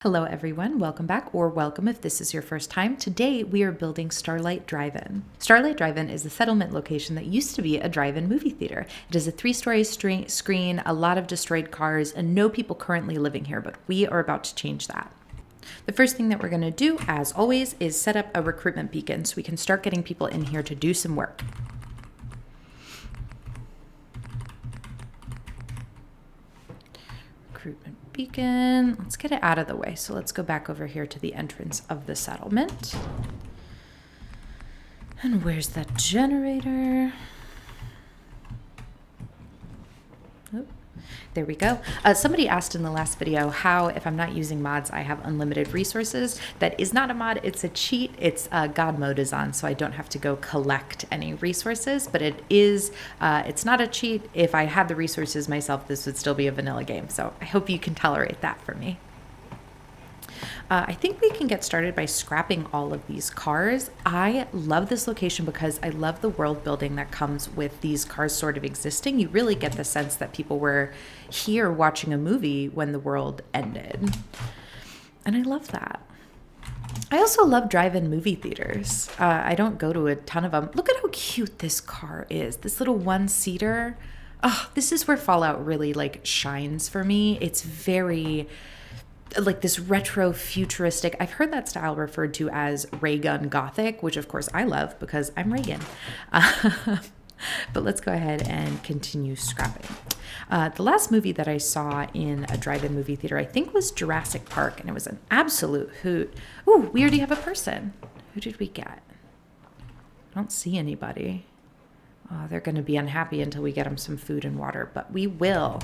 Hello everyone, welcome back, or welcome if this is your first time. Today we are building Starlight Drive In. Starlight Drive In is a settlement location that used to be a drive-in movie theater. It is a 3-story screen, a lot of destroyed cars, and no people currently living here, but we are about to change that. The first thing that we're going to do, as always, is set up a recruitment beacon so we can start getting people in here to do some work. Recruitment beacon. Let's get it out of the way. So let's go back over here to the entrance of the settlement. And where's that generator? Oh, there we go. Somebody asked in the last video how, if I'm not using mods, I have unlimited resources. That is not a mod, it's a cheat. It's God mode is on, so I don't have to go collect any resources, but it is, it's not a cheat. If I had the resources myself, this would still be a vanilla game. So I hope you can tolerate that for me. I think we can get started by scrapping all of these cars. I love this location because I love the world building that comes with these cars sort of existing. You really get the sense that people were here watching a movie when the world ended. And I love that. I also love drive-in movie theaters. I don't go to a ton of them. Look at how cute this car is. This little one-seater. Oh, this is where Fallout really like shines for me. It's very like this retro futuristic. I've heard that style referred to as ray gun gothic, which of course I love because I'm Reagan. But let's go ahead and continue scrapping. The last movie that I saw in a drive-in movie theater, I think, was Jurassic Park, and it was an absolute hoot. Ooh, we already have a person. Who did we get? I don't see anybody. Oh, they're going to be unhappy until we get them some food and water, but we will.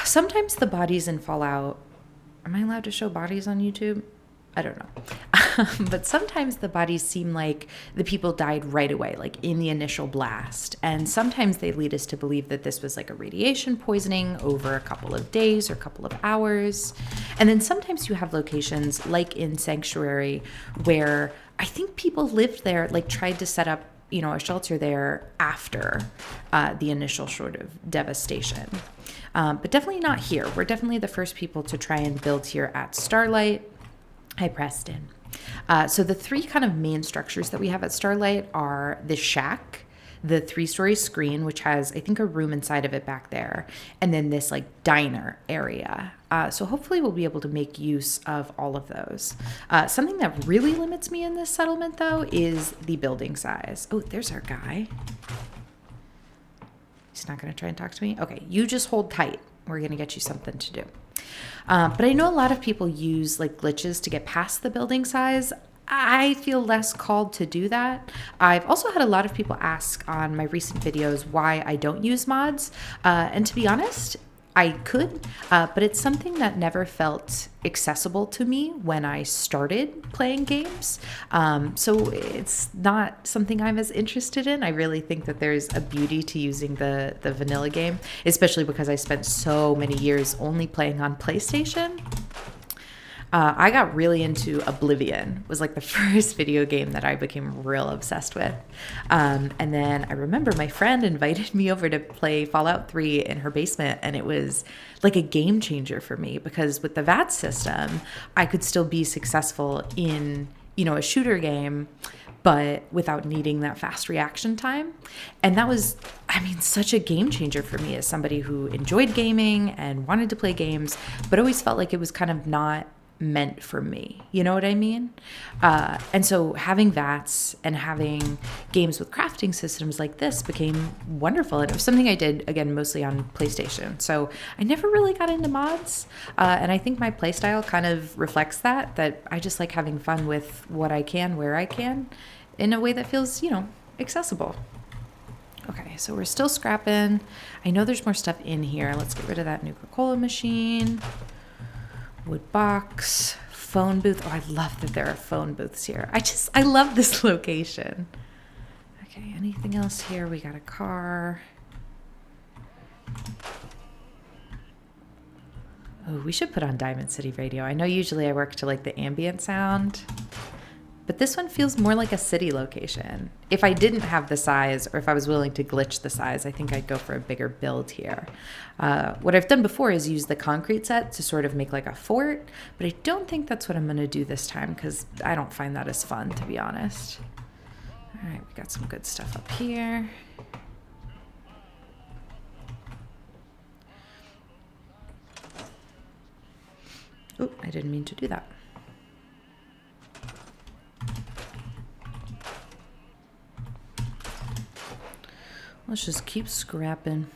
Sometimes the bodies in Fallout, am I allowed to show bodies on YouTube? I don't know. But sometimes the bodies seem like the people died right away, like in the initial blast. And sometimes they lead us to believe that this was like a radiation poisoning over a couple of days or a couple of hours. And then sometimes you have locations like in Sanctuary where I think people lived there, like tried to set up, you know, a shelter there after the initial sort of devastation. But definitely not here. We're definitely the first people to try and build here at Starlight. Hi, Preston. So the three kind of main structures that we have at Starlight are the shack, the 3-story screen, which has, I think, a room inside of it back there, and then this like diner area. So hopefully we'll be able to make use of all of those. Something that really limits me in this settlement, though, is the building size. Oh, there's our guy. He's not going to try and talk to me? Okay, you just hold tight. We're going to get you something to do. But I know a lot of people use like glitches to get past the building size. I feel less called to do that. I've also had a lot of people ask on my recent videos why I don't use mods. And to be honest, I could, but it's something that never felt accessible to me when I started playing games. So it's not something I'm as interested in. I really think that there's a beauty to using the vanilla game, especially because I spent so many years only playing on PlayStation. I got really into Oblivion. It was like the first video game that I became real obsessed with. And then I remember my friend invited me over to play Fallout 3 in her basement, and it was like a game changer for me because with the VAT system, I could still be successful in, you know, a shooter game, but without needing that fast reaction time. And that was, I mean, such a game changer for me as somebody who enjoyed gaming and wanted to play games, but always felt like it was kind of not meant for me. You know what I mean? And so having VATs and having games with crafting systems like this became wonderful. And it was something I did, again, mostly on PlayStation. So I never really got into mods. And I think my playstyle kind of reflects that I just like having fun with what I can, where I can, in a way that feels, you know, accessible. Okay, so we're still scrapping. I know there's more stuff in here. Let's get rid of that Nuka-Cola machine. Wood box, phone booth. Oh, I love that there are phone booths here. I love this location. Okay, anything else here? We got a car. Oh, we should put on Diamond City Radio. I know usually I work to like the ambient sound, But this one feels more like a city location. If I didn't have the size, or if I was willing to glitch the size, I think I'd go for a bigger build here. What I've done before is use the concrete set to sort of make like a fort, but I don't think that's what I'm going to do this time because I don't find that as fun, to be honest. All right, we got some good stuff up here. Oh, I didn't mean to do that. Let's just keep scrapping.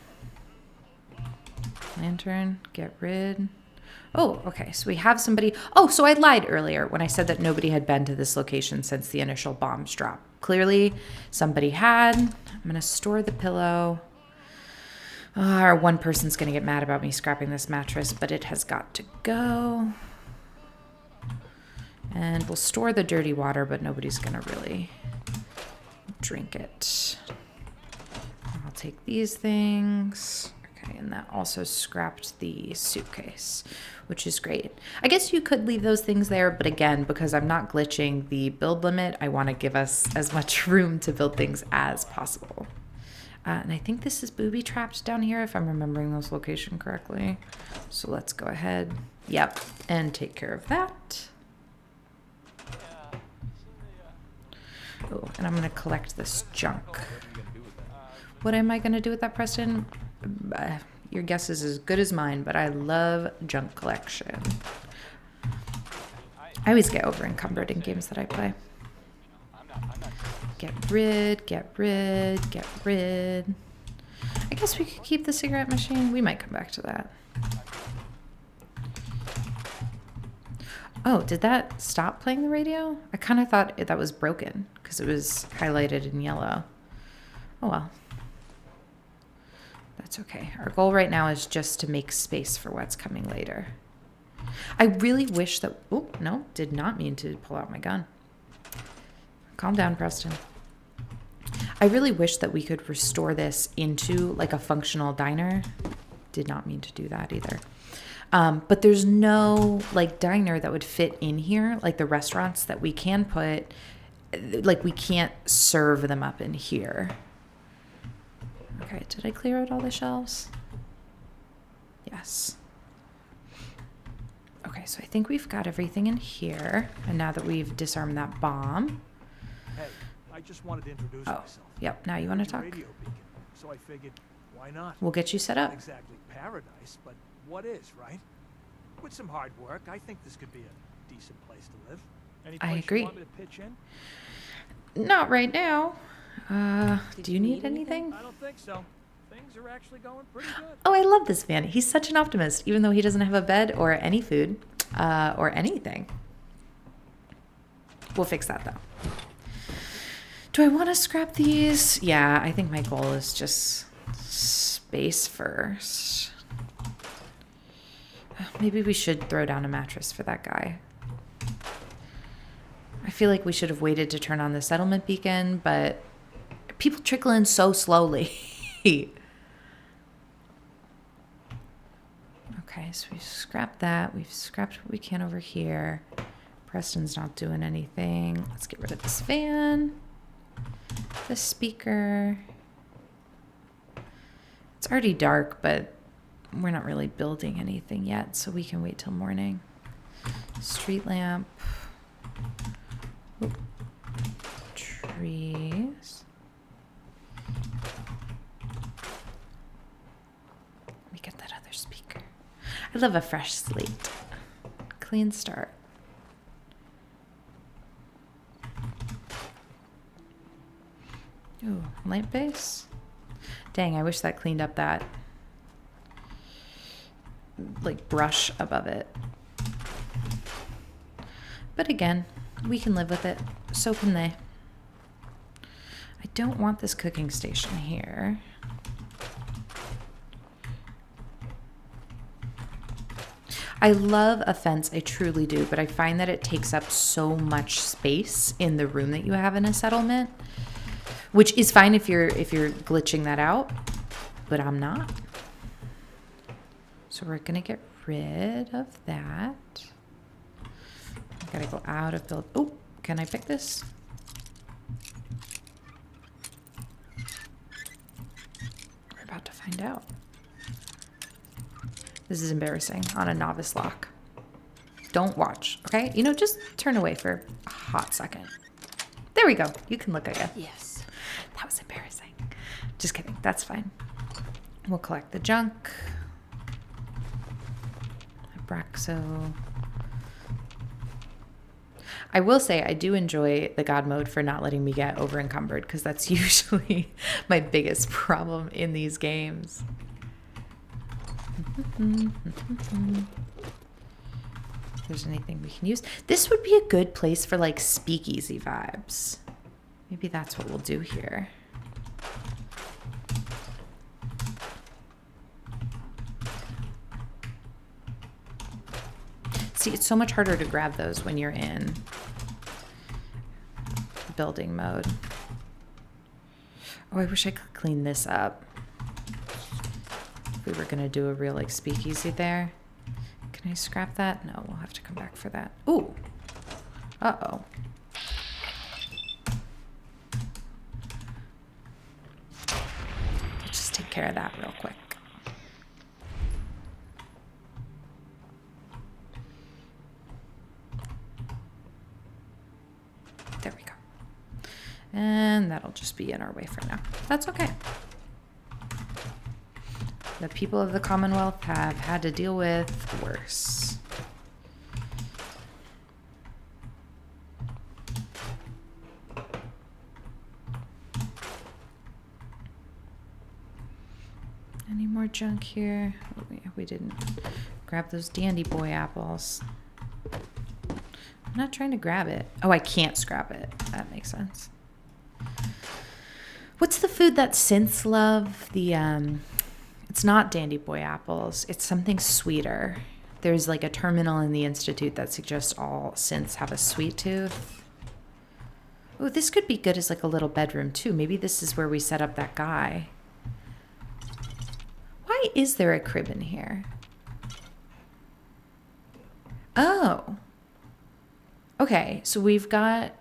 Lantern, get rid. Oh, okay, so we have somebody. Oh, so I lied earlier when I said that nobody had been to this location since the initial bombs dropped. Clearly, somebody had. I'm going to store the pillow. Or one person's going to get mad about me scrapping this mattress, but it has got to go. And we'll store the dirty water, but nobody's going to really drink it. I'll take these things. Okay, and that also scrapped the suitcase, which is great. I guess you could leave those things there, but again, because I'm not glitching the build limit, I want to give us as much room to build things as possible. And I think this is booby-trapped down here, if I'm remembering this location correctly. So let's go ahead, yep, and take care of that. Oh, and I'm going to collect this junk. What am I going to do with that, Preston? Your guess is as good as mine, but I love junk collection. I always get over encumbered in games that I play. Get rid, get rid, get rid. I guess we could keep the cigarette machine. We might come back to that. Oh, did that stop playing the radio? I kind of thought that was broken because it was highlighted in yellow. Oh well. That's okay. Our goal right now is just to make space for what's coming later. I really wish that... Oh, no, did not mean to pull out my gun. Calm down, Preston. I really wish that we could restore this into like a functional diner. Did not mean to do that either. But there's no like diner that would fit in here, like the restaurants that we can put, like we can't serve them up in here. Okay, did I clear out all the shelves? Yes. Okay, so I think we've got everything in here. And now that we've disarmed that bomb. Hey, I just wanted to introduce myself. Yep, now you want to talk? Radio beacon, so I figured, why not? We'll get you set up. Not exactly paradise, but what is, right? With some hard work, I think this could be a decent place to live. Any place I agree. You want me to pitch in? Not right now. Do you need anything? I don't think so. Things are actually going pretty good. Oh, I love this man. He's such an optimist, even though he doesn't have a bed or any food or anything. We'll fix that, though. Do I want to scrap these? Yeah, I think my goal is just space first. Maybe we should throw down a mattress for that guy. I feel like we should have waited to turn on the settlement beacon, but people trickle in so slowly. Okay, so we've scrapped that. We've scrapped what we can over here. Preston's not doing anything. Let's get rid of this fan. The speaker. It's already dark, but we're not really building anything yet, so we can wait till morning. Street lamp. Oop. Trees. Let me get that other speaker. I love a fresh slate. Clean start. Ooh, lamp base. Dang, I wish that cleaned up that like brush above it. But again, we can live with it. So can they. I don't want this cooking station here. I love a fence, I truly do, but I find that it takes up so much space in the room that you have in a settlement, which is fine if you're glitching that out, but I'm not. So we're gonna get rid of that. Gotta go out of build. Oh, Can I pick this? We're about to find out. This is embarrassing on a novice lock. Don't watch, okay? You know, just turn away for a hot second. There we go. You can look again. Yes. That was embarrassing. Just kidding. That's fine. We'll collect the junk. Abraxo. I will say I do enjoy the God mode for not letting me get over encumbered because that's usually my biggest problem in these games. If there's anything we can use. This would be a good place for like speakeasy vibes. Maybe that's what we'll do here. See, it's so much harder to grab those when you're in building mode. Oh, I wish I could clean this up. If we were gonna do a real like speakeasy there. Can I scrap that? No, we'll have to come back for that. Ooh. Uh-oh. Let's just take care of that real quick. There we go. And that'll just be in our way for now. That's okay. The people of the Commonwealth have had to deal with worse. Any more junk here? Oh, we didn't grab those dandy boy apples. I'm not trying to grab it. Oh, I can't scrap it. That makes sense. What's the food that synths love? It's not dandy boy apples. It's something sweeter. There's like a terminal in the Institute that suggests all synths have a sweet tooth. Oh, this could be good as like a little bedroom too. Maybe this is where we set up that guy. Why is there a crib in here? Oh. Okay, so we've got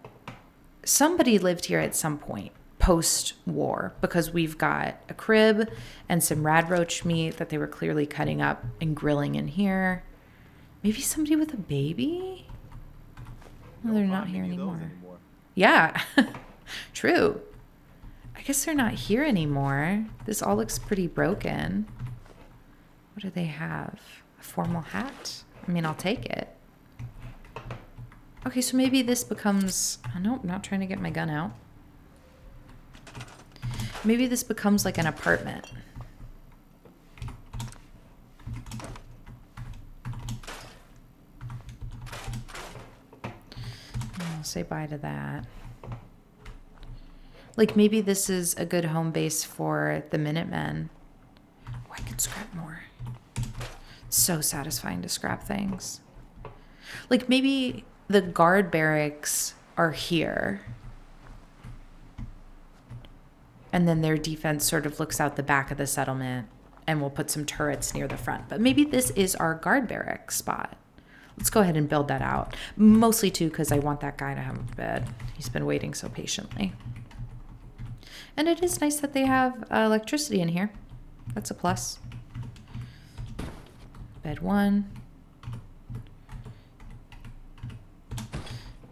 somebody lived here at some point post-war because we've got a crib and some rad roach meat that they were clearly cutting up and grilling in here. Maybe somebody with a baby? No, they're not here anymore. Yeah, true. I guess they're not here anymore. This all looks pretty broken. What do they have? A formal hat? I mean, I'll take it. Okay, so maybe this becomes... Oh, no, I'm not trying to get my gun out. Maybe this becomes like an apartment. I'll say bye to that. Like maybe this is a good home base for the Minutemen. Oh, I could scrap more. It's so satisfying to scrap things. Like maybe the guard barracks are here. And then their defense sort of looks out the back of the settlement and we'll put some turrets near the front. But maybe this is our guard barrack spot. Let's go ahead and build that out. Mostly too because I want that guy to have a bed. He's been waiting so patiently. And it is nice that they have electricity in here. That's a plus. Bed 1.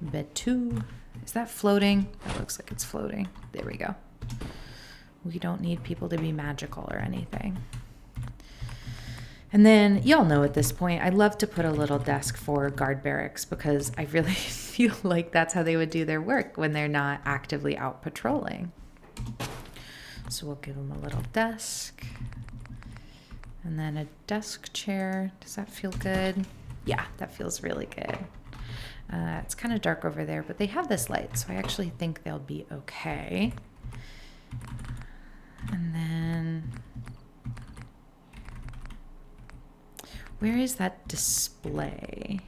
Bed 2. Is that floating? That looks like it's floating. There we go. We don't need people to be magical or anything. And then, y'all know at this point, I love to put a little desk for guard barracks because I really feel like that's how they would do their work when they're not actively out patrolling. So we'll give them a little desk. And then a desk chair. Does that feel good? Yeah, that feels really good. It's kind of dark over there, but they have this light, so I actually think they'll be okay. And then, where is that display?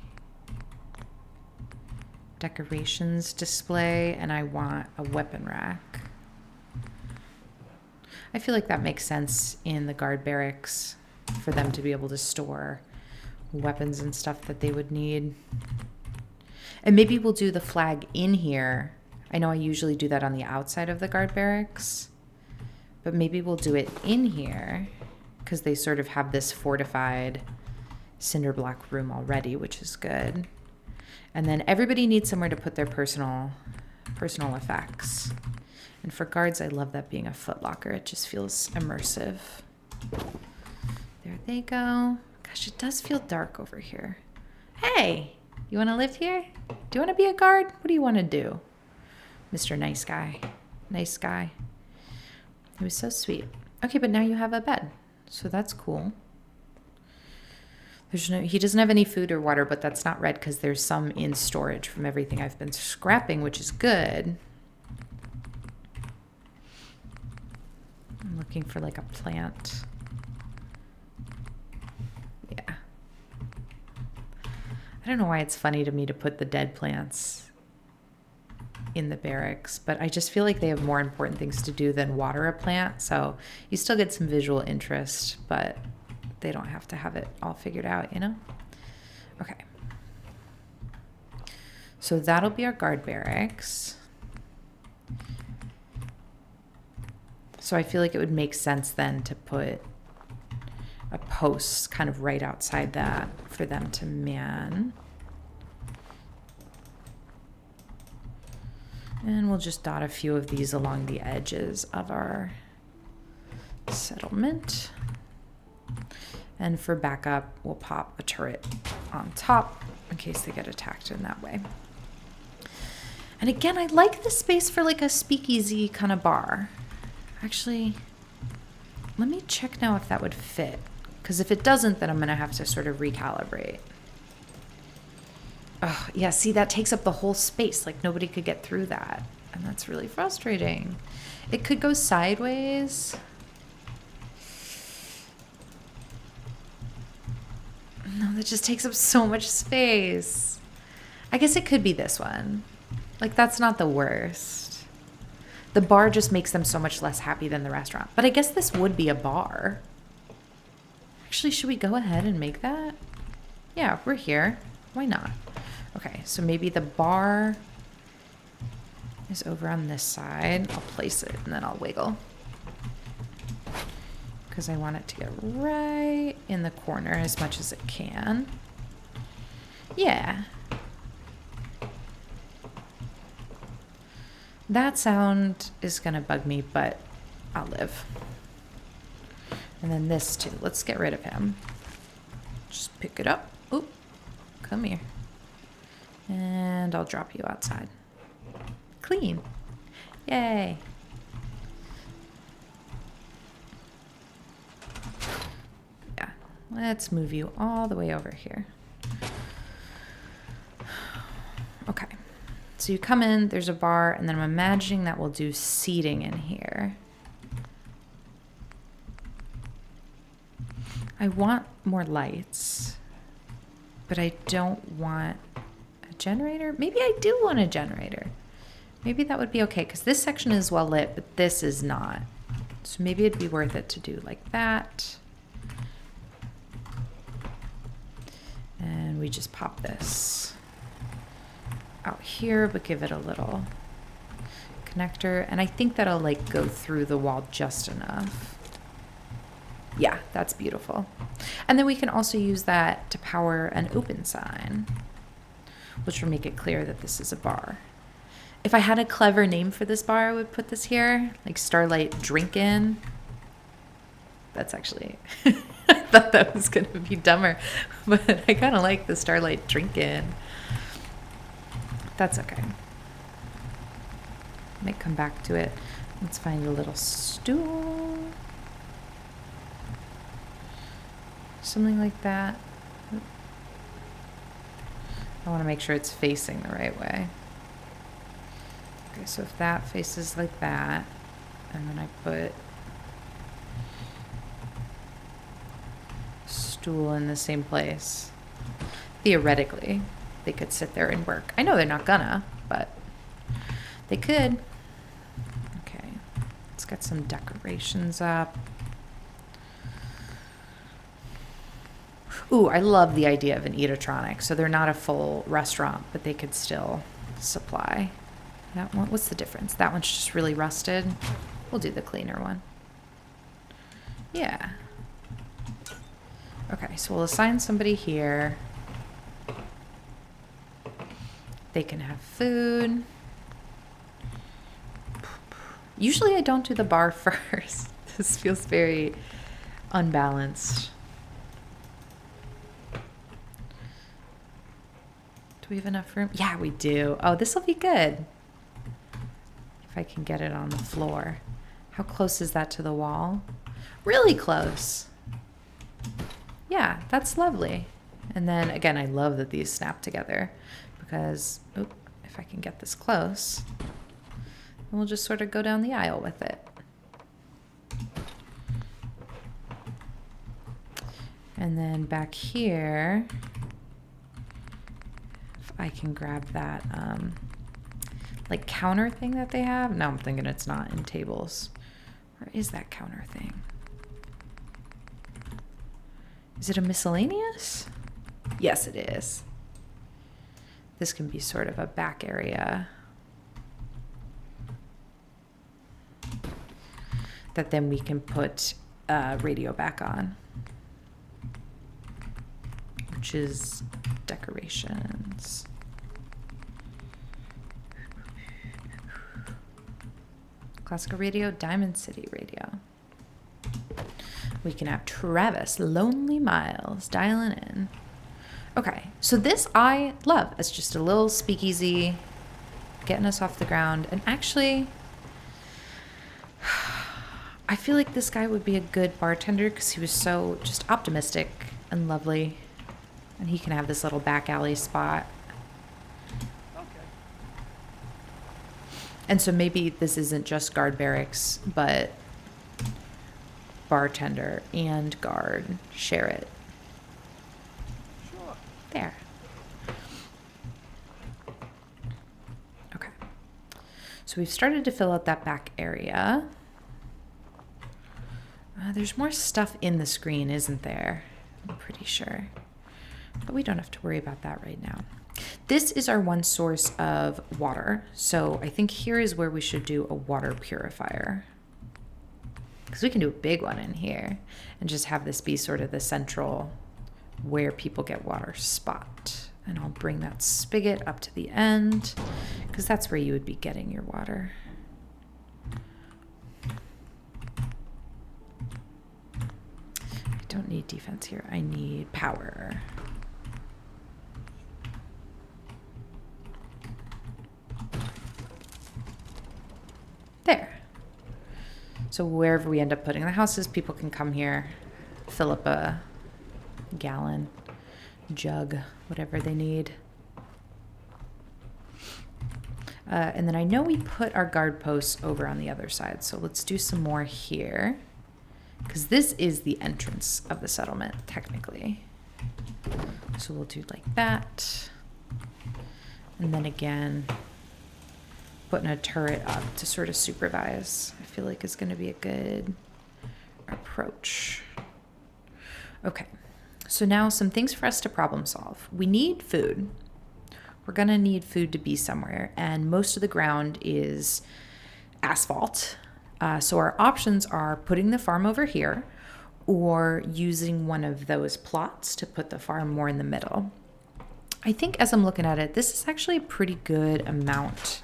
Decorations display, and I want a weapon rack. I feel like that makes sense in the guard barracks for them to be able to store weapons and stuff that they would need. And maybe we'll do the flag in here. I know I usually do that on the outside of the guard barracks, but maybe we'll do it in here because they sort of have this fortified cinder block room already, which is good. And then everybody needs somewhere to put their personal effects. And for guards, I love that being a footlocker. It just feels immersive. There they go. Gosh, it does feel dark over here. Hey, you want to live here? Do you want to be a guard? What do you want to do? Mr. Nice Guy. Nice guy. He was so sweet. Okay, but now you have a bed. So that's cool. He doesn't have any food or water, but that's not red because there's some in storage from everything I've been scrapping, which is good. I'm looking for like a plant. Yeah. I don't know why it's funny to me to put the dead plants in the barracks, but I just feel like they have more important things to do than water a plant. So you still get some visual interest, but they don't have to have it all figured out, you know? Okay. So that'll be our guard barracks. So I feel like it would make sense then to put a post kind of right outside that for them to man. And we'll just dot a few of these along the edges of our settlement. And for backup, we'll pop a turret on top in case they get attacked in that way. And again, I like the space for like a speakeasy kind of bar. Actually, let me check now if that would fit. Because if it doesn't, then I'm going to have to sort of recalibrate. Oh, yeah, see, that takes up the whole space. Like, nobody could get through that. And that's really frustrating. It could go sideways. No, that just takes up so much space. I guess it could be this one. Like, that's not the worst. The bar just makes them so much less happy than the restaurant. But I guess this would be a bar. Actually, should we go ahead and make that? Yeah, we're here. Why not? Okay, so maybe the bar is over on this side. I'll place it and then I'll wiggle. Because I want it to get right in the corner as much as it can. Yeah. That sound is going to bug me, but I'll live. And then this too. Let's get rid of him. Just pick it up. Oop. Come here. And I'll drop you outside. Clean. Yay. Yeah. Let's move you all the way over here. Okay. So you come in, there's a bar, and then I'm imagining that we'll do seating in here. I want more lights, but I don't want a generator. Maybe I do want a generator. Maybe that would be okay, because this section is well lit, but this is not. So maybe it'd be worth it to do like that. And we just pop this out here, but give it a little connector. And I think that'll like go through the wall just enough. Yeah, that's beautiful. And then we can also use that to power an open sign, which will make it clear that this is a bar. If I had a clever name for this bar, I would put this here, like Starlight Drink In. That's actually, I thought that was going to be dumber, but I kind of like the Starlight Drink In. That's okay. Might come back to it. Let's find a little stool. Something like that. I want to make sure it's facing the right way. Okay, so if that faces like that, and then I put stool in the same place, theoretically, they could sit there and work. I know they're not gonna, but they could. Okay, let's get some decorations up. Ooh, I love the idea of an eatrotronic. So they're not a full restaurant, but they could still supply. That one, what's the difference? That one's just really rusted. We'll do the cleaner one. Yeah. Okay, so we'll assign somebody here. They can have food. Usually I don't do the bar first. This feels very unbalanced. Do we have enough room? Yeah, we do. Oh, this will be good. If I can get it on the floor. How close is that to the wall? Really close. Yeah, that's lovely. And then again, I love that these snap together because, if I can get this close, we'll just sort of go down the aisle with it. And then back here, if I can grab that like counter thing that they have. No, I'm thinking it's not in tables. Where is that counter thing? Is it a miscellaneous? Yes, it is. This can be sort of a back area that then we can put radio back on, which is decorations. Classical radio, Diamond City radio. We can have Travis Lonely Miles dialing in. Okay, so this I love. It's just a little speakeasy, getting us off the ground. And actually, I feel like this guy would be a good bartender because he was so just optimistic and lovely. And he can have this little back alley spot. Okay. And so maybe this isn't just guard barracks, but bartender and guard share it. Sure. There. Okay. So we've started to fill out that back area. There's more stuff in the screen, isn't there? I'm pretty sure. But we don't have to worry about that right now. This is our one source of water. So I think here is where we should do a water purifier. Because we can do a big one in here and just have this be sort of the central where people get water spot. And I'll bring that spigot up to the end because that's where you would be getting your water. I don't need defense here. I need power. There. So wherever we end up putting the houses, people can come here, fill up a gallon, jug, whatever they need. And then I know we put our guard posts over on the other side. So let's do some more here. Because this is the entrance of the settlement, technically. So we'll do like that. And then again, putting a turret up to sort of supervise, I feel like is going to be a good approach. Okay, so now some things for us to problem solve. We need food. We're going to need food to be somewhere, and most of the ground is asphalt. So our options are putting the farm over here or using one of those plots to put the farm more in the middle. I think as I'm looking at it, this is actually a pretty good amount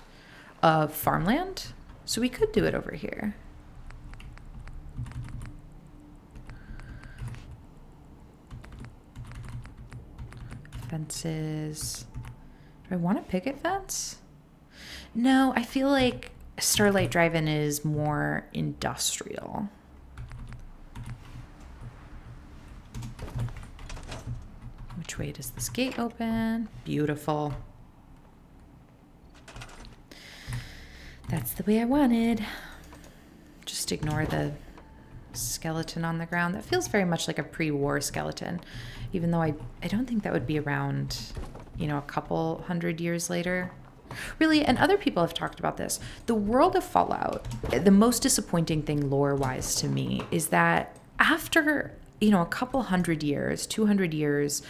of farmland. So we could do it over here. Fences. Do I want a picket fence? No, I feel like Starlight Drive In is more industrial. Which way does this gate open? Beautiful. That's the way I wanted. Just ignore the skeleton on the ground. That feels very much like a pre-war skeleton, even though I don't think that would be around, you know, a couple hundred years later. Really, and other people have talked about this. The world of Fallout, the most disappointing thing lore-wise to me is that after you know, a couple 100 years, 200 years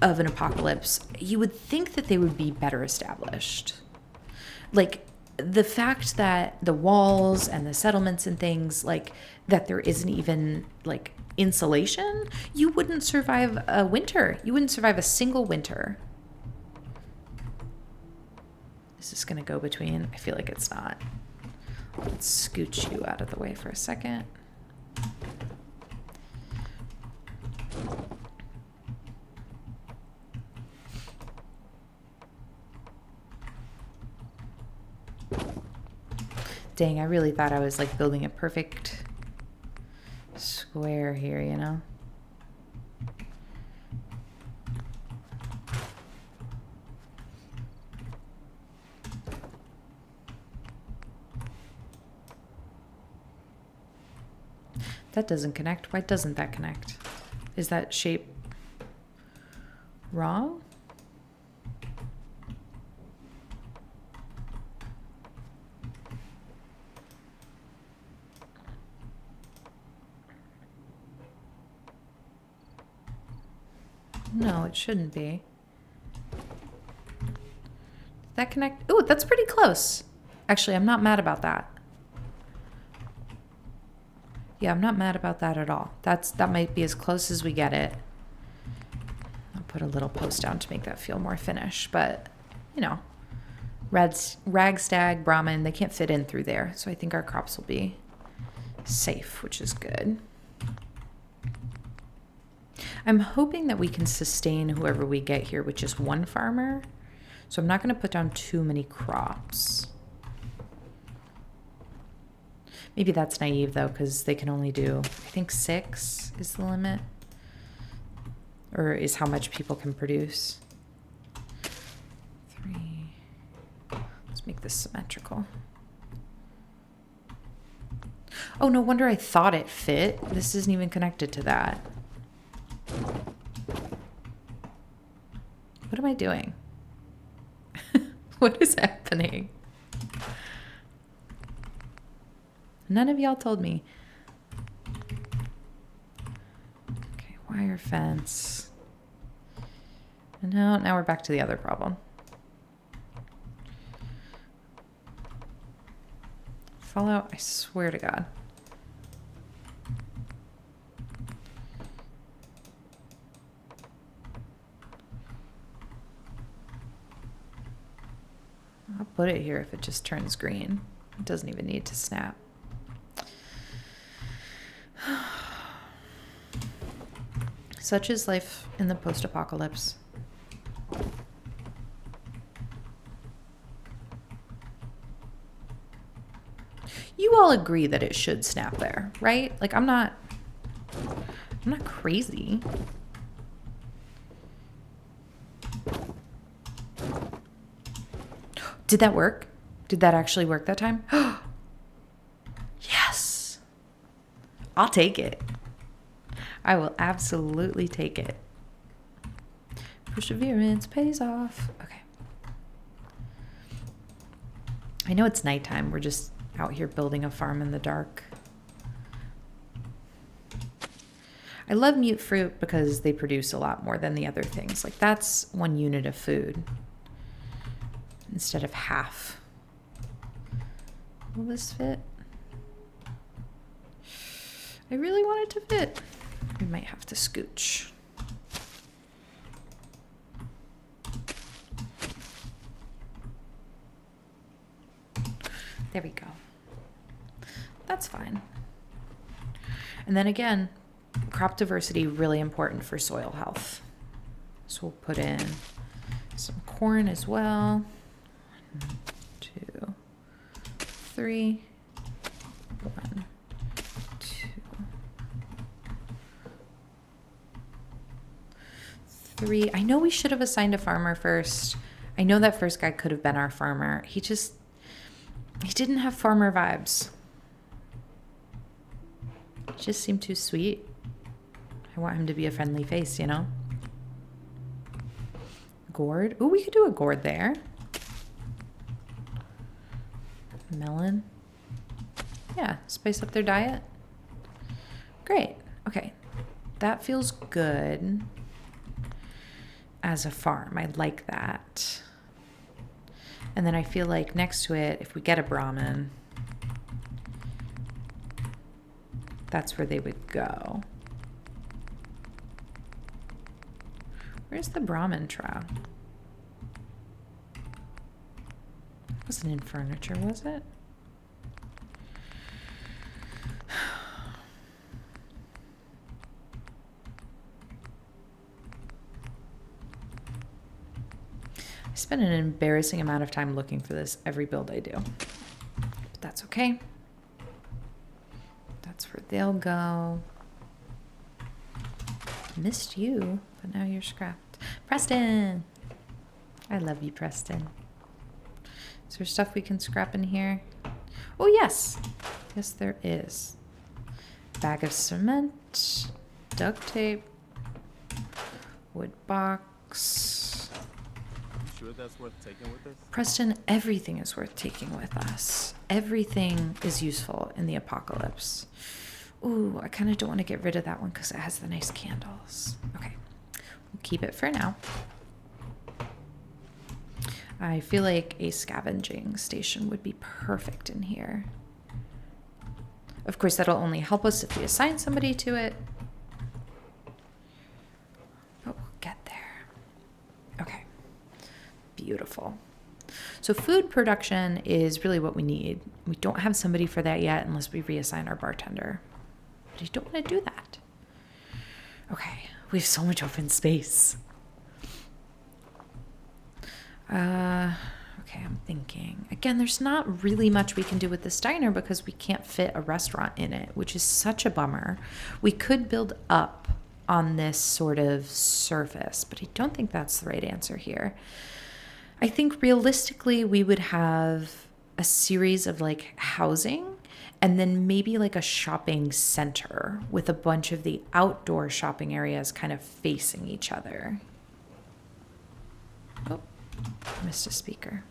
of an apocalypse, you would think that they would be better established. Like, the fact that the walls and the settlements and things, like, that there isn't even, like, insulation, you wouldn't survive a winter. You wouldn't survive a single winter. Is this going to go between? I feel like it's not. Let's scooch you out of the way for a second. Dang, I really thought I was like building a perfect square here, you know? That doesn't connect. Why doesn't that connect? Is that shape wrong? No, it shouldn't be. Did that connect? Ooh, that's pretty close. Actually, I'm not mad about that. Yeah, I'm not mad about that at all. That might be as close as we get it. I'll put a little post down to make that feel more finished, but you know, Ragstag, Brahmin, they can't fit in through there. So I think our crops will be safe, which is good. I'm hoping that we can sustain whoever we get here with just one farmer. So I'm not going to put down too many crops. Maybe that's naive though, because they can only do, I think 6 is the limit. Or is how much people can produce. 3. Let's make this symmetrical. Oh, no wonder I thought it fit. This isn't even connected to that. What am I doing? What is happening? None of y'all told me. Okay, wire fence. And now we're back to the other problem. Fallout, I swear to God. I'll put it here if it just turns green. It doesn't even need to snap. Such is life in the post-apocalypse. You all agree that it should snap there, right? Like I'm not crazy. Did that work? Did that actually work that time? Yes. I'll take it. I will absolutely take it. Perseverance pays off. Okay. I know it's nighttime. We're just out here building a farm in the dark. I love mute fruit because they produce a lot more than the other things. Like that's 1 unit of food instead of half. Will this fit? I really want it to fit. We might have to scooch. There we go. That's fine. And then again, crop diversity, really important for soil health. So we'll put in some corn as well. 1, 2, 3. 1, 2, 3. I know we should have assigned a farmer first. I know that first guy could have been our farmer. He didn't have farmer vibes. He just seemed too sweet. I want him to be a friendly face, you know? Gourd. Ooh, we could do a gourd there. Melon. Yeah, spice up their diet. Great. Okay. that feels good as a farm. I like that. And then I feel like next to it, if we get a Brahmin, that's where they would go. Where's the Brahmin trowel? It wasn't in furniture, was it? I spend an embarrassing amount of time looking for this every build I do. But that's okay. That's where they'll go. Missed you, but now you're scrapped. Preston! I love you, Preston. Is there stuff we can scrap in here? Oh, yes. Yes, there is. Bag of cement, duct tape, wood box. You sure that's worth taking with us? Preston, everything is worth taking with us. Everything is useful in the apocalypse. Ooh, I kind of don't want to get rid of that one because it has the nice candles. Okay, we'll keep it for now. I feel like a scavenging station would be perfect in here. Of course, that'll only help us if we assign somebody to it. But we'll get there. Okay, beautiful. So food production is really what we need. We don't have somebody for that yet unless we reassign our bartender. But I don't want to do that. Okay, we have so much open space. Okay, I'm thinking. Again, there's not really much we can do with this diner because we can't fit a restaurant in it, which is such a bummer. We could build up on this sort of surface, but I don't think that's the right answer here. I think realistically we would have a series of like housing and then maybe like a shopping center with a bunch of the outdoor shopping areas kind of facing each other. Oh, missed a speaker.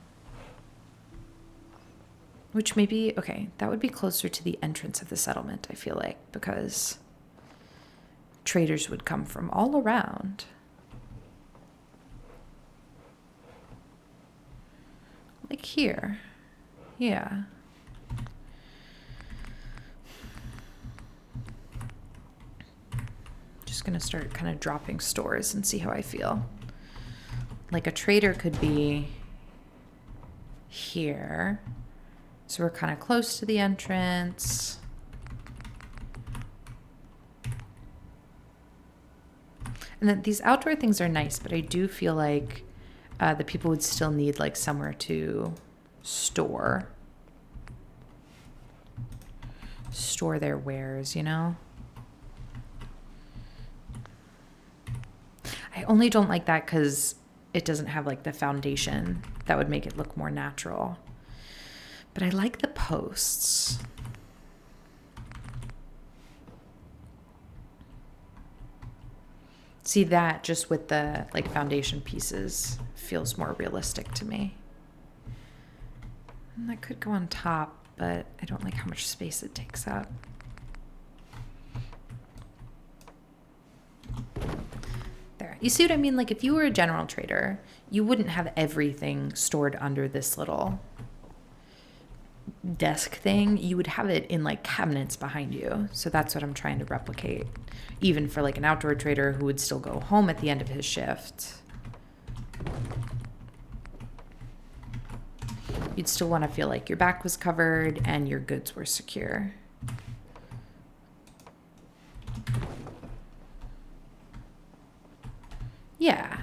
Which maybe, okay, that would be closer to the entrance of the settlement, I feel like, because traders would come from all around. Like here. Yeah. Just gonna start kind of dropping stores and see how I feel. Like a trader could be here. So we're kind of close to the entrance. And then these outdoor things are nice, but I do feel like the people would still need like somewhere to store their wares, you know? I only don't like that because it doesn't have like the foundation that would make it look more natural. But I like the posts. See, that just with the like foundation pieces feels more realistic to me. And that could go on top, but I don't like how much space it takes up. There. You see what I mean? Like if you were a general trader, you wouldn't have everything stored under this little desk thing. You would have it in like cabinets behind you. So that's what I'm trying to replicate. Even for like an outdoor trader who would still go home at the end of his shift. You'd still want to feel like your back was covered and your goods were secure. Yeah.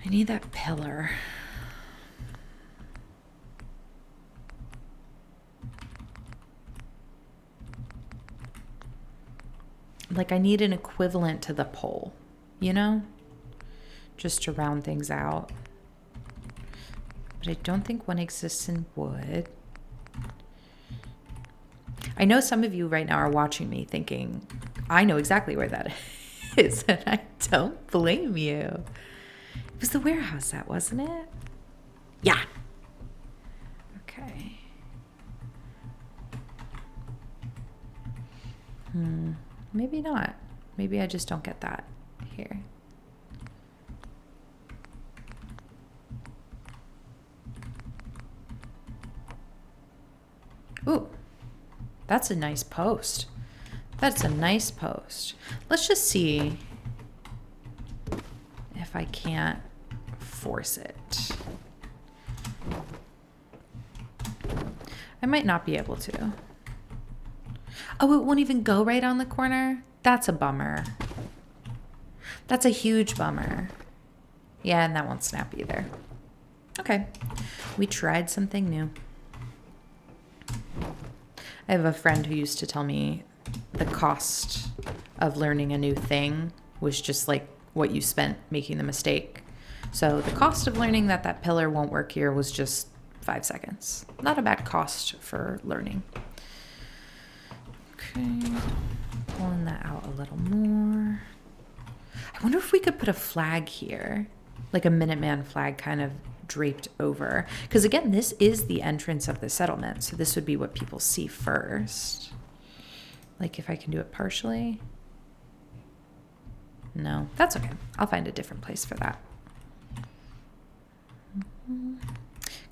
I need that pillar. Like I need an equivalent to the pole, you know? Just to round things out. But I don't think one exists in wood. I know some of you right now are watching me thinking, I know exactly where that is, and I don't blame you. It was the warehouse set, wasn't it? Yeah. Okay. Maybe not. Maybe I just don't get that here. Ooh, that's a nice post. That's a nice post. Let's just see if I can't force it. I might not be able to. Oh, it won't even go right on the corner? That's a bummer. That's a huge bummer. Yeah, and that won't snap either. Okay, we tried something new. I have a friend who used to tell me the cost of learning a new thing was just like what you spent making the mistake. So the cost of learning that that pillar won't work here was just 5 seconds. Not a bad cost for learning. Okay, pulling that out a little more. I wonder if we could put a flag here, like a Minuteman flag kind of draped over. Because again, this is the entrance of the settlement. So this would be what people see first. Like if I can do it partially. No, that's okay. I'll find a different place for that.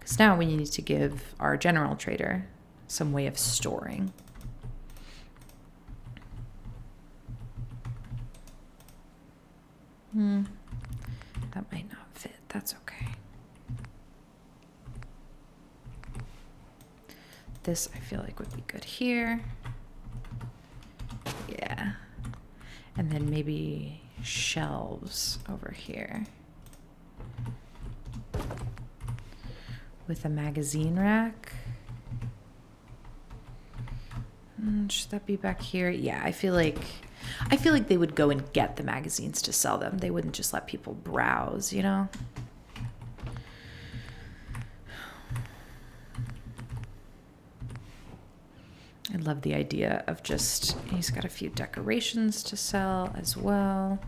Because now we need to give our general trader some way of storing. That might not fit. That's okay. This I feel like would be good here. Yeah. And then maybe shelves over here. With a magazine rack. Should that be back here? Yeah, I feel like they would go and get the magazines to sell them. They wouldn't just let people browse, you know? I love the idea of just, he's got a few decorations to sell as well.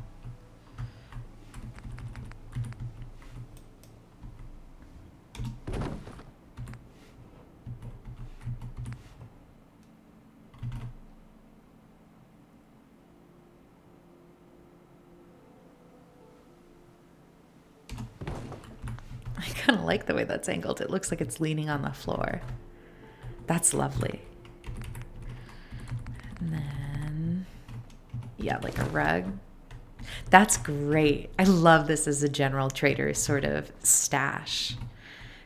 I kind of like the way that's angled. It looks like it's leaning on the floor. That's lovely. And then, yeah, like a rug. That's great. I love this as a general trader sort of stash.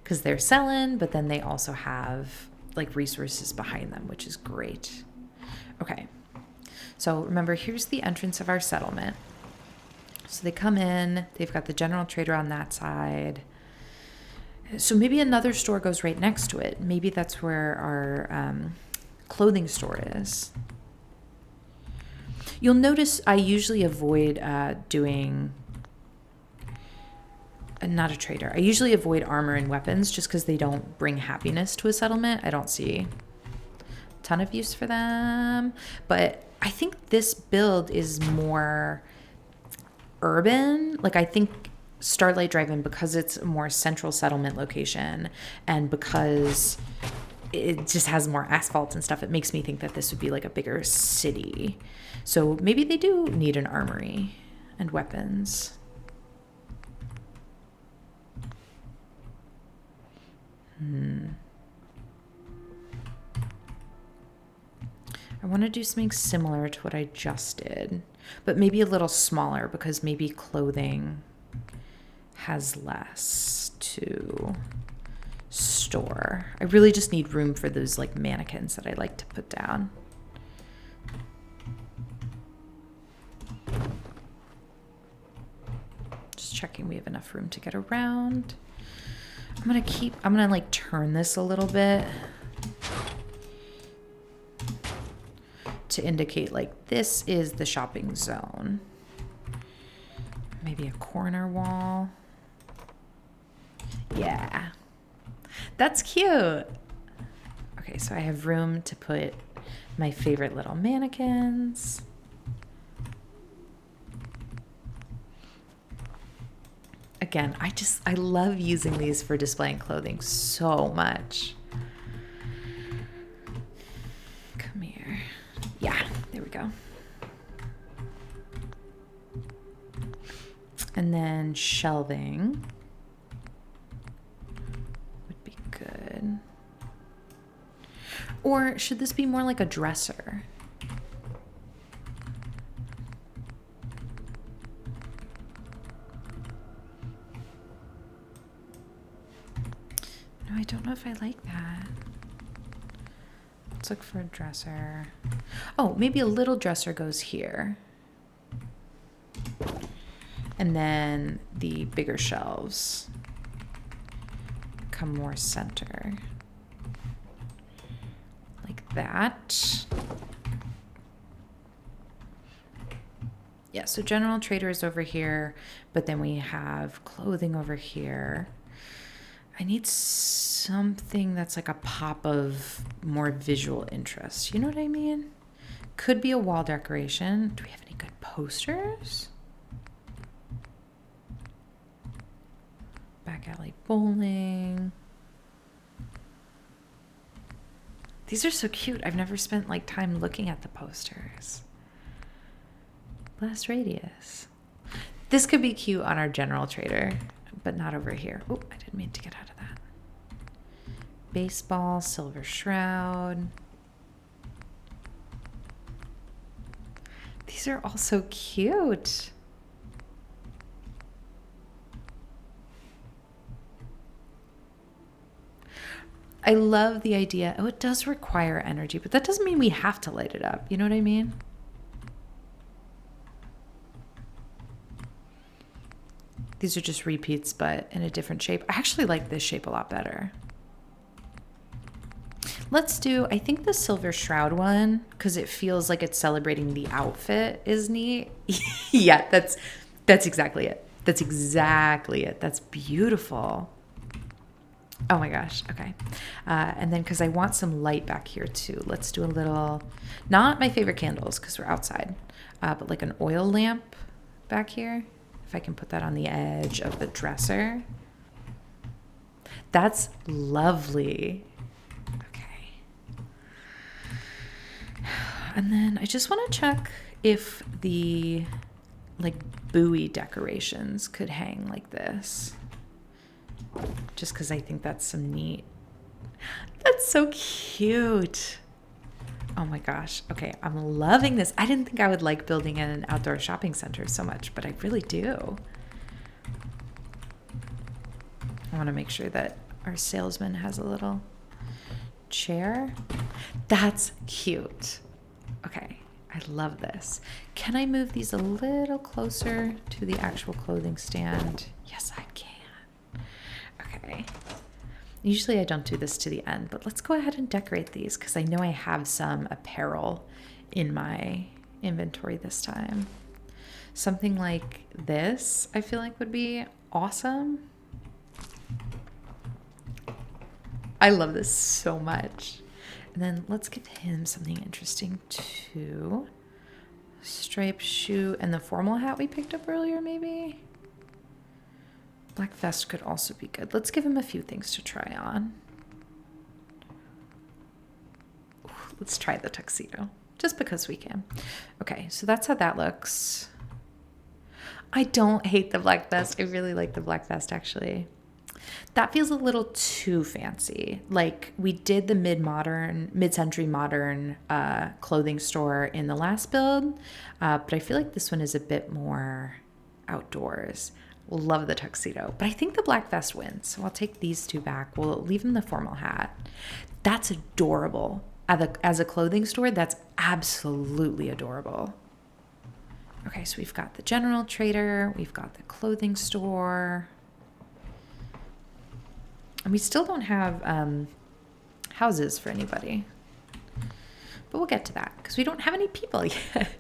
Because they're selling, but then they also have like resources behind them, which is great. Okay. So remember, here's the entrance of our settlement. So they come in, they've got the general trader on that side. So maybe another store goes right next to it. Maybe that's where our clothing store is. You'll notice I usually avoid doing... not a trader. I usually avoid armor and weapons just because they don't bring happiness to a settlement. I don't see a ton of use for them. But I think this build is more urban. Like I think Starlight Drive In, because it's a more central settlement location and because it just has more asphalt and stuff, it makes me think that this would be like a bigger city. So maybe they do need an armory and weapons. I want to do something similar to what I just did, but maybe a little smaller because maybe clothing has less to store. I really just need room for those like mannequins that I like to put down. Just checking we have enough room to get around. I'm gonna like turn this a little bit to indicate like this is the shopping zone. Maybe a corner wall. Yeah, that's cute. Okay, so I have room to put my favorite little mannequins. again, I love using these for displaying clothing so much. Come here. Yeah, there we go. And then shelving would be good. Or should this be more like a dresser? No, I don't know if I like that. Let's look for a dresser. Oh, maybe a little dresser goes here. And then the bigger shelves come more center. Like that. Yeah, so general trader is over here, but then we have clothing over here. I need something that's like a pop of more visual interest. You know what I mean? Could be a wall decoration. Do we have any good posters? Back alley bowling. These are so cute. I've never spent like time looking at the posters. Blast radius. This could be cute on our general trader, but not over here. Oh, I didn't mean to get out of that. Baseball, silver shroud. These are all so cute. I love the idea. Oh, it does require energy, but that doesn't mean we have to light it up. You know what I mean? These are just repeats, but in a different shape. I actually like this shape a lot better. Let's do, I think the silver shroud one, because it feels like it's celebrating the outfit, is neat. Yeah, that's exactly it. That's exactly it. That's beautiful. Oh my gosh. Okay. And then because I want some light back here too, let's do a little, not my favorite candles because we're outside, but like an oil lamp back here. If I can put that on the edge of the dresser. That's lovely. Okay. And then I just want to check if the like buoy decorations could hang like this. Just because I think that's some neat. That's so cute. Oh my gosh. Okay, I'm loving this. I didn't think I would like building an outdoor shopping center so much, but I really do. I want to make sure that our salesman has a little chair. That's cute. Okay, I love this. Can I move these a little closer to the actual clothing stand? Yes, I can. Okay. Usually I don't do this to the end, but let's go ahead and decorate these because I know I have some apparel in my inventory this time. Something like this I feel like would be awesome. I love this so much. And then let's give him something interesting too. Striped shoe and the formal hat we picked up earlier maybe. Black vest could also be good. Let's give him a few things to try on. Ooh, let's try the tuxedo, just because we can. Okay, so that's how that looks. I don't hate the black vest. I really like the black vest, actually. That feels a little too fancy. Like, we did the mid-century modern clothing store in the last build, but I feel like this one is a bit more outdoors. Love the tuxedo, but I think the black vest wins. So I'll take these two back. We'll leave him the formal hat. That's adorable. As a clothing store, that's absolutely adorable. Okay, so we've got the general trader. We've got the clothing store. And we still don't have houses for anybody. But we'll get to that because we don't have any people yet.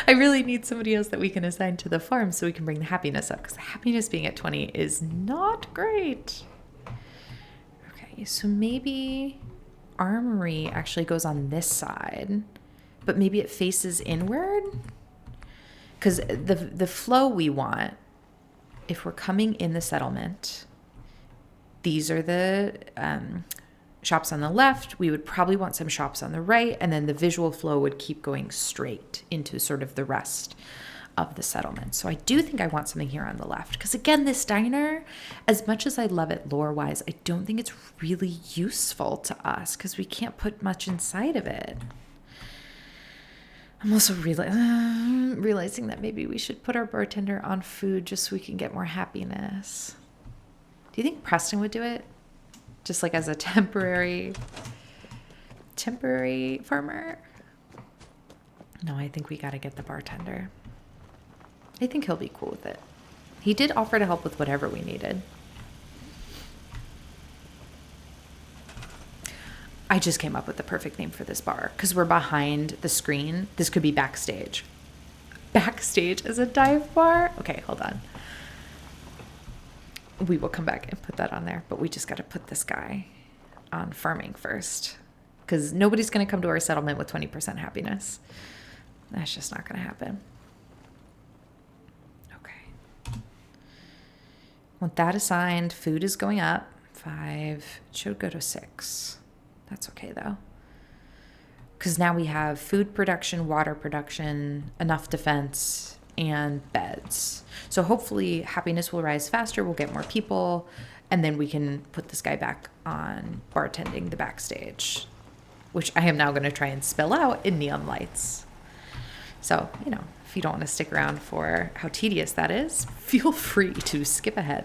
I really need somebody else that we can assign to the farm so we can bring the happiness up because the happiness being at 20 is not great. Okay, so maybe Armory actually goes on this side, but maybe it faces inward because the flow we want if we're coming in the settlement, these are the shops on the left. We would probably want some shops on the right, and then the visual flow would keep going straight into sort of the rest of the settlement. So I do think I want something here on the left, because again, this diner, as much as I love it lore-wise, I don't think it's really useful to us because we can't put much inside of it. I'm also realizing that maybe we should put our bartender on food just so we can get more happiness. Do you think Preston would do it? Just like as a temporary farmer? No, I think we got to get the bartender. I think he'll be cool with it. He did offer to help with whatever we needed. I just came up with the perfect name for this bar because we're behind the screen. This could be Backstage. Backstage as a dive bar? Okay, hold on. We will come back and put that on there, but we just got to put this guy on farming first because nobody's going to come to our settlement with 20% happiness. That's just not going to happen. Okay. Want that assigned. Food is going up. 5. It should go to 6. That's okay, though. Because now we have food production, water production, enough defense, and beds. So hopefully happiness will rise faster. We'll get more people. And then we can put this guy back on bartending the backstage, which I am now going to try and spell out in neon lights. So, you know, if you don't want to stick around for how tedious that is, feel free to skip ahead.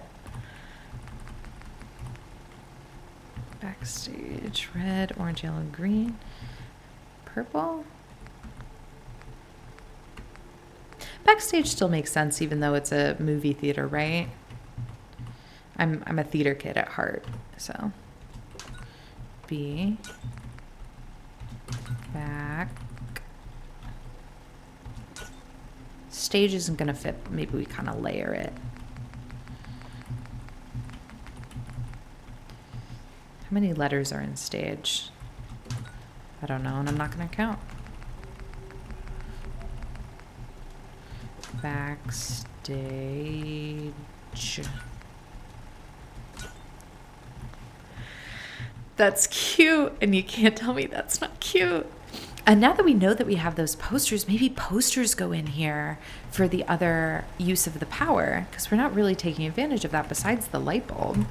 Backstage, red, orange, yellow, green, purple. Backstage still makes sense even though it's a movie theater, right? I'm a theater kid at heart, so. B. Back. Stage isn't gonna fit. Maybe we kind of layer it. How many letters are in stage? I don't know, and I'm not going to count. Backstage. That's cute, and you can't tell me that's not cute. And now that we know that we have those posters, maybe posters go in here for the other use of the power, because we're not really taking advantage of that besides the light bulb.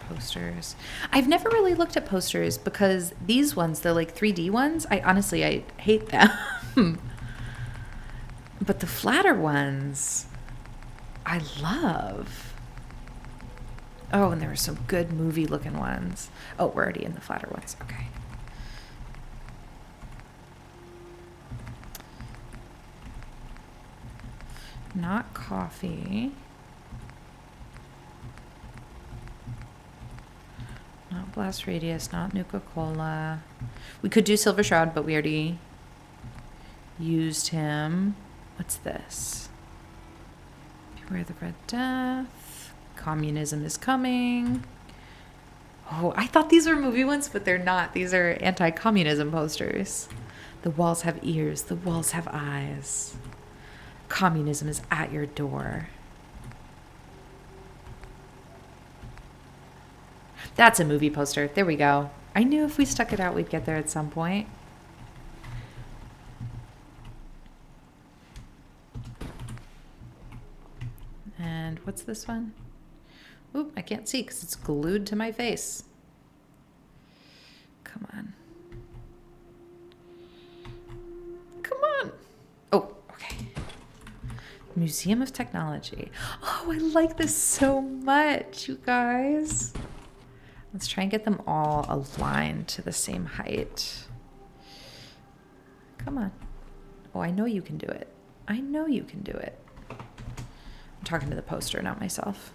Posters. I've never really looked at posters because these ones, the like 3D ones, I hate them. But the flatter ones, I love. Oh, and there were some good movie looking ones. Oh, we're already in the flatter ones. Okay. Not coffee. Not Blast Radius, not Nuka-Cola. We could do Silver Shroud, but we already used him. What's this? Beware the Red Death. Communism is coming. Oh, I thought these were movie ones, but they're not. These are anti-communism posters. The walls have ears. The walls have eyes. Communism is at your door. That's a movie poster. There we go. I knew if we stuck it out, we'd get there at some point. And what's this one? Oop, I can't see because it's glued to my face. Come on. Come on. Oh, okay. Museum of Technology. Oh, I like this so much, you guys. Let's try and get them all aligned to the same height. Come on. Oh, I know you can do it. I know you can do it. I'm talking to the poster, not myself.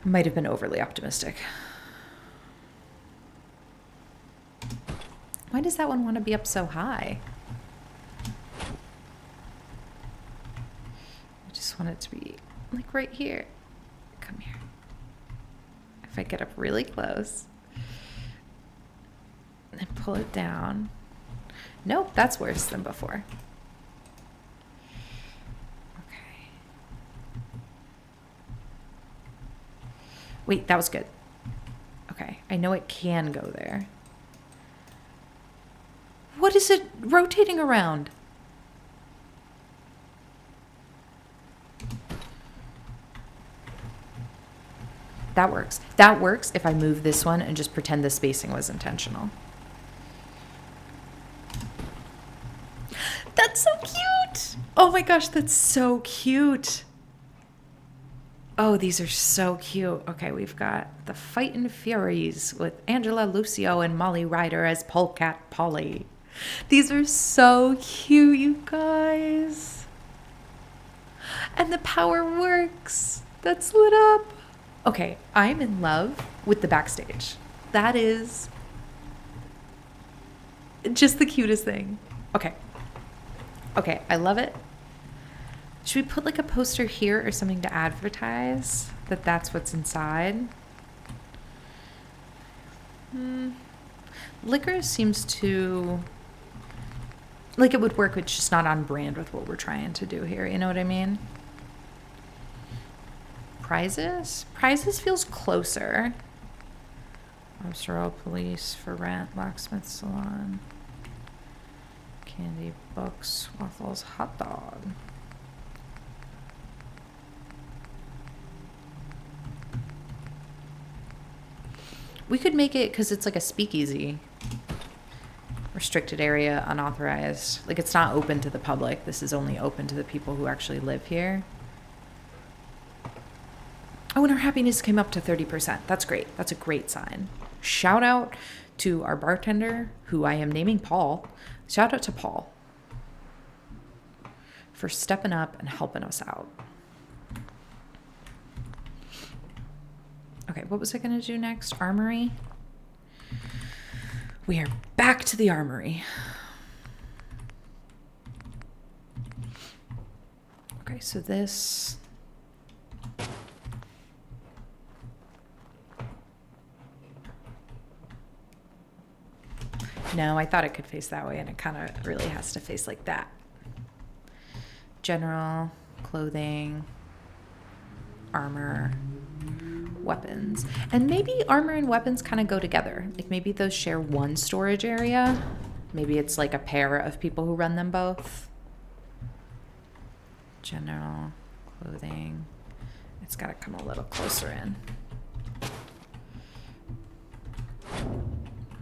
Might have been overly optimistic. Why does that one want to be up so high? I just want it to be like right here. Come here. If I get up really close and pull it down, Nope, that's worse than before. Okay. Wait, that was good. Okay, I know it can go there. What is it rotating around? That works. That works if I move this one and just pretend the spacing was intentional. That's so cute. Oh my gosh, that's so cute. Oh, these are so cute. Okay, we've got the Fightin' Furies with Angela Lucio and Molly Ryder as Polecat Polly. These are so cute, you guys. And the power works. That's lit up. Okay, I'm in love with the backstage. That is just the cutest thing. Okay. Okay, I love it. Should we put like a poster here or something to advertise that that's what's inside? Liquor seems to... like it would work, it's just not on brand with what we're trying to do here. You know what I mean? Prizes? Prizes feels closer. Pastoral Police, for rent, locksmith salon, candy, books, waffles, hot dog. We could make it because it's like a speakeasy. Restricted area, unauthorized. Like it's not open to the public. This is only open to the people who actually live here. Oh, and our happiness came up to 30%. That's great. That's a great sign. Shout out to our bartender, who I am naming Paul. Shout out to Paul for stepping up and helping us out. Okay, what was I going to do next? Armory. We are back to the Armory. Okay, so this... No, I thought it could face that way, and it kind of really has to face like that. General, clothing, armor, weapons. And maybe armor and weapons kind of go together. Like maybe those share one storage area. Maybe it's like a pair of people who run them both. General, clothing. It's got to come a little closer in.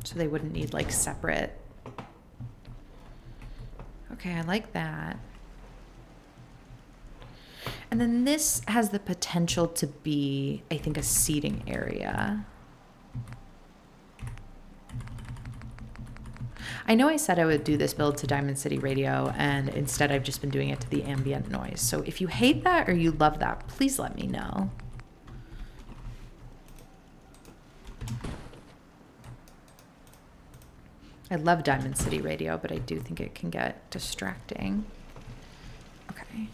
So they wouldn't need like separate. Okay, I like that. And then this has the potential to be, I think, a seating area. I know I said I would do this build to Diamond City Radio, and instead I've just been doing it to the ambient noise. So if you hate that or you love that, please let me know. I love Diamond City Radio, but I do think it can get distracting. Okay.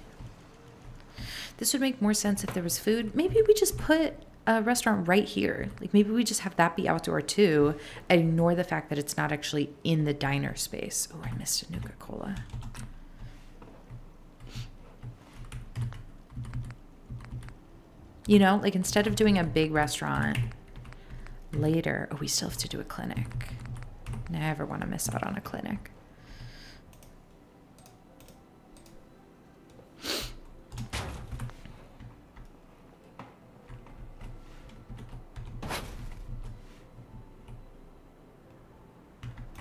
This would make more sense if there was food. Maybe we just put a restaurant right here. Like maybe we just have that be outdoor too, and ignore the fact that it's not actually in the diner space. Oh, I missed a Nuka-Cola. You know, like instead of doing a big restaurant later, oh, we still have to do a clinic. Never want to miss out on a clinic.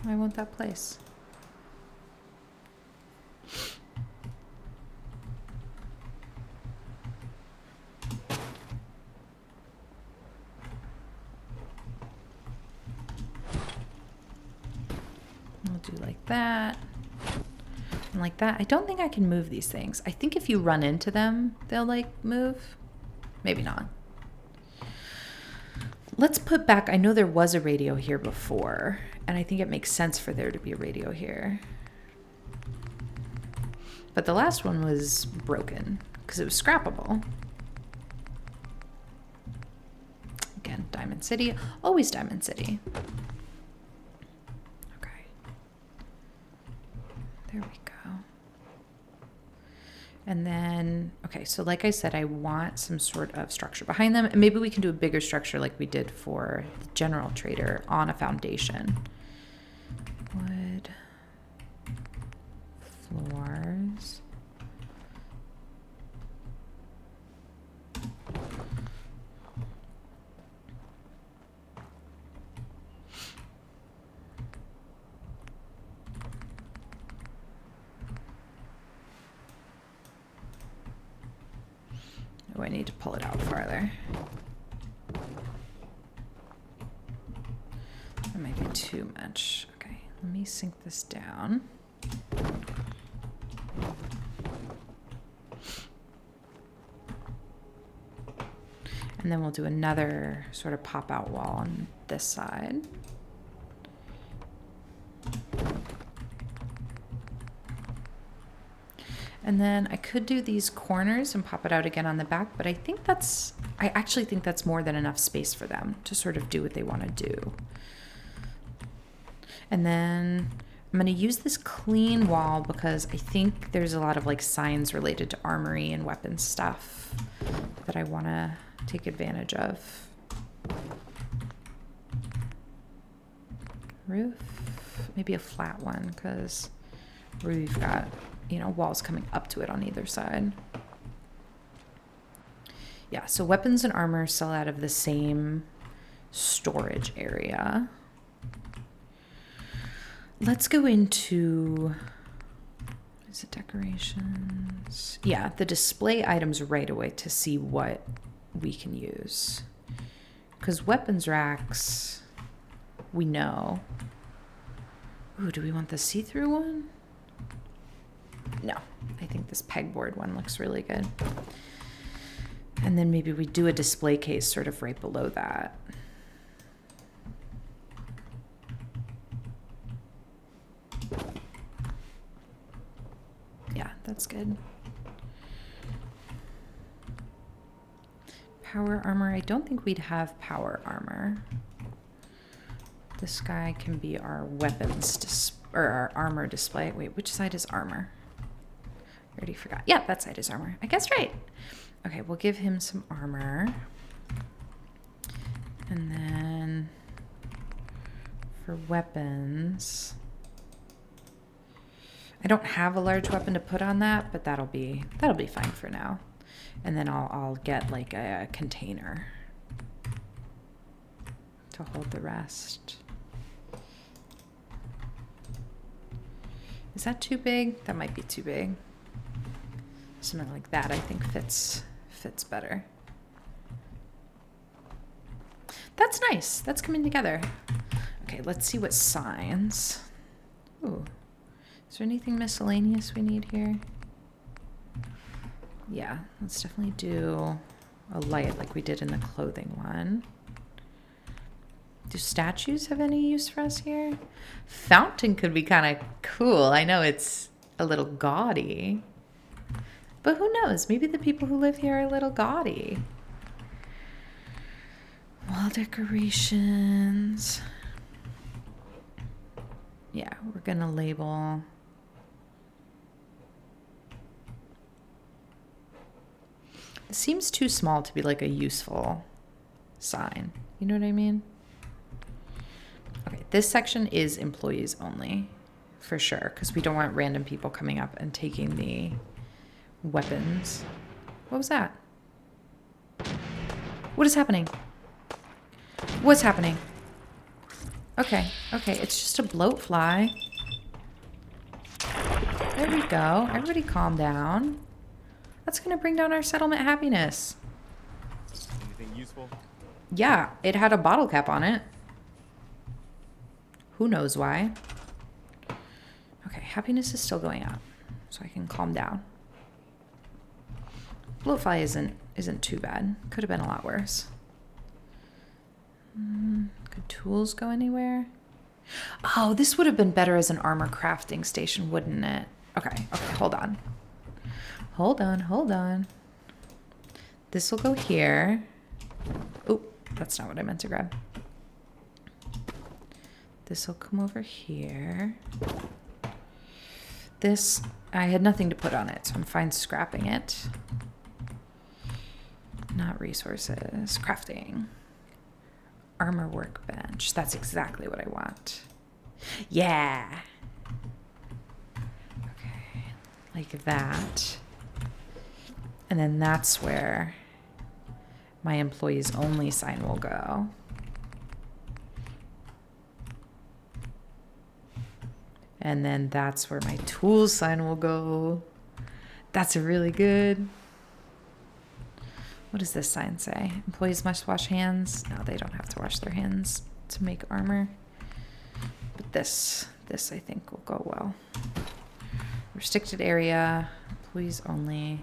I want that place. I'll do like that and like that. I don't think I can move these things. I think if you run into them, they'll like move. Maybe not. Let's put back, I know there was a radio here before, and I think it makes sense for there to be a radio here. But the last one was broken because it was scrappable. Again, Diamond City, always Diamond City. Okay. There we go. And then, okay, so like I said, I want some sort of structure behind them. And maybe we can do a bigger structure like we did for the general trader on a foundation. Wood, floors. Oh, I need to pull it out farther. That might be too much. Okay, let me sink this down. And then we'll do another sort of pop-out wall on this side. And then I could do these corners and pop it out again on the back, but I actually think that's more than enough space for them to sort of do what they want to do. And then I'm going to use this clean wall because I think there's a lot of like signs related to armory and weapons stuff that I want to take advantage of. Roof, maybe a flat one because we've got, you know, walls coming up to it on either side. Yeah, so weapons and armor sell out of the same storage area. Let's go into, is it decorations? Yeah, the display items right away to see what we can use. Because weapons racks, we know. Ooh, do we want the see-through one? No, I think this pegboard one looks really good. And then maybe we do a display case sort of right below that. Yeah, that's good. Power armor, I don't think we'd have power armor. This guy can be our weapons or our armor display. Wait, which side is armor? I already forgot. Yeah, that side is armor. I guess right. Okay, we'll give him some armor. And then for weapons, I don't have a large weapon to put on that, but that'll be fine for now. And then I'll get like a container to hold the rest. Is that too big? That might be too big. Something like that I think fits better. That's nice. That's coming together. Okay, let's see what signs. Ooh. Is there anything miscellaneous we need here? Yeah, let's definitely do a light like we did in the clothing one. Do statues have any use for us here? Fountain could be kind of cool. I know it's a little gaudy. But who knows? Maybe the people who live here are a little gaudy. Wall decorations. Yeah, we're going to label. It seems too small to be like a useful sign. You know what I mean? Okay, this section is employees only, for sure, because we don't want random people coming up and taking the weapons. What was that? What is happening? What's happening? Okay, it's just a bloatfly. There we go. Everybody calm down. That's going to bring down our settlement happiness. Anything useful? Yeah, it had a bottle cap on it. Who knows why? Okay, happiness is still going up, so I can calm down. Bloatfly isn't too bad. Could have been a lot worse. Could tools go anywhere? Oh, this would have been better as an armor crafting station, wouldn't it? Okay, hold on. Hold on. This will go here. Oh, that's not what I meant to grab. This will come over here. This, I had nothing to put on it, so I'm fine scrapping it. Not resources. Crafting. Armor workbench. That's exactly what I want. Yeah. Okay. Like that. And then that's where my employees only sign will go. And then that's where my tools sign will go. That's really good. What does this sign say? Employees must wash hands. No, they don't have to wash their hands to make armor. But this I think will go well. Restricted area, employees only.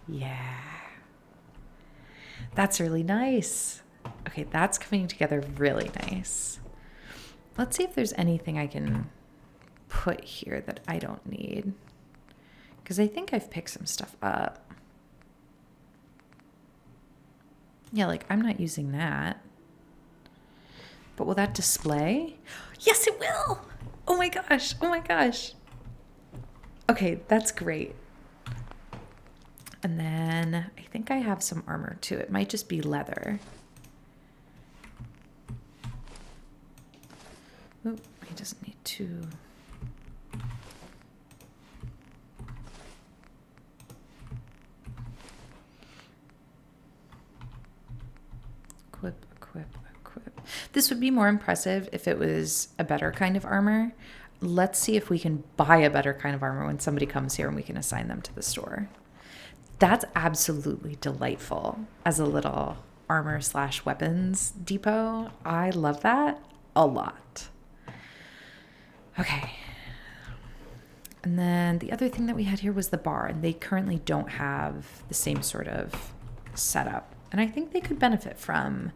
Yeah. That's really nice. Okay, that's coming together really nice. Let's see if there's anything I can put here that I don't need. Because I think I've picked some stuff up. Yeah, like I'm not using that. But will that display? Yes, it will! Oh my gosh, oh my gosh. Okay, that's great. And then I think I have some armor too. It might just be leather. Oop, he doesn't need to. Equip, equip, equip. This would be more impressive if it was a better kind of armor. Let's see if we can buy a better kind of armor when somebody comes here and we can assign them to the store. That's absolutely delightful as a little armor / weapons depot. I love that a lot. Okay. And then the other thing that we had here was the bar, and they currently don't have the same sort of setup. And I think they could benefit from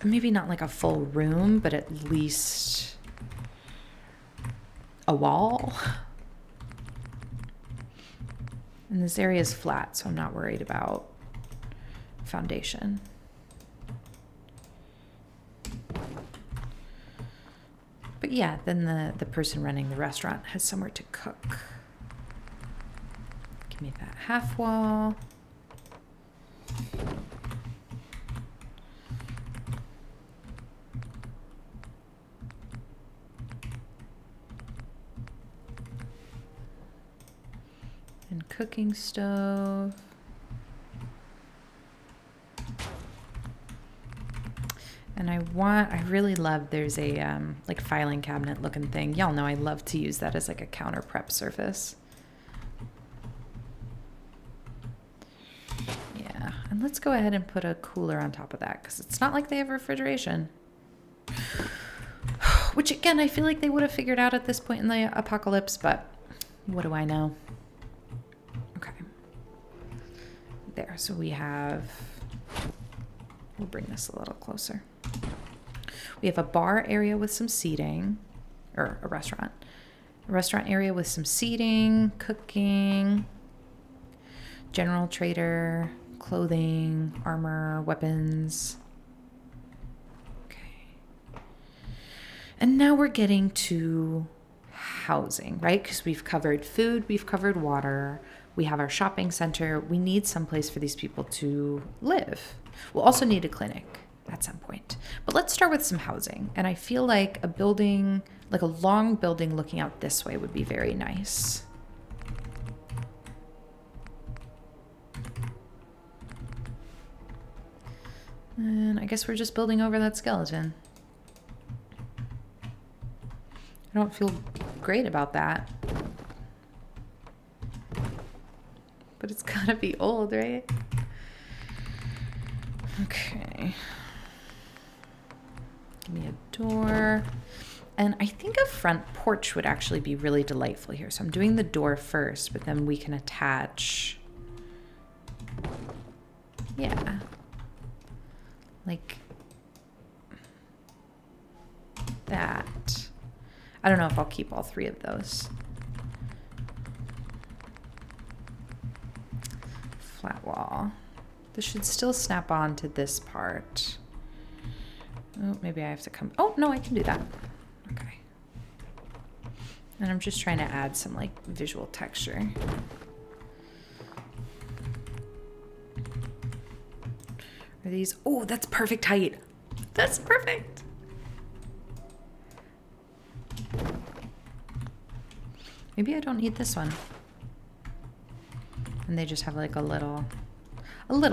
maybe not like a full room, but at least a wall. And this area is flat, so I'm not worried about foundation. But yeah, then the person running the restaurant has somewhere to cook. Give me that half wall. And cooking stove. And I really love, there's a like filing cabinet looking thing. Y'all know I love to use that as like a counter prep surface. Yeah, and let's go ahead and put a cooler on top of that because it's not like they have refrigeration. Which again, I feel like they would have figured out at this point in the apocalypse, but what do I know? Okay. There, so we have, we'll bring this a little closer. We have a bar area with some seating, or a restaurant. A restaurant area with some seating, cooking, general trader, clothing, armor, weapons. Okay. And now we're getting to housing, right? Because we've covered food, we've covered water, we have our shopping center. We need some place for these people to live. We'll also need a clinic at some point. But let's start with some housing. And I feel like a building, like a long building looking out this way would be very nice. And I guess we're just building over that skeleton. I don't feel great about that. But it's gotta be old, right? Okay. Give me a door. And I think a front porch would actually be really delightful here. So I'm doing the door first, but then we can attach. Yeah. Like that. I don't know if I'll keep all three of those. Flat wall. This should still snap on to this part. Oh, maybe I have to come. Oh, no, I can do that. Okay. And I'm just trying to add some like visual texture. Are these, oh, that's perfect height. That's perfect. Maybe I don't need this one. And they just have like a little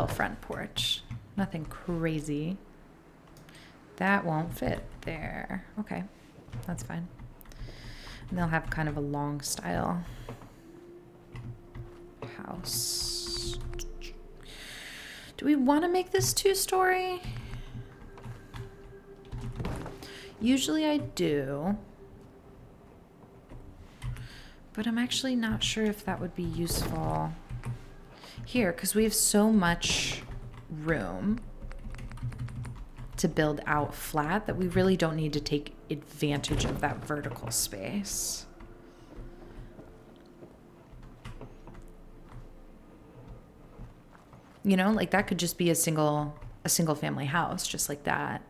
front porch. Nothing crazy. That won't fit there. Okay, that's fine. And they'll have kind of a long style house. Do we want to make this 2-story? Usually I do. But I'm actually not sure if that would be useful here because we have so much room to build out flat that we really don't need to take advantage of that vertical space. You know, like that could just be a single family house, just like that.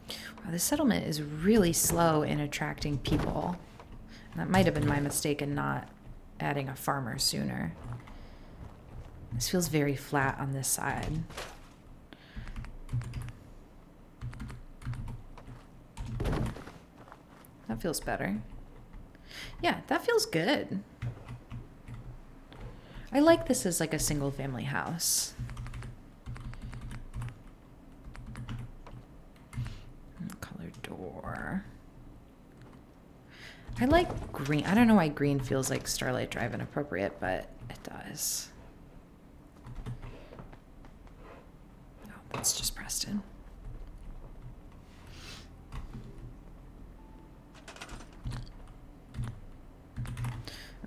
Wow, this settlement is really slow in attracting people. And that might have been my mistake in not adding a farmer sooner. This feels very flat on this side. That feels better. Yeah, that feels good. I like this as like a single family house. Colored door. I like green. I don't know why green feels like Starlight Drive inappropriate, but it does. Oh, that's just Preston.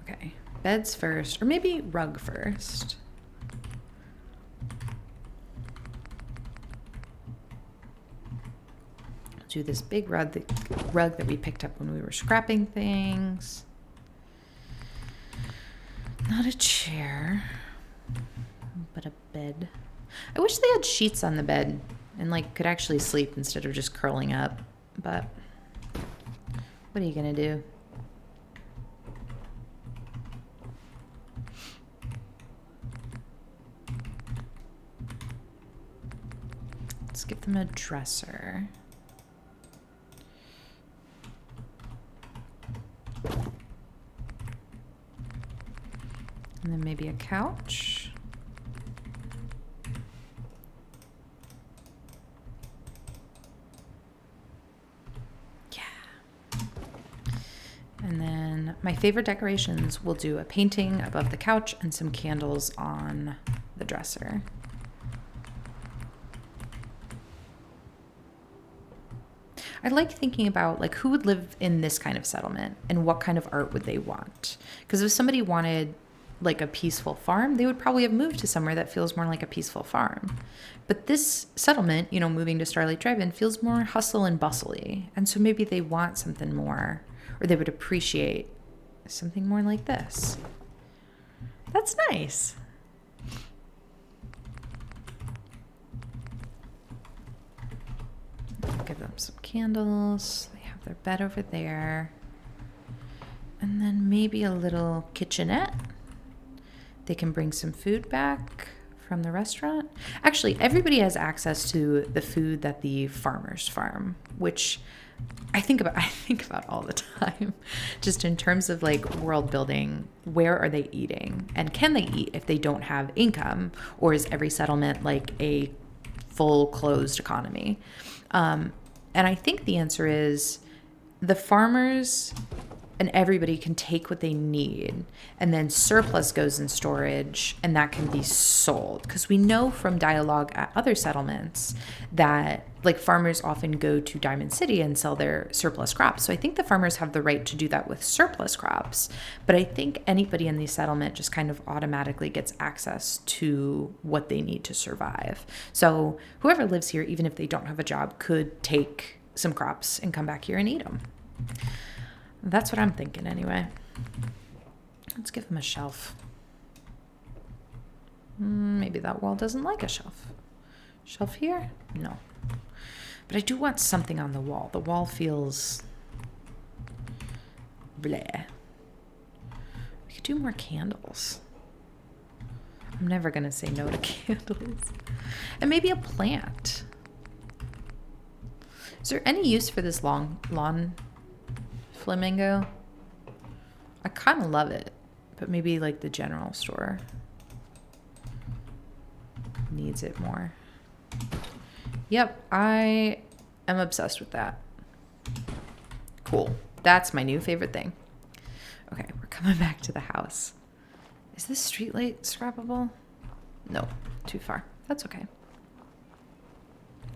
Okay, beds first, or maybe rug first. Do this big rug that we picked up when we were scrapping things. Not a chair, but a bed. I wish they had sheets on the bed and like could actually sleep instead of just curling up, but what are you gonna do? Let's give them a dresser. And then maybe a couch. Yeah. And then my favorite decorations, we'll do a painting above the couch and some candles on the dresser. I like thinking about like who would live in this kind of settlement and what kind of art would they want. Because if somebody wanted like a peaceful farm, they would probably have moved to somewhere that feels more like a peaceful farm. But this settlement, you know, moving to Starlight Drive In feels more hustle and bustly. And so maybe they want something more, or they would appreciate something more like this. That's nice. Give them some candles. They have their bed over there. And then maybe a little kitchenette. They can bring some food back from the restaurant. Actually, everybody has access to the food that the farmers farm, which I think about all the time. Just in terms of like world building, where are they eating? And can they eat if they don't have income? Or is every settlement like a full closed economy? And I think the answer is the farmers and everybody can take what they need, and then surplus goes in storage, and that can be sold. Because we know from dialogue at other settlements that like farmers often go to Diamond City and sell their surplus crops. So I think the farmers have the right to do that with surplus crops. But I think anybody in the settlement just kind of automatically gets access to what they need to survive. So whoever lives here, even if they don't have a job, could take some crops and come back here and eat them. That's what I'm thinking anyway. Let's give them a shelf. Maybe that wall doesn't like a shelf. Shelf here? No. But I do want something on the wall. The wall feels bleh. We could do more candles. I'm never gonna say no to candles. And maybe a plant. Is there any use for this lawn flamingo? I kind of love it, but maybe like the general store needs it more. Yep, I am obsessed with that. Cool. That's my new favorite thing. Okay, we're coming back to the house. Is this streetlight scrappable? No, too far. That's okay.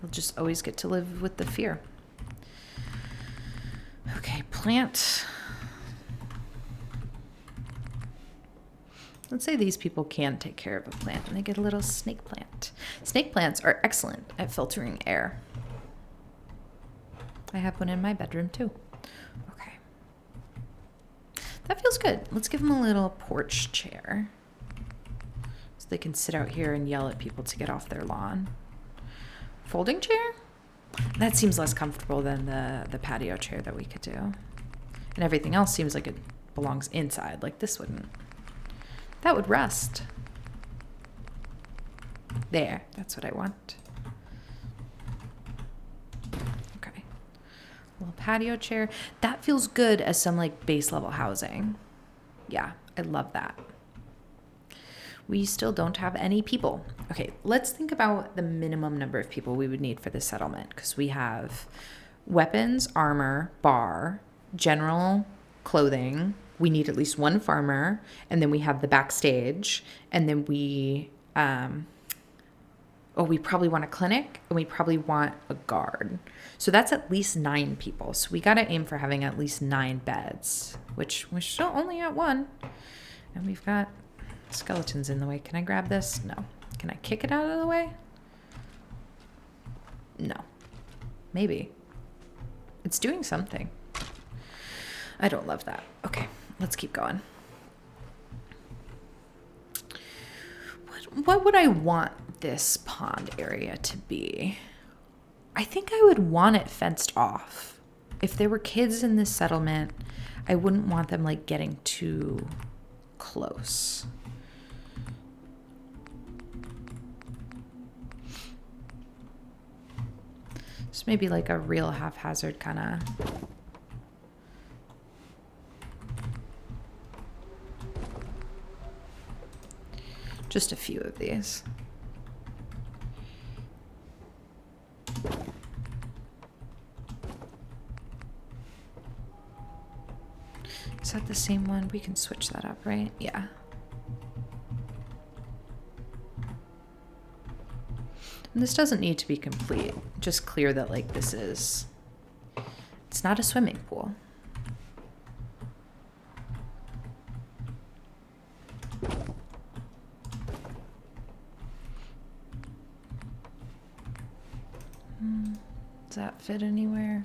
They'll just always get to live with the fear. Okay, plant. Let's say these people can take care of a plant and they get a little snake plant. Snake plants are excellent at filtering air. I have one in my bedroom too. Okay. That feels good. Let's give them a little porch chair so they can sit out here and yell at people to get off their lawn. Folding chair? That seems less comfortable than the patio chair that we could do. And everything else seems like it belongs inside. Like this wouldn't. That would rust. There, that's what I want. Okay. A little patio chair. That feels good as some like base level housing. Yeah, I love that. We still don't have any people. Okay, let's think about the minimum number of people we would need for this settlement, because we have weapons, armor, bar, general clothing. We need at least one farmer, and then we have the backstage, and then we probably want a clinic, and we probably want a guard. So that's at least 9 people. So we got to aim for having at least 9 beds, which we're still only at 1. And we've got skeletons in the way. Can I grab this? No. Can I kick it out of the way? No. Maybe. It's doing something. I don't love that. Okay, let's keep going. What would I want this pond area to be? I think I would want it fenced off. If there were kids in this settlement, I wouldn't want them like getting too close. Just maybe like a real haphazard kind of. Just a few of these. Is that the same one? We can switch that up, right? Yeah. And this doesn't need to be complete. Just clear that like this is, it's not a swimming pool. Does that fit anywhere?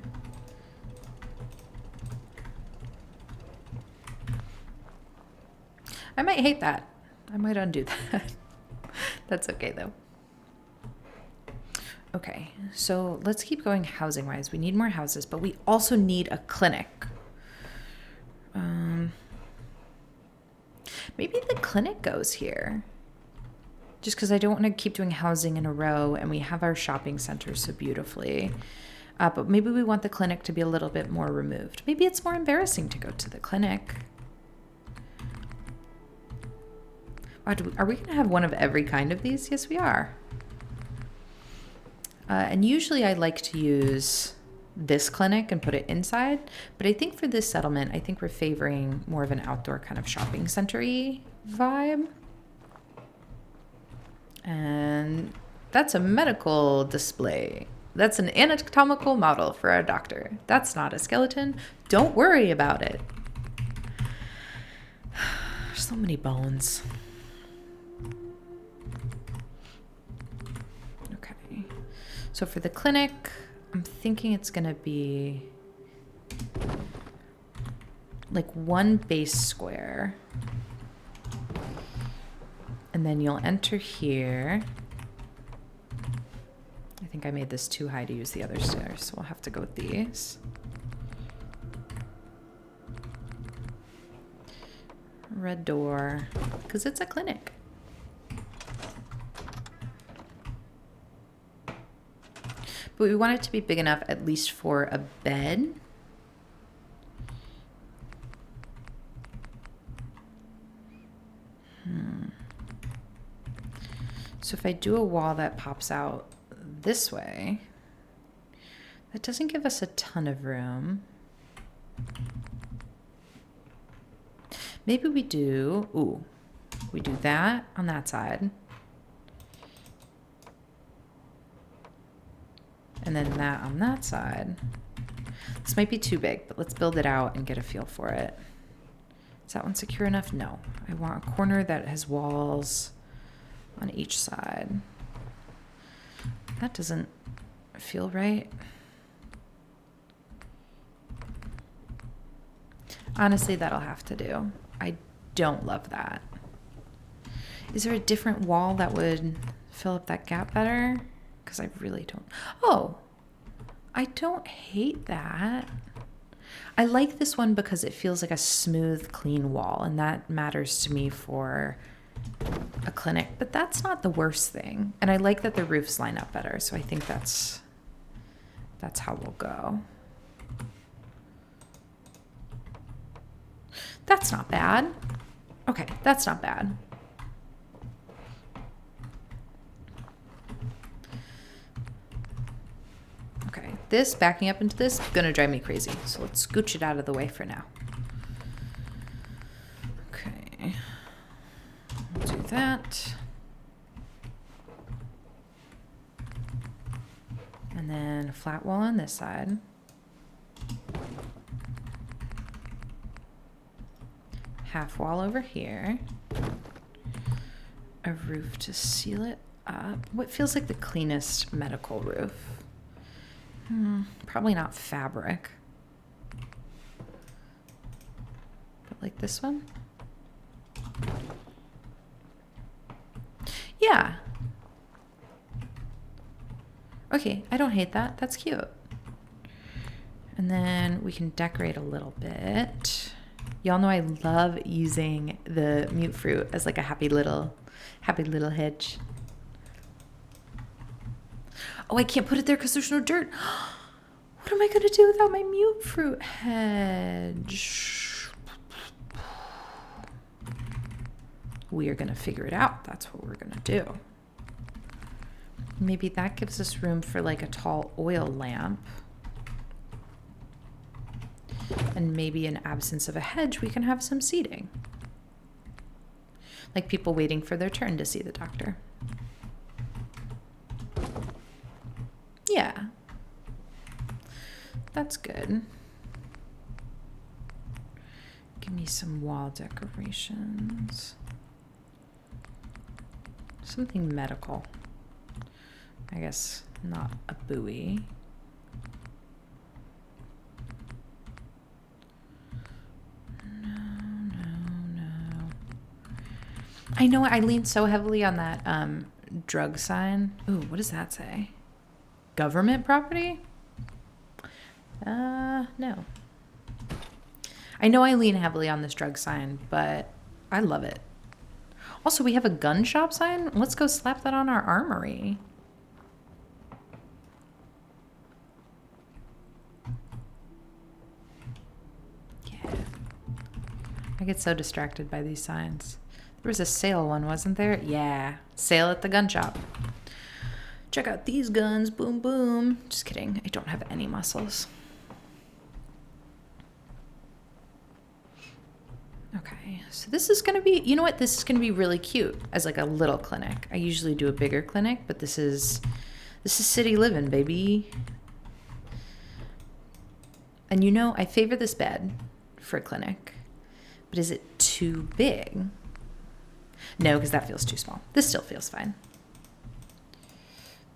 I might hate that. I might undo that. That's okay though. Okay, so let's keep going housing wise. We need more houses, but we also need a clinic. Maybe the clinic goes here. Just because I don't want to keep doing housing in a row, and we have our shopping center so beautifully. But maybe we want the clinic to be a little bit more removed. Maybe it's more embarrassing to go to the clinic. Wow, are we going to have one of every kind of these? Yes, we are. And usually I like to use this clinic and put it inside. But I think for this settlement, I think we're favoring more of an outdoor kind of shopping center-y vibe. And that's a medical display. That's an anatomical model for our doctor. That's not a skeleton. Don't worry about it. So many bones. Okay. So for the clinic, I'm thinking it's going to be like one base square. And then you'll enter here. think I made this too high to use the other stairs, so we'll have to go with these. Red door, because it's a clinic. But we want it to be big enough at least for a bed. So if I do a wall that pops out this way, that doesn't give us a ton of room. Maybe we do, we do that on that side. And then that on that side. This might be too big, but let's build it out and get a feel for it. Is that one secure enough? No. I want a corner that has walls on each side. That doesn't feel right. Honestly, that'll have to do. I don't love that. Is there a different wall that would fill up that gap better? Because I really don't. Oh, I don't hate that. I like this one because it feels like a smooth, clean wall, and that matters to me for a clinic, but that's not the worst thing. And I like that the roofs line up better, so I think that's how we'll go. That's not bad. Okay, that's not bad. Okay, this, backing up into this, gonna drive me crazy. So let's scooch it out of the way for now. Okay. We'll do that. And then a flat wall on this side. Half wall over here. A roof to seal it up. What feels like the cleanest medical roof? Probably not fabric. But like this one? Yeah. Okay, I don't hate that. That's cute. And then we can decorate a little bit. Y'all know I love using the mute fruit as like a happy little hedge. Oh, I can't put it there because there's no dirt. What am I going to do without my mute fruit hedge? We are going to figure it out. That's what we're going to do. Maybe that gives us room for like a tall oil lamp. And maybe in absence of a hedge, we can have some seating. Like people waiting for their turn to see the doctor. Yeah. That's good. Give me some wall decorations. Something medical. I guess not a buoy. I know I leaned so heavily on that drug sign. Ooh, what does that say? Government property? No. I know I lean heavily on this drug sign, but I love it. Also, we have a gun shop sign. Let's go slap that on our armory. Yeah. I get so distracted by these signs. There was a sale one, wasn't there? Yeah. Sale at the gun shop. Check out these guns. Boom, boom. Just kidding. I don't have any muscles. Okay. So this is going to be, you know what? This is going to be really cute as like a little clinic. I usually do a bigger clinic, but this is city living, baby. And you know, I favor this bed for a clinic, but is it too big? No, because that feels too small. This still feels fine.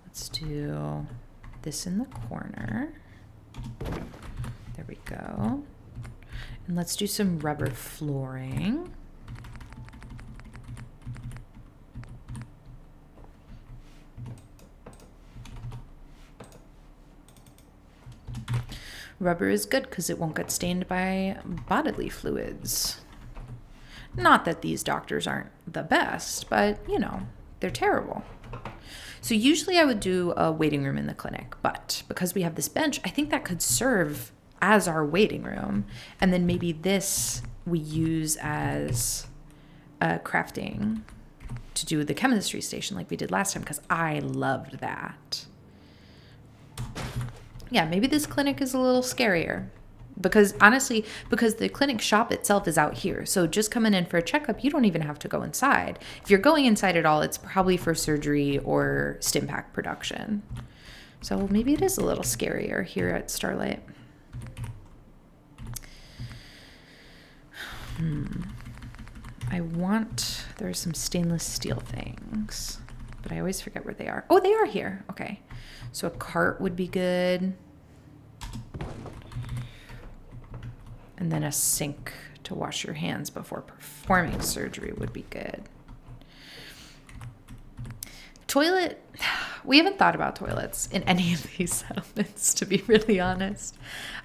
Let's do this in the corner. There we go. And let's do some rubber flooring. Rubber is good because it won't get stained by bodily fluids. Not that these doctors aren't the best, but, you know, they're terrible. So usually I would do a waiting room in the clinic, but because we have this bench, I think that could serve as our waiting room. And then maybe this we use as crafting to do the chemistry station like we did last time, because I loved that. Yeah, maybe this clinic is a little scarier. Because honestly, because the clinic shop itself is out here. So just coming in for a checkup, you don't even have to go inside. If you're going inside at all, it's probably for surgery or stim pack production. So maybe it is a little scarier here at Starlight. There's some stainless steel things, but I always forget where they are. Oh, they are here. Okay. So a cart would be good. And then a sink to wash your hands before performing surgery would be good. Toilet, we haven't thought about toilets in any of these settlements, to be really honest.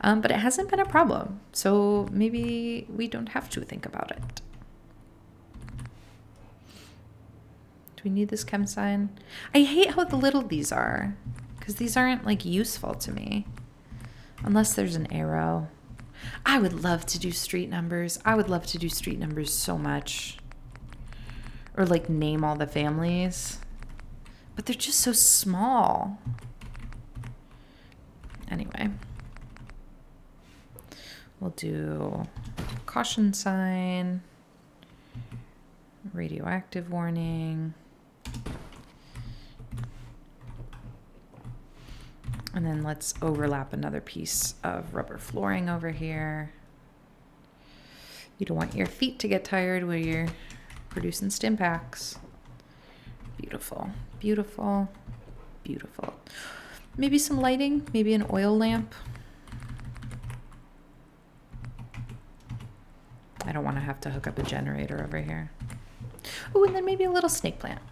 But it hasn't been a problem. So maybe we don't have to think about it. Do we need this chem sign? I hate how little these are, because these aren't like useful to me. Unless there's an arrow. I would love to do street numbers. I would love to do street numbers so much. Or like name all the families. But they're just so small. Anyway. We'll do caution sign. Radioactive warning. And then let's overlap another piece of rubber flooring over here. You don't want your feet to get tired when you're producing stim packs. Beautiful, beautiful, beautiful. Maybe some lighting, maybe an oil lamp. I don't want to have to hook up a generator over here. Oh, and then maybe a little snake plant.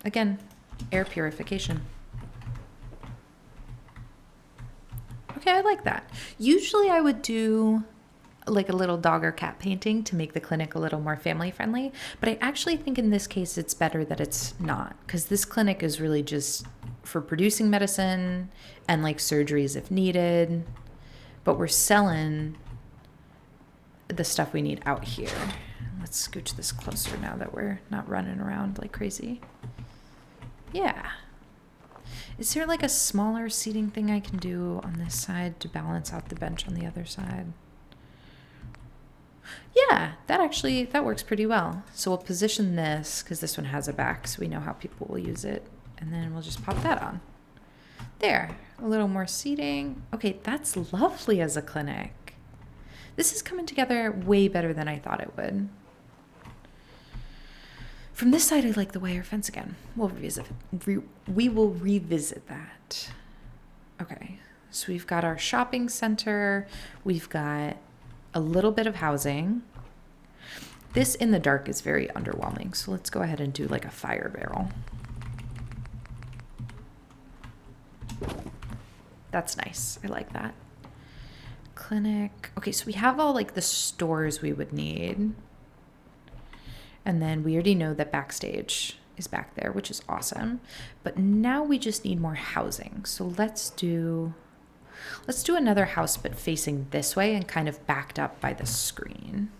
Again, air purification. Okay, I like that. Usually I would do like a little dog or cat painting to make the clinic a little more family friendly. But I actually think in this case it's better that it's not, because this clinic is really just for producing medicine and like surgeries if needed. But we're selling the stuff we need out here. Let's scooch this closer now that we're not running around like crazy. Yeah. Is there like a smaller seating thing I can do on this side to balance out the bench on the other side? Yeah, that works pretty well. So we'll position this, because this one has a back, so we know how people will use it. And then we'll just pop that on. There, a little more seating. Okay, that's lovely as a clinic. This is coming together way better than I thought it would. From this side, I like the wire fence again. We will revisit that. Okay, so we've got our shopping center. We've got a little bit of housing. This in the dark is very underwhelming. So let's go ahead and do like a fire barrel. That's nice. I like that. Clinic. Okay, so we have all like the stores we would need. And then we already know that Backstage is back there, which is awesome. But now we just need more housing. So let's do another house, but facing this way and kind of backed up by the screen.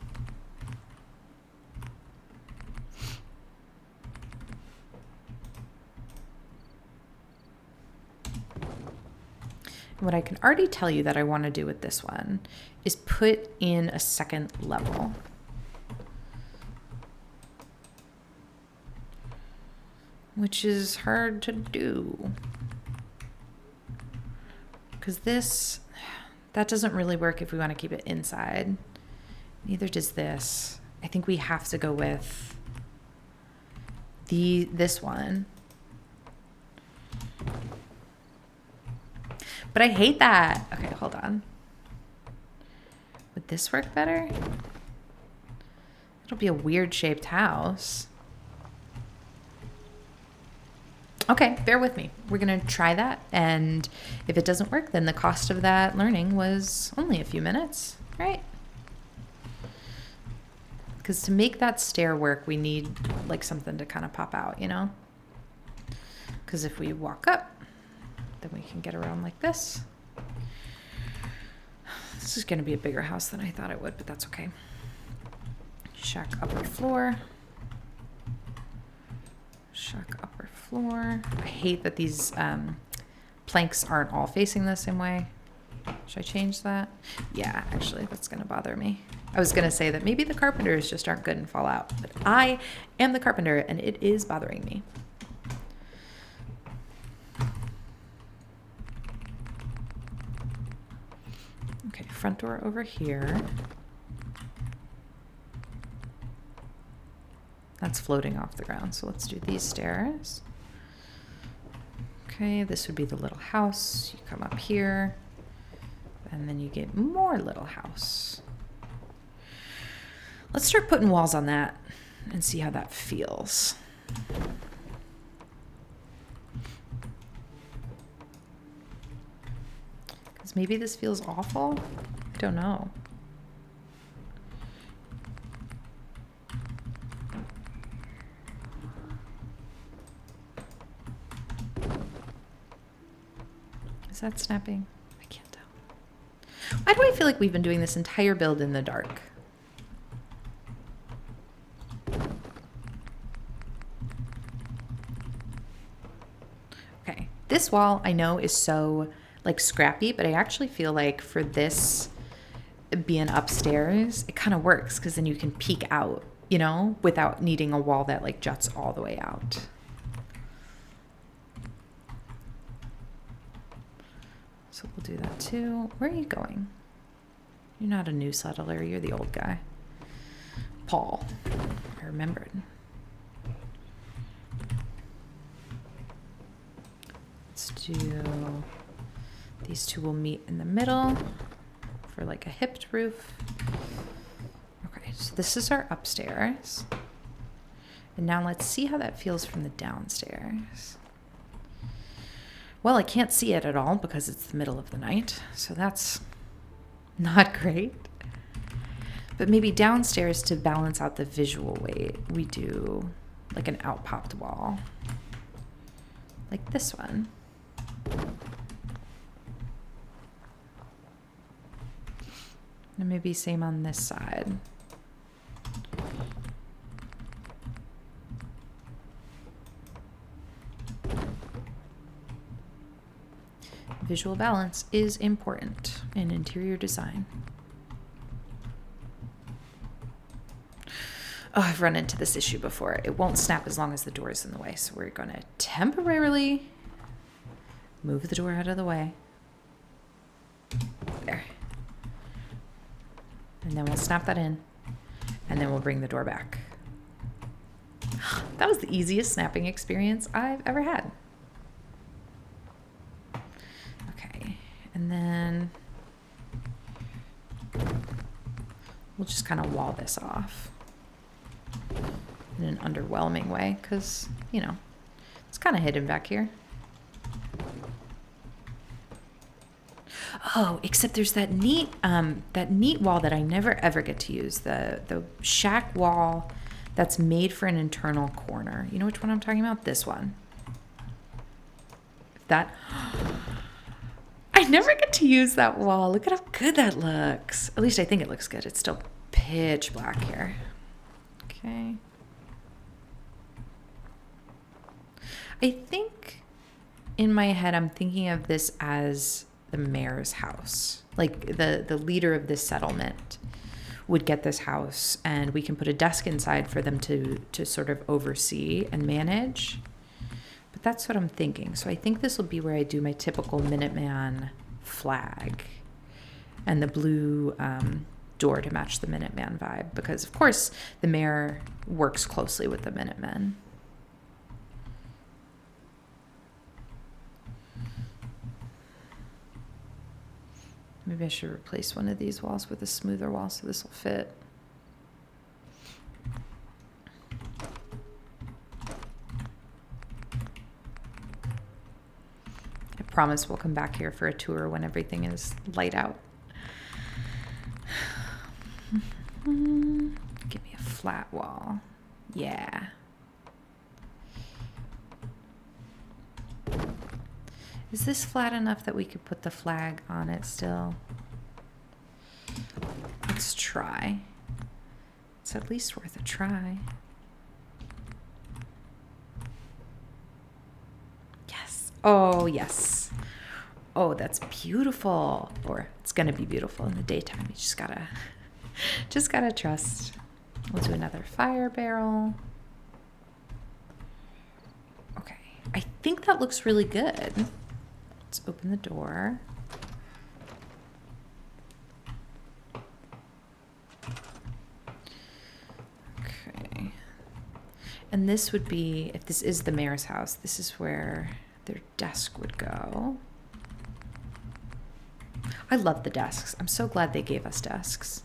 And what I can already tell you that I want to do with this one is put in a second level. Which is hard to do. Because that doesn't really work if we want to keep it inside. Neither does this. I think we have to go with this one. But I hate that. Okay, hold on. Would this work better? It'll be a weird shaped house. Okay, bear with me. We're going to try that. And if it doesn't work, then the cost of that learning was only a few minutes, right? Because to make that stair work, we need like something to kind of pop out, you know? Because if we walk up, then we can get around like this. This is going to be a bigger house than I thought it would, but that's okay. Shack upper floor. Shack upper floor. I hate that these planks aren't all facing the same way. Should I change that? Yeah, actually, that's going to bother me. I was going to say that maybe the carpenters just aren't good and fall out, but I am the carpenter and it is bothering me. Okay, front door over here. That's floating off the ground, so let's do these stairs. Okay, this would be the little house. You come up here, and then you get more little house. Let's start putting walls on that and see how that feels. Because maybe this feels awful. I don't know. Is that snapping? I can't tell. Why do I feel like we've been doing this entire build in the dark? Okay, this wall I know is so like scrappy, but I actually feel like for this being upstairs, it kind of works because then you can peek out, you know, without needing a wall that like juts all the way out. So we'll do that too. Where are you going? You're not a new settler, you're the old guy. Paul, I remembered. Let's do, these two will meet in the middle for like a hipped roof. Okay, so this is our upstairs. And now let's see how that feels from the downstairs. Well, I can't see it at all because it's the middle of the night, so that's not great. But maybe downstairs to balance out the visual weight, we do like an out-popped wall. Like this one. And maybe same on this side. Visual balance is important in interior design. Oh, I've run into this issue before. It won't snap as long as the door is in the way. So we're going to temporarily move the door out of the way. There. And then we'll snap that in. And then we'll bring the door back. That was the easiest snapping experience I've ever had. Okay. And then we'll just kind of wall this off in an underwhelming way because, you know, it's kind of hidden back here. Oh, except there's that neat wall that I never ever get to use, the shack wall that's made for an internal corner. You know which one I'm talking about? This one. That I never get to use that wall. Look at how good that looks. At least I think it looks good. It's still pitch black here. Okay. I think in my head I'm thinking of this as the mayor's house. Like the leader of this settlement would get this house and we can put a desk inside for them to sort of oversee and manage. But that's what I'm thinking. So I think this will be where I do my typical Minuteman flag and the blue door to match the Minuteman vibe, because of course the mayor works closely with the Minutemen. Maybe I should replace one of these walls with a smoother wall so this will fit. promise we'll come back here for a tour when everything is light out. Give me a flat wall. Yeah. Is this flat enough that we could put the flag on it still? Let's try. It's at least worth a try. Yes. Oh, yes. Oh, that's beautiful. Or it's going to be beautiful in the daytime. You just gotta trust. We'll do another fire barrel. Okay. I think that looks really good. Let's open the door. Okay. And this would be, if this is the mayor's house, this is where their desk would go. I love the desks. I'm so glad they gave us desks.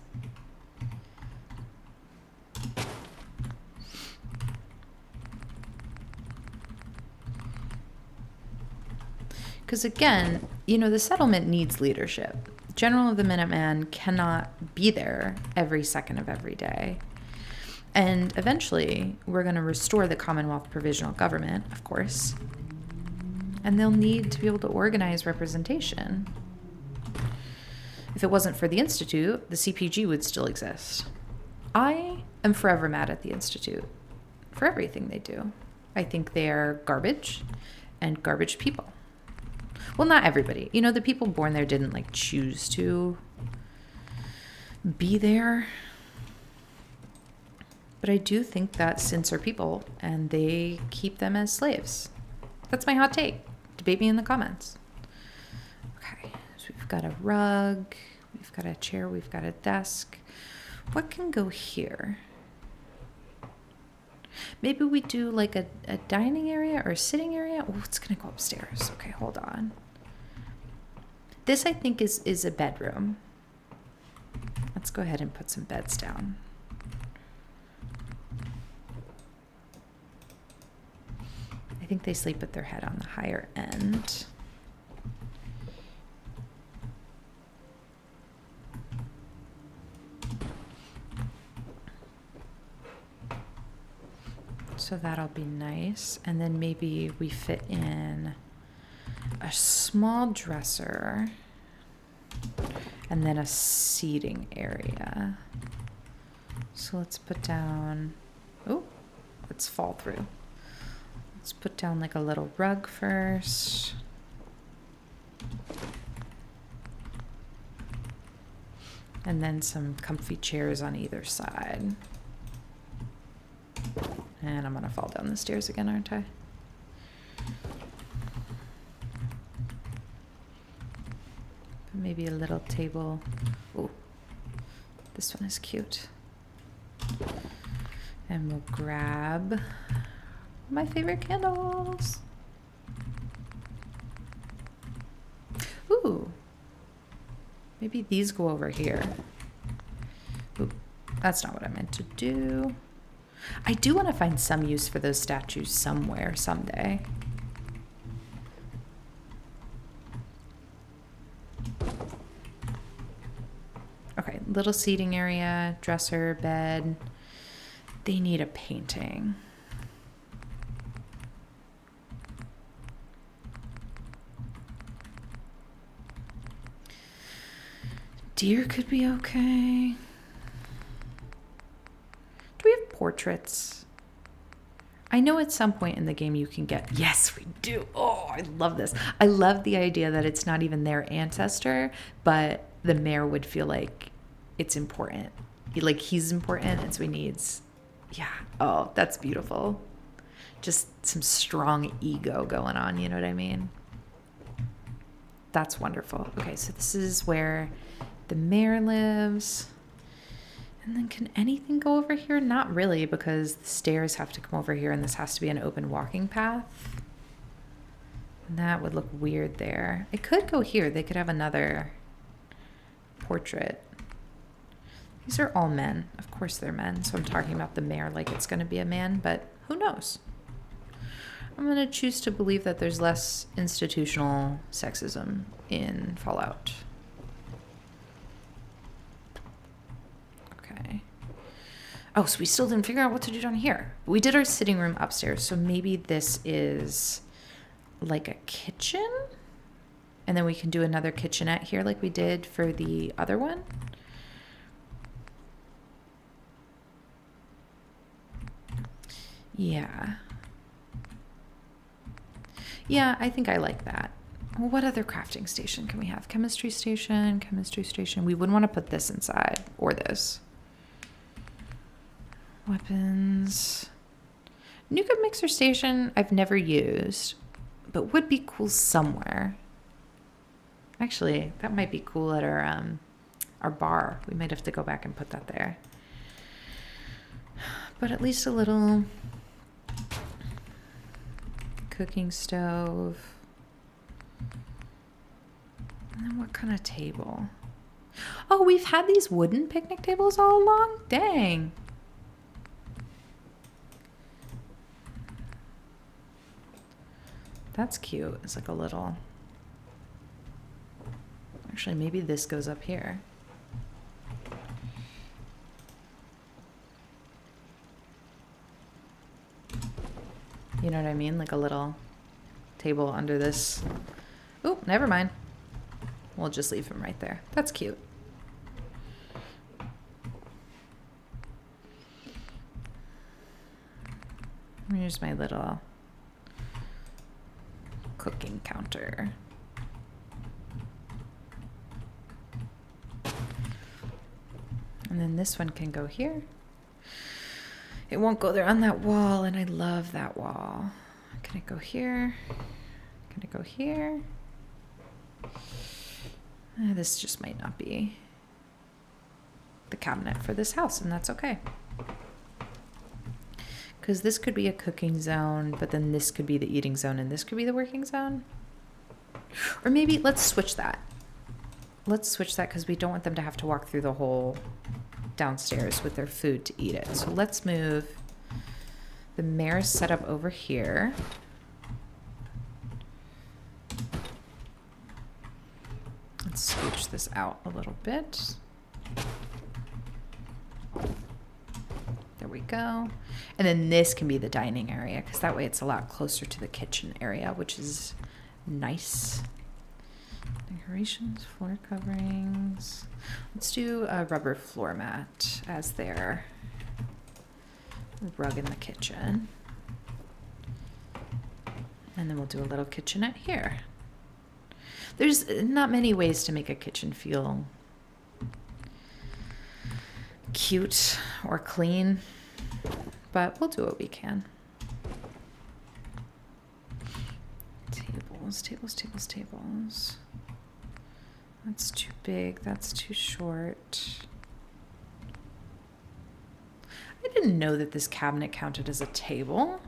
Because again, you know, the settlement needs leadership. General of the Minutemen cannot be there every second of every day. And eventually, we're going to restore the Commonwealth provisional government, of course. And they'll need to be able to organize representation. If it wasn't for the Institute, the CPG would still exist. I am forever mad at the Institute for everything they do. I think they are garbage and garbage people. Well, not everybody. You know, the people born there didn't like choose to be there. But I do think that Synths are people and they keep them as slaves. That's my hot take. Debate me in the comments. Okay, so we've got a rug, we've got a chair, we've got a desk. What can go here? Maybe we do like a dining area or a sitting area. Oh, it's gonna go upstairs. Okay, hold on. This I think is a bedroom. Let's go ahead and put some beds down. I think they sleep with their head on the higher end. So that'll be nice. And then maybe we fit in a small dresser and then a seating area. So let's put down, oh, let's fall through. Let's put down like a little rug first. And then some comfy chairs on either side. And I'm gonna fall down the stairs again, aren't I? Maybe a little table. Oh, this one is cute. And we'll grab my favorite candles. Ooh. Maybe these go over here. Ooh, that's not what I meant to do. I do want to find some use for those statues somewhere, someday. Okay, little seating area, dresser, bed. They need a painting. Deer could be okay. Do we have portraits? I know at some point in the game you can get, yes, we do. Oh, I love this. I love the idea that it's not even their ancestor, but the mayor would feel like it's important. Like he's important, and so he needs, yeah. Oh, that's beautiful. Just some strong ego going on, you know what I mean? That's wonderful. Okay, so this is where the mayor lives. And then can anything go over here? Not really, because the stairs have to come over here and this has to be an open walking path. And that would look weird there. It could go here. They could have another portrait. These are all men. Of course they're men. So I'm talking about the mayor like it's going to be a man, but who knows? I'm going to choose to believe that there's less institutional sexism in Fallout. Okay. Oh, so we still didn't figure out what to do down here. We did our sitting room upstairs, so maybe this is like a kitchen? And then we can do another kitchenette here like we did for the other one. Yeah. Yeah, I think I like that. Well, what other crafting station can we have? Chemistry station, chemistry station. We wouldn't want to put this inside or this. Weapons. Nuka mixer station I've never used, but would be cool somewhere. Actually, that might be cool at our bar. We might have to go back and put that there. But at least a little cooking stove. And then what kind of table? Oh, we've had these wooden picnic tables all along? Dang. That's cute. It's like a little... Actually, maybe this goes up here. You know what I mean? Like a little table under this. Oh, never mind. We'll just leave him right there. That's cute. Here's my little cooking counter. And then this one can go here. It won't go there on that wall, and I love that wall. Can it go here? Can it go here? This just might not be the cabinet for this house, and that's okay. Because this could be a cooking zone, but then this could be the eating zone, and this could be the working zone. Or maybe let's switch that. Let's switch that because we don't want them to have to walk through the whole downstairs with their food to eat it. So let's move the mayor's setup over here. Let's scooch this out a little bit. There we go. And then this can be the dining area because that way it's a lot closer to the kitchen area, which is nice. Decorations, floor coverings. Let's do a rubber floor mat as their rug in the kitchen. And then we'll do a little kitchenette here. There's not many ways to make a kitchen feel cute or clean, but we'll do what we can. Tables, tables, tables, tables. That's too big. That's too short. I didn't know that this cabinet counted as a table.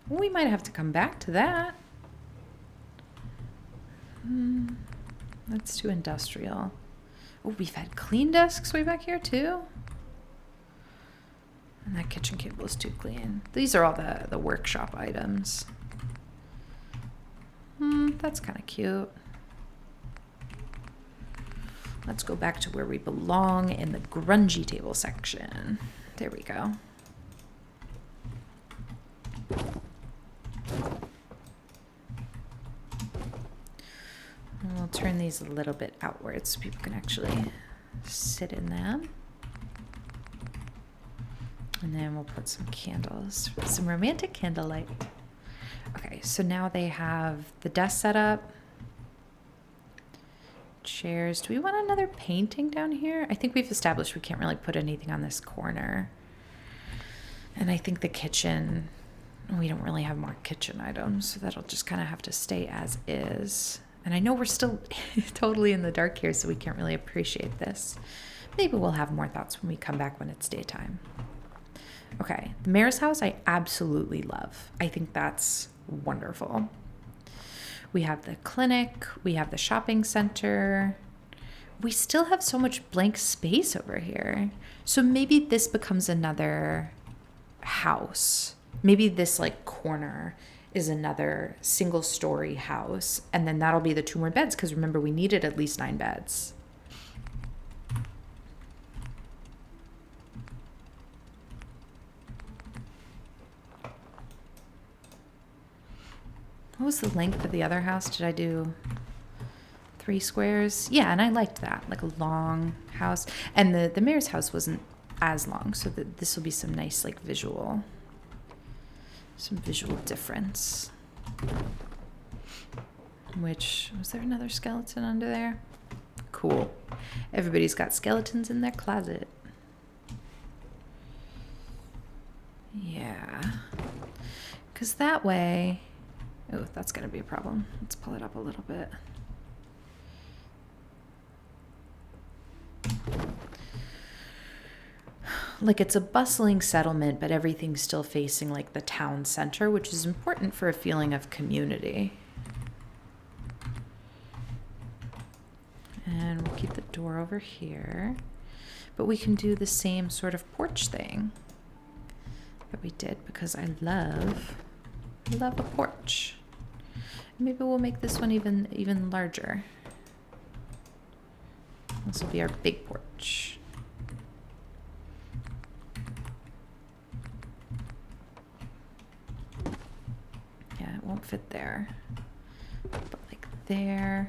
We might have to come back to that. That's too industrial. Oh, we've had clean desks way back here too. And that kitchen table is too clean. These are all the workshop items. That's kind of cute. Let's go back to where we belong in the grungy table section. There we go. And we'll turn these a little bit outwards so people can actually sit in them. And then we'll put some candles, some romantic candlelight. Okay, so now they have the desk set up. Chairs. Do we want another painting down here? I think we've established we can't really put anything on this corner. And I think the kitchen, we don't really have more kitchen items, so that'll just kind of have to stay as is. And I know we're still totally in the dark here, so we can't really appreciate this. Maybe we'll have more thoughts when we come back when it's daytime. Okay, the mayor's house I absolutely love. I think that's wonderful. We have the clinic, we have the shopping center. We still have so much blank space over here. So maybe this becomes another house Maybe this like corner is another single story house, and then that'll be the 2 more beds, because remember we needed at least 9 beds. What was the length of the other house? Did I do 3 squares? Yeah, and I liked that, like a long house. And the mayor's house wasn't as long, so that this will be some nice like visual difference. Which, was there another skeleton under there? Cool. Everybody's got skeletons in their closet. Yeah. Because that way... Oh, that's going to be a problem. Let's pull it up a little bit. Like, it's a bustling settlement, but everything's still facing like the town center, which is important for a feeling of community. And we'll keep the door over here, but we can do the same sort of porch thing that we did, because I love a porch. Maybe we'll make this one even larger. This will be our big porch. Yeah, it won't fit there, but like there.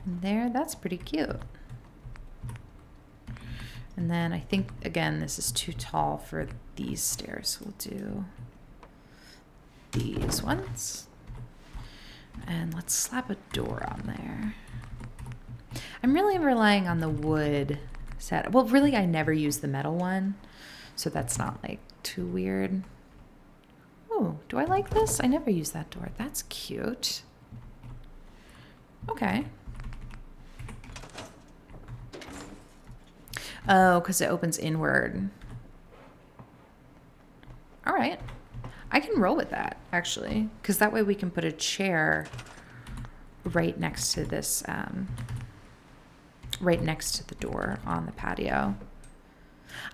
And there, that's pretty cute. And then I think, again, this is too tall for these stairs. We'll do these ones. And let's slap a door on there. I'm really relying on the wood set. Well, really, I never use the metal one, so that's not like too weird. Oh, do I like this? I never use that door. That's cute. Okay. Oh, because it opens inward. All right. I can roll with that, actually, because that way we can put a chair right next to this, right next to the door on the patio.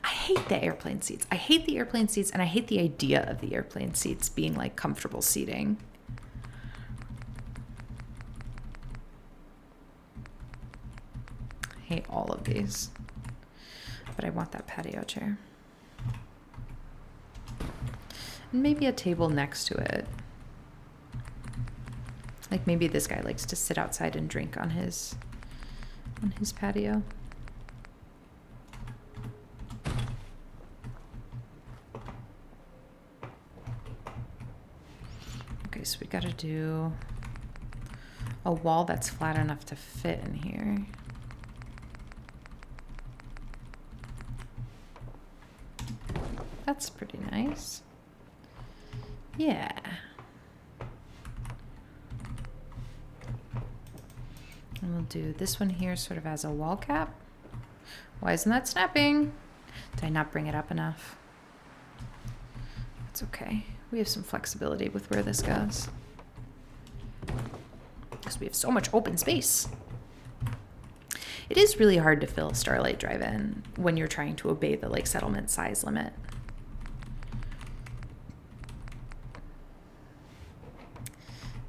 I hate the airplane seats. I hate the airplane seats, and I hate the idea of the airplane seats being like comfortable seating. I hate all of these. But I want that patio chair. And maybe a table next to it. Like maybe this guy likes to sit outside and drink on his patio. Okay, so we gotta do a wall that's flat enough to fit in here. That's pretty nice. Yeah. And we'll do this one here sort of as a wall cap. Why isn't that snapping? Did I not bring it up enough? It's okay. We have some flexibility with where this goes, because we have so much open space. It is really hard to fill Starlight Drive In when you're trying to obey the like settlement size limit.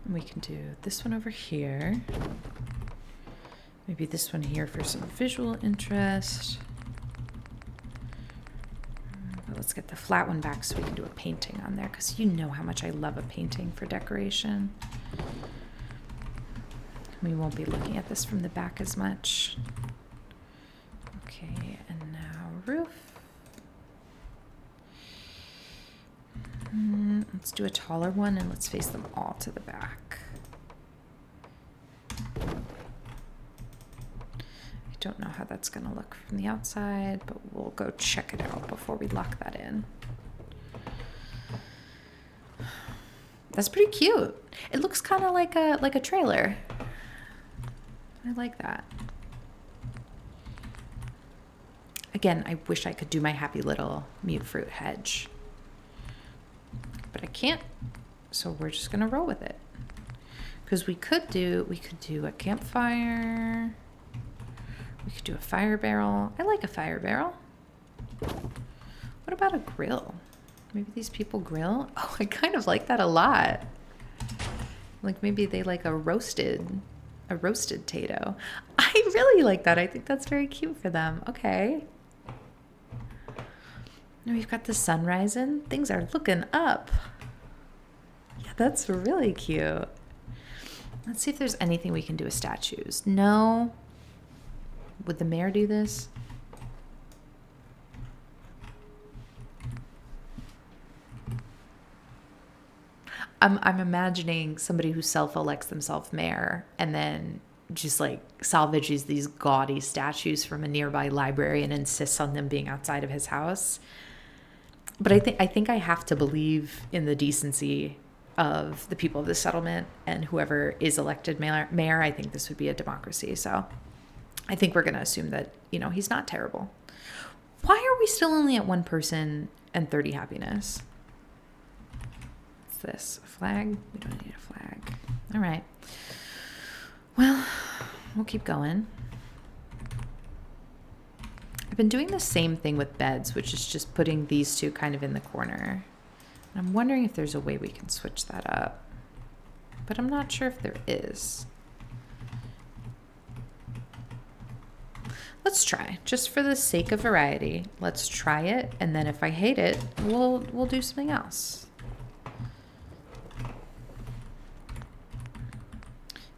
And we can do this one over here. Maybe this one here for some visual interest. But let's get the flat one back so we can do a painting on there, because you know how much I love a painting for decoration. We won't be looking at this from the back as much. Okay, and now roof. Let's do a taller one, and let's face them all to the back. I don't know how that's going to look from the outside, but we'll go check it out before we lock that in. That's pretty cute. It looks kind of like a trailer. I like that. Again, I wish I could do my happy little mute fruit hedge, but I can't, so we're just gonna roll with it. Because we could do a campfire. We could do a fire barrel. I like a fire barrel. What about a grill? Maybe these people grill? Oh, I kind of like that a lot. Like maybe they like a roasted tato. I really like that. I think that's very cute for them. Okay. Now we've got the sun rising. Things are looking up. Yeah, that's really cute. Let's see if there's anything we can do with statues. No. Would the mayor do this? I'm imagining somebody who self-elects themselves mayor and then just like salvages these gaudy statues from a nearby library and insists on them being outside of his house. But I think I have to believe in the decency of the people of the settlement and whoever is elected mayor. I think this would be a democracy. So I think we're going to assume that, you know, he's not terrible. Why are we still only at 1 person and 30 happiness? What's this? A flag? We don't need a flag. All right. Well, we'll keep going. I've been doing the same thing with beds, which is just putting these two kind of in the corner. I'm wondering if there's a way we can switch that up, but I'm not sure if there is. Let's try, just for the sake of variety. Let's try it, and then if I hate it, we'll do something else.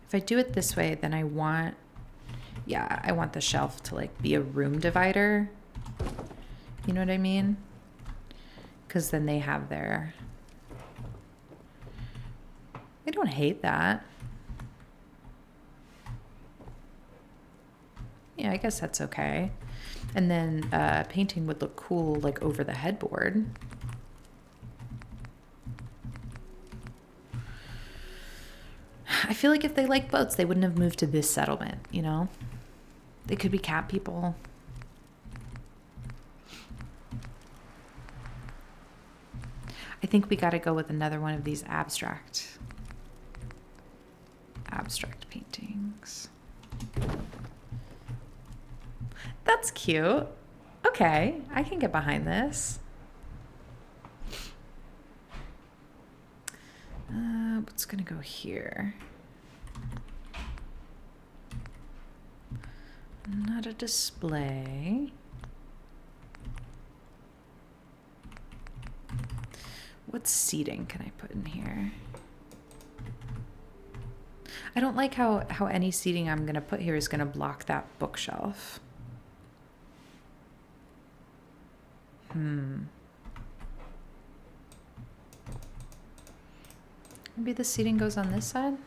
If I do it this way, then I want the shelf to like be a room divider. You know what I mean? Because then they have their... I don't hate that. Yeah, I guess that's okay. And then painting would look cool like over the headboard. I feel like if they like boats, they wouldn't have moved to this settlement, you know? They could be cat people. I think we got to go with another one of these abstract paintings. That's cute. Okay, I can get behind this. What's gonna go here? Not a display. What seating can I put in here? I don't like how any seating I'm gonna put here is gonna block that bookshelf. Maybe the seating goes on this side?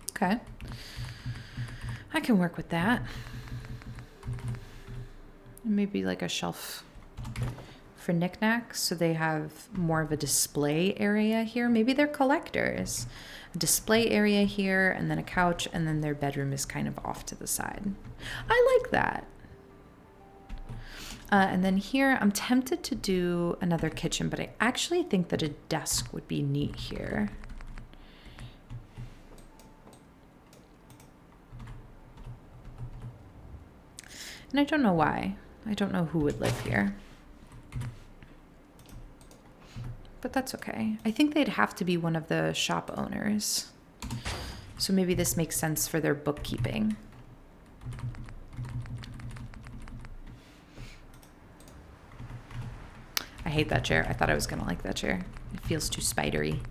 Okay. I can work with that. Maybe like a shelf for knickknacks, so they have more of a display area here. Maybe they're collectors. A display area here, and then a couch, and then their bedroom is kind of off to the side. I like that. And then here, I'm tempted to do another kitchen, but I actually think that a desk would be neat here. And I don't know why. I don't know who would live here. But that's okay. I think they'd have to be one of the shop owners. So maybe this makes sense for their bookkeeping. I hate that chair. I thought I was gonna like that chair. It feels too spidery.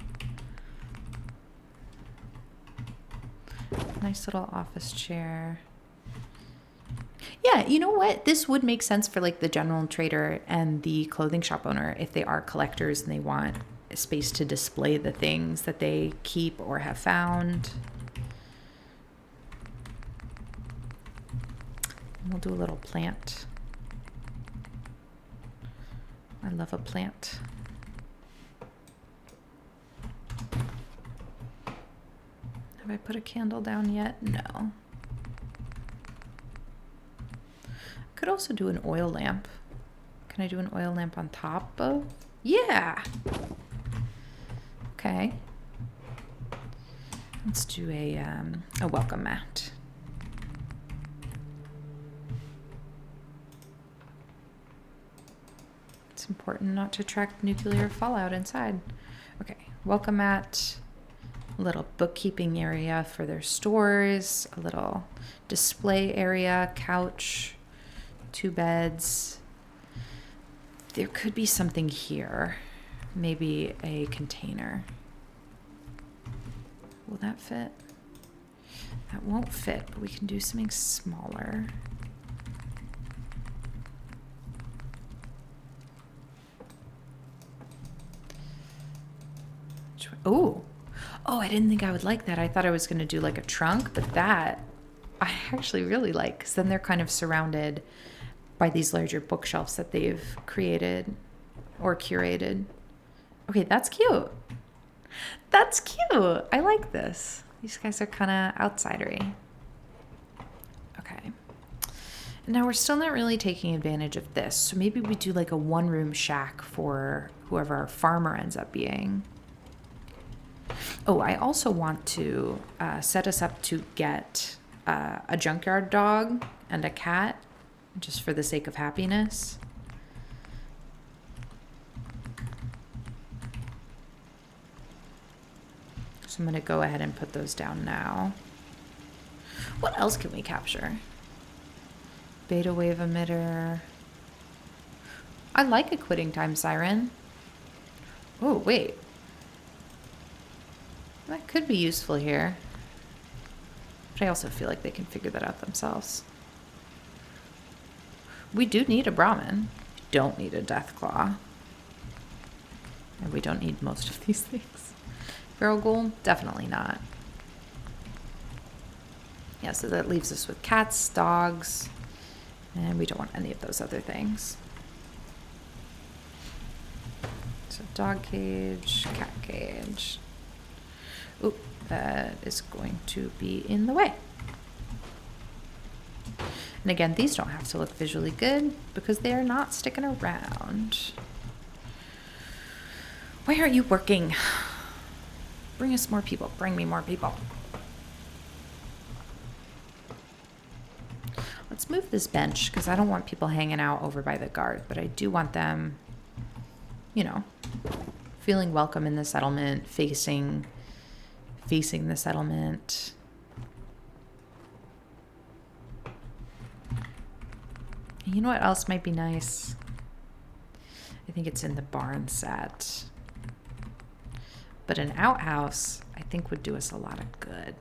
Nice little office chair. Yeah, you know what? This would make sense for like the general trader and the clothing shop owner if they are collectors and they want a space to display the things that they keep or have found. And we'll do a little plant. I love a plant. Have I put a candle down yet? No. Could also do an oil lamp. Can I do an oil lamp on top of? Yeah. Okay. Let's do a welcome mat. important not to attract nuclear fallout inside. Okay, welcome mat, a little bookkeeping area for their stores, a little display area, couch, 2 beds. There could be something here, maybe a container. Will that fit? That won't fit, but we can do something smaller. Oh, I didn't think I would like that. I thought I was going to do like a trunk, but that I actually really like, because then they're kind of surrounded by these larger bookshelves that they've created or curated. Okay, that's cute. That's cute. I like this. These guys are kind of outsidery. Okay. And now we're still not really taking advantage of this. So maybe we do like a 1-room shack for whoever our farmer ends up being. Oh, I also want to set us up to get a junkyard dog and a cat, just for the sake of happiness. So I'm going to go ahead and put those down now. What else can we capture? Beta wave emitter. I like a quitting time siren. Oh, wait. That could be useful here. But I also feel like they can figure that out themselves. We do need a Brahmin. We don't need a Deathclaw. And we don't need most of these things. Feral Ghoul? Definitely not. Yeah, so that leaves us with cats, dogs, and we don't want any of those other things. So dog cage, cat cage. Oop, that is going to be in the way. And again, these don't have to look visually good because they are not sticking around. Why aren't you working? Bring us more people. Bring me more people. Let's move this bench because I don't want people hanging out over by the guard, but I do want them, you know, feeling welcome in the settlement, facing the settlement. You know what else might be nice? I think it's in the barn set. But an outhouse, I think, would do us a lot of good.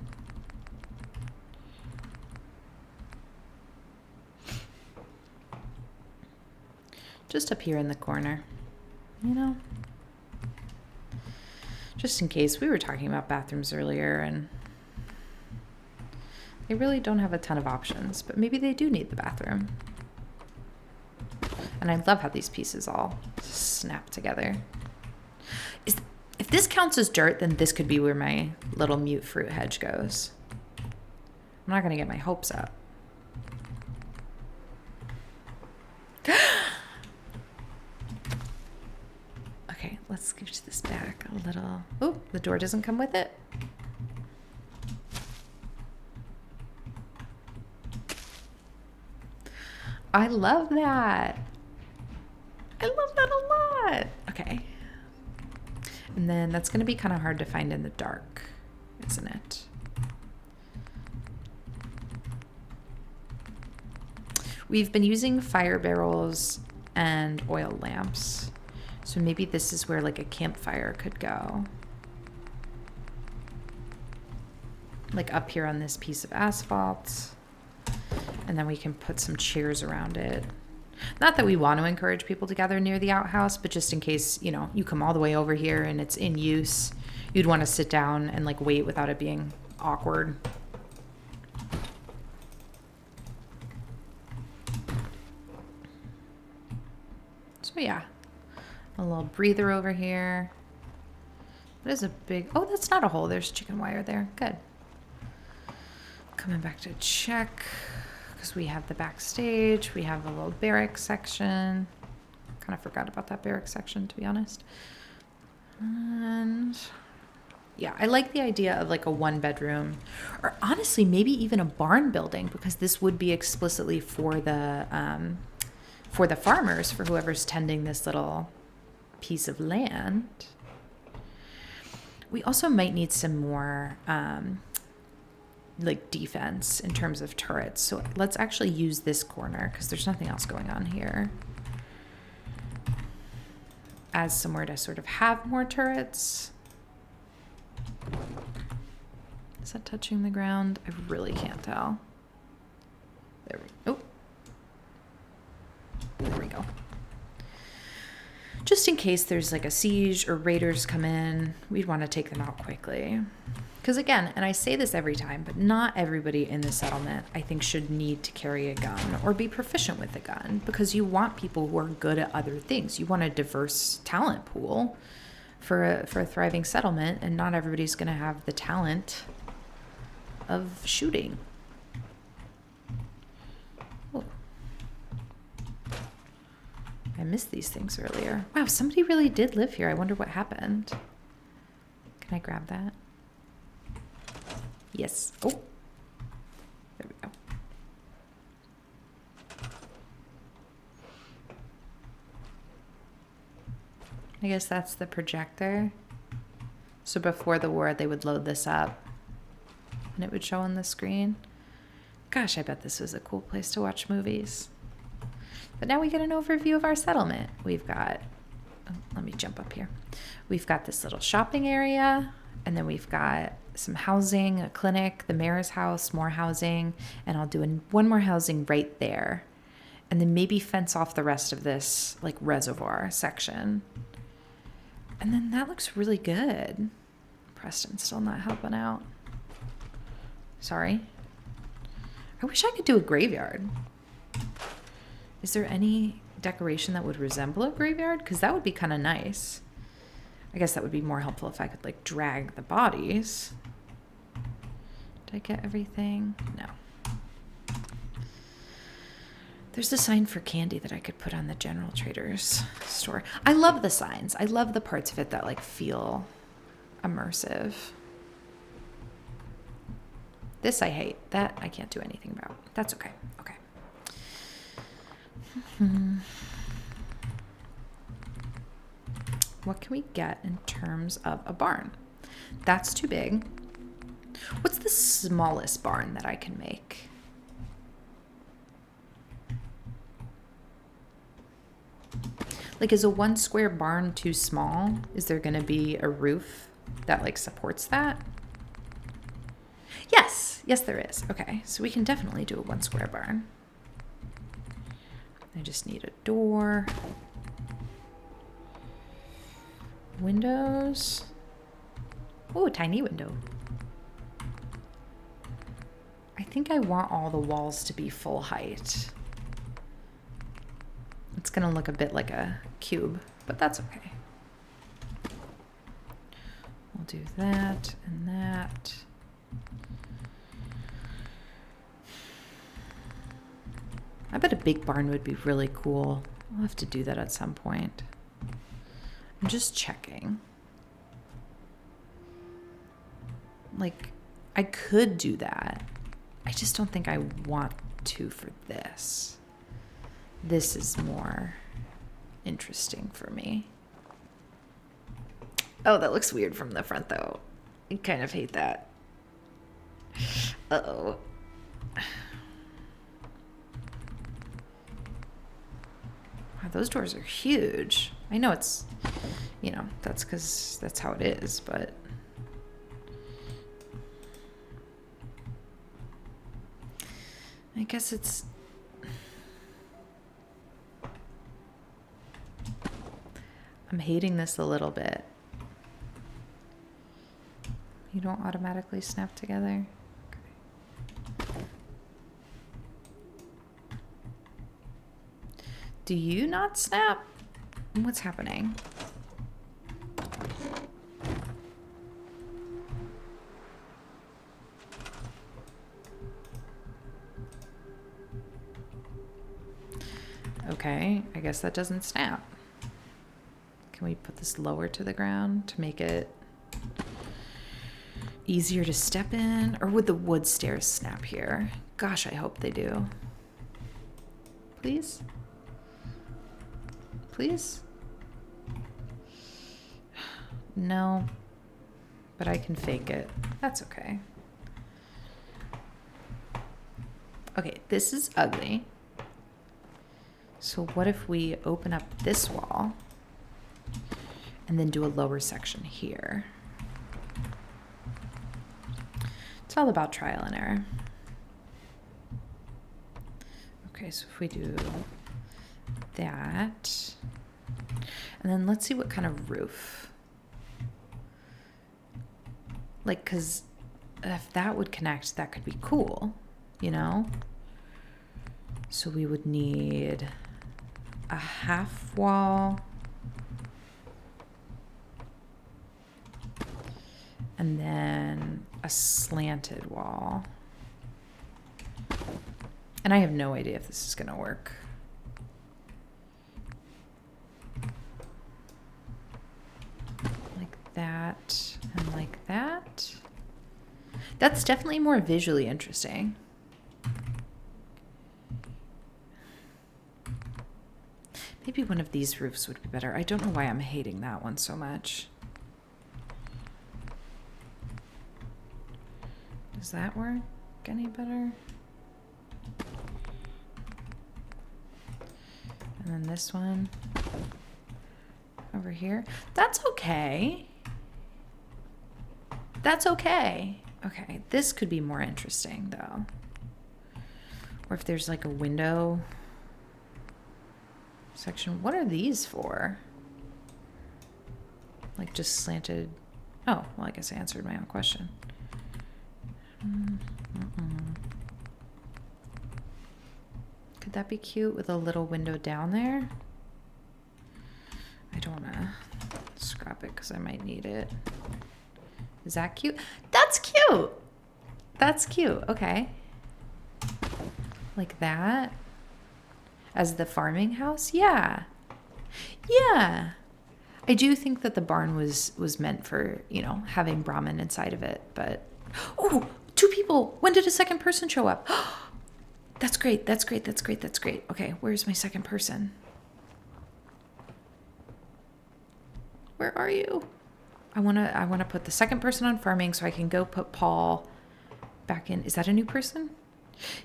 Just up here in the corner, you know? Just in case. We were talking about bathrooms earlier, and they really don't have a ton of options, but maybe they do need the bathroom. And I love how these pieces all snap together. If this counts as dirt, then this could be where my little mute fruit hedge goes. I'm not going to get my hopes up. Okay, let's scooch this back a little. Oh, the door doesn't come with it. I love that. I love that a lot. Okay. And then that's going to be kind of hard to find in the dark, isn't it? We've been using fire barrels and oil lamps. So maybe this is where like a campfire could go. Like up here on this piece of asphalt. And then we can put some chairs around it. Not that we want to encourage people to gather near the outhouse, but just in case, you know, you come all the way over here and it's in use, you'd want to sit down and like wait without it being awkward. So yeah, a little breather over here. That is a big, oh, that's not a hole. There's chicken wire there. Good. Coming back to check. Because we have the backstage, we have a little barracks section. Kind of forgot about that barracks section, to be honest. And yeah, I like the idea of like a 1-bedroom, or honestly, maybe even a barn building, because this would be explicitly for the for the farmers, for whoever's tending this little piece of land. We also might need some more like defense in terms of turrets. So let's actually use this corner because there's nothing else going on here as somewhere to sort of have more turrets. Is that touching the ground? I really can't tell. There we go. There we go. Just in case there's like a siege or raiders come in, we'd want to take them out quickly. Because again, and I say this every time, but not everybody in the settlement, I think, should need to carry a gun or be proficient with a gun, because you want people who are good at other things. You want a diverse talent pool for a thriving settlement, and not everybody's going to have the talent of shooting. Oh. I missed these things earlier. Wow, somebody really did live here. I wonder what happened. Can I grab that? Yes. Oh. There we go. I guess that's the projector. So before the war, they would load this up and it would show on the screen. Gosh, I bet this was a cool place to watch movies. But now we get an overview of our settlement. We've got, oh, let me jump up here. We've got this little shopping area, and then we've got some housing, a clinic, the mayor's house, more housing, and I'll do one more housing right there. And then maybe fence off the rest of this like reservoir section. And then that looks really good. Preston's still not helping out. Sorry. I wish I could do a graveyard. Is there any decoration that would resemble a graveyard? Because that would be kind of nice. I guess that would be more helpful if I could like drag the bodies. Did I get everything? No. There's a sign for candy that I could put on the general trader's store. I love the signs. I love the parts of it that like feel immersive. This I hate. That I can't do anything about. That's okay. Okay. What can we get in terms of a barn? That's too big. What's the smallest barn that I can make? Like, is a 1 square barn too small? Is there going to be a roof that like supports that? Yes. Yes, there is. Okay. So we can definitely do a 1 square barn. I just need a door. Windows. Oh, a tiny window. I think I want all the walls to be full height. It's gonna look a bit like a cube, but that's okay. We'll do that and that. I bet a big barn would be really cool. I'll have to do that at some point. I'm just checking. Like, I could do that. I just don't think I want to for this. This is more interesting for me. Oh, that looks weird from the front, though. I kind of hate that. Uh-oh. Wow, those doors are huge. I know it's, you know, that's because that's how it is, but... I guess it's... I'm hating this a little bit. You don't automatically snap together? Okay. Do you not snap? What's happening? Okay, I guess that doesn't snap. Can we put this lower to the ground to make it easier to step in? Or would the wood stairs snap here? Gosh, I hope they do. Please? please? No. But I can fake it. That's okay. Okay, this is ugly. So what if we open up this wall and then do a lower section here? It's all about trial and error. Okay, so if we do that, and then let's see what kind of roof. Like, because if that would connect, that could be cool, you know? So we would need a half wall and then a slanted wall. And I have no idea if this is going to work. Like that and like that. That's definitely more visually interesting. Maybe one of these roofs would be better. I don't know why I'm hating that one so much. Does that work any better? And then this one over here. That's okay. That's okay. Okay, this could be more interesting though. Or if there's like a window section. What are these for? Like just slanted. Oh, well, I guess I answered my own question. Could that be cute with a little window down there? I don't want to scrap it because I might need it. Is that cute? That's cute. That's cute. Okay. Like that. As the farming house? Yeah. Yeah. I do think that the barn was meant for, you know, having Brahmin inside of it, but... Oh, 2 people. When did a second person show up? That's great. That's great. That's great. That's great. Okay, where's my second person? Where are you? I wanna put the second person on farming so I can go put Paul back in. Is that a new person?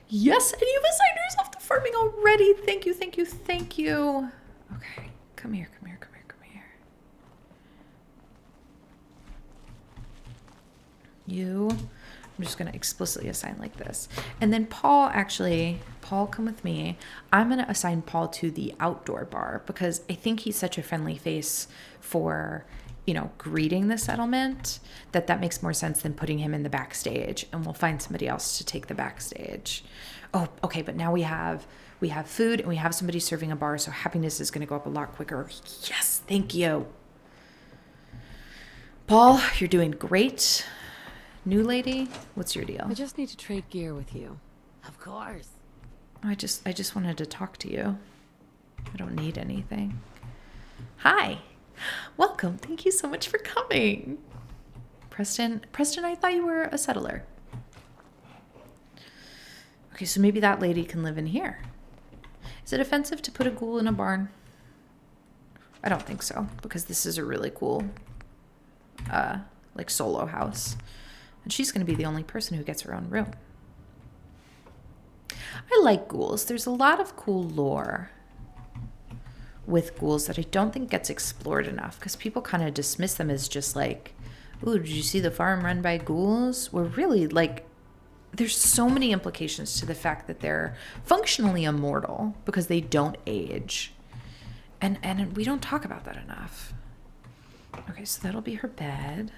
Yes, and you've assigned yourself to farming already. Thank you, thank you, thank you. Okay, come here, come here, come here, come here. You, I'm just gonna explicitly assign like this. And then Paul, come with me. I'm gonna assign Paul to the outdoor bar because I think he's such a friendly face for, you know, greeting the settlement, that makes more sense than putting him in the backstage, and we'll find somebody else to take the backstage. Oh, okay, but now we have food and we have somebody serving a bar, so happiness is going to go up a lot quicker. Yes, thank you. Paul, you're doing great. New lady, what's your deal? I just need to trade gear with you. Of course. I just wanted to talk to you. I don't need anything. Hi. Welcome. Thank you so much for coming. Preston, I thought you were a settler. Okay, so maybe that lady can live in here. Is it offensive to put a ghoul in a barn? I don't think so, because this is a really cool, like solo house. And she's going to be the only person who gets her own room. I like ghouls. There's a lot of cool lore with ghouls that I don't think gets explored enough because people kind of dismiss them as just like, ooh, did you see the farm run by ghouls? Where really, like, there's so many implications to the fact that they're functionally immortal because they don't age. And we don't talk about that enough. Okay, so that'll be her bed.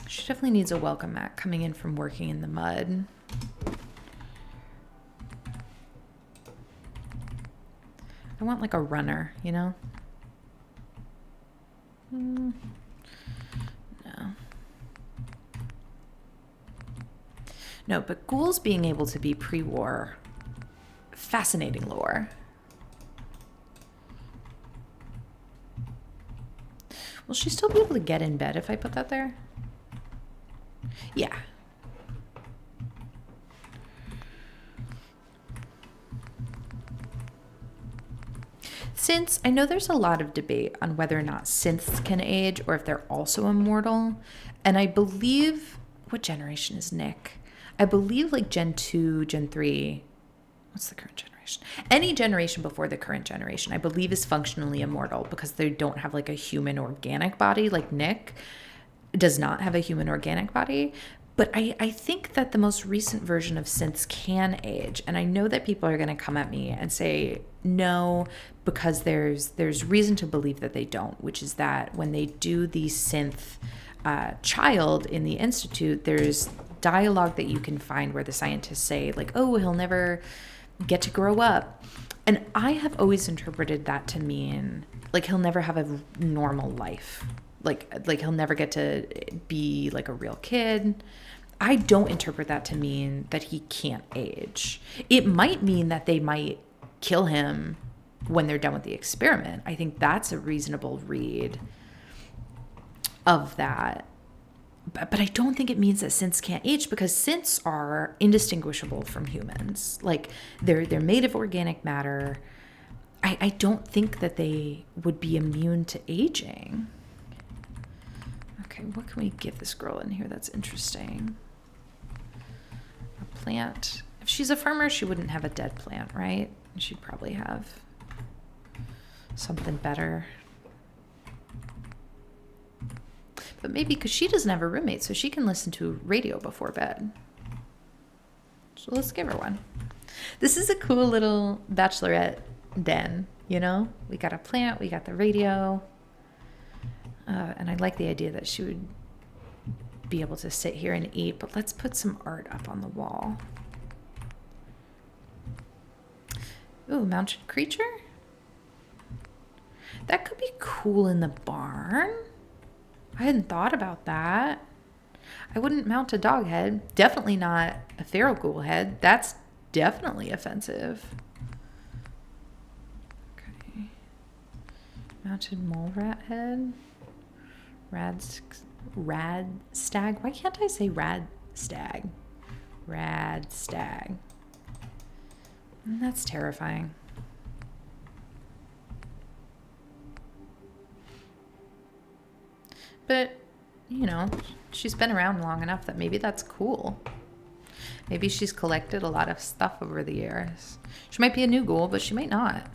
She definitely needs a welcome mat coming in from working in the mud. I want like a runner, you know? No. No, but ghouls being able to be pre-war, fascinating lore. Will she still be able to get in bed if I put that there? Yeah. Since I know there's a lot of debate on whether or not synths can age or if they're also immortal, and I believe, what generation is Nick? I believe like Gen 2, Gen 3, what's the current generation? Any generation before the current generation, I believe, is functionally immortal because they don't have like a human organic body. Like Nick does not have a human organic body. But I think that the most recent version of synths can age. And I know that people are going to come at me and say no, because there's reason to believe that they don't, which is that when they do the synth child in the Institute, there's dialogue that you can find where the scientists say, like, oh, he'll never get to grow up. And I have always interpreted that to mean, like, he'll never have a normal life. Like he'll never get to be like a real kid. I don't interpret that to mean that he can't age. It might mean that they might kill him when they're done with the experiment. I think that's a reasonable read of that. But I don't think it means that synths can't age, because synths are indistinguishable from humans. Like they're made of organic matter. I don't think that they would be immune to aging. Okay, what can we give this girl in here that's interesting? A plant. If she's a farmer, she wouldn't have a dead plant, right? She'd probably have something better. But maybe because she doesn't have a roommate, so she can listen to radio before bed. So let's give her one. This is a cool little bachelorette den, you know? We got a plant, we got the radio. And I like the idea that she would be able to sit here and eat, but let's put some art up on the wall. Ooh, mounted creature? That could be cool in the barn. I hadn't thought about that. I wouldn't mount a dog head. Definitely not a feral ghoul head. That's definitely offensive. Okay. Mounted mole rat head. Rad stag. Why can't I say rad stag? Rad stag. That's terrifying. But, you know, she's been around long enough that maybe that's cool. Maybe she's collected a lot of stuff over the years. She might be a new ghoul, but she might not.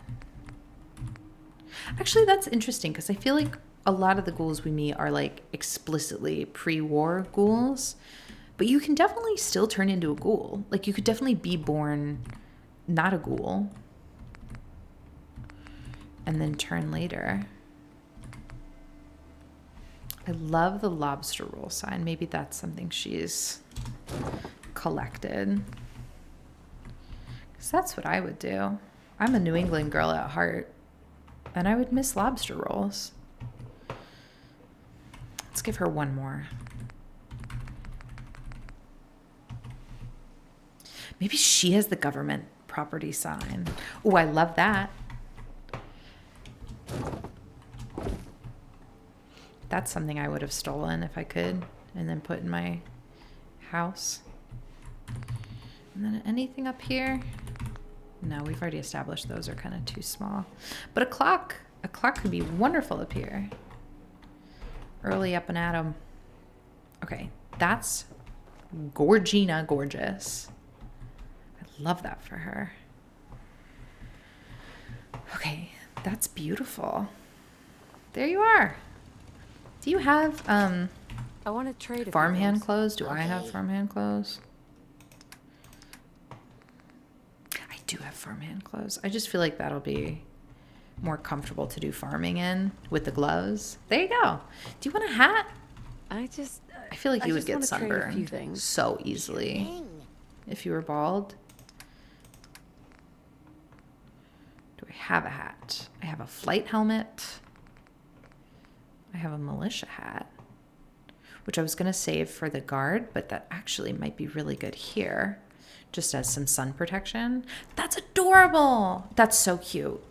Actually, that's interesting, because I feel like a lot of the ghouls we meet are like explicitly pre-war ghouls, but you can definitely still turn into a ghoul. Like you could definitely be born not a ghoul and then turn later. I love the lobster roll sign. Maybe that's something she's collected, because that's what I would do. I'm a New England girl at heart, and I would miss lobster rolls. Let's give her one more. Maybe she has the government property sign. Oh, I love that. That's something I would have stolen if I could, and then put in my house. And then anything up here? No, we've already established those are kind of too small. But a clock could be wonderful up here. Early up and at 'em. Okay, that's Gorgina gorgeous. I love that for her. Okay, that's beautiful. There you are. Do you have I want to trade farmhand clothes? Do I have farmhand clothes? I do have farmhand clothes. I just feel like that'll be more comfortable to do farming in with the gloves. There you go. Do you want a hat? I feel like you would get sunburned so easily if you were bald. Do I have a hat? I have a flight helmet. I have a militia hat, which I was going to save for the guard, but that actually might be really good here, just as some sun protection. That's adorable. That's so cute.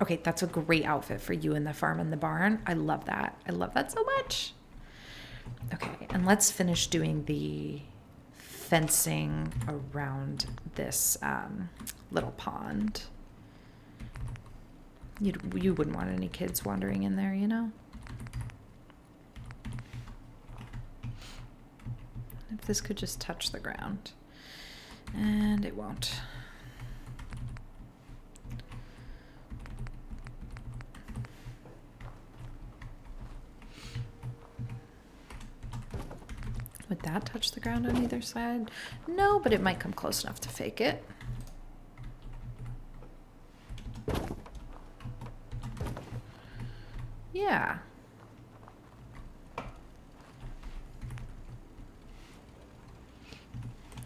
Okay, that's a great outfit for you in the farm and the barn. I love that. I love that so much. Okay, and let's finish doing the fencing around this little pond. You wouldn't want any kids wandering in there, you know? If this could just touch the ground. And it won't. Would that touch the ground on either side? No, but it might come close enough to fake it. Yeah.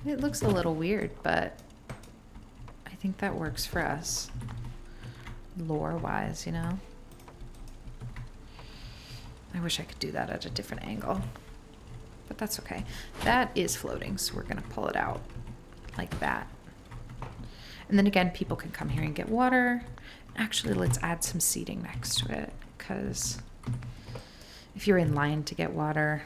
It looks a little weird, but I think that works for us. Lore-wise, you know? I wish I could do that at a different angle. But that's okay. That is floating, so we're going to pull it out like that. And then again, people can come here and get water. Actually, let's add some seating next to it, because if you're in line to get water...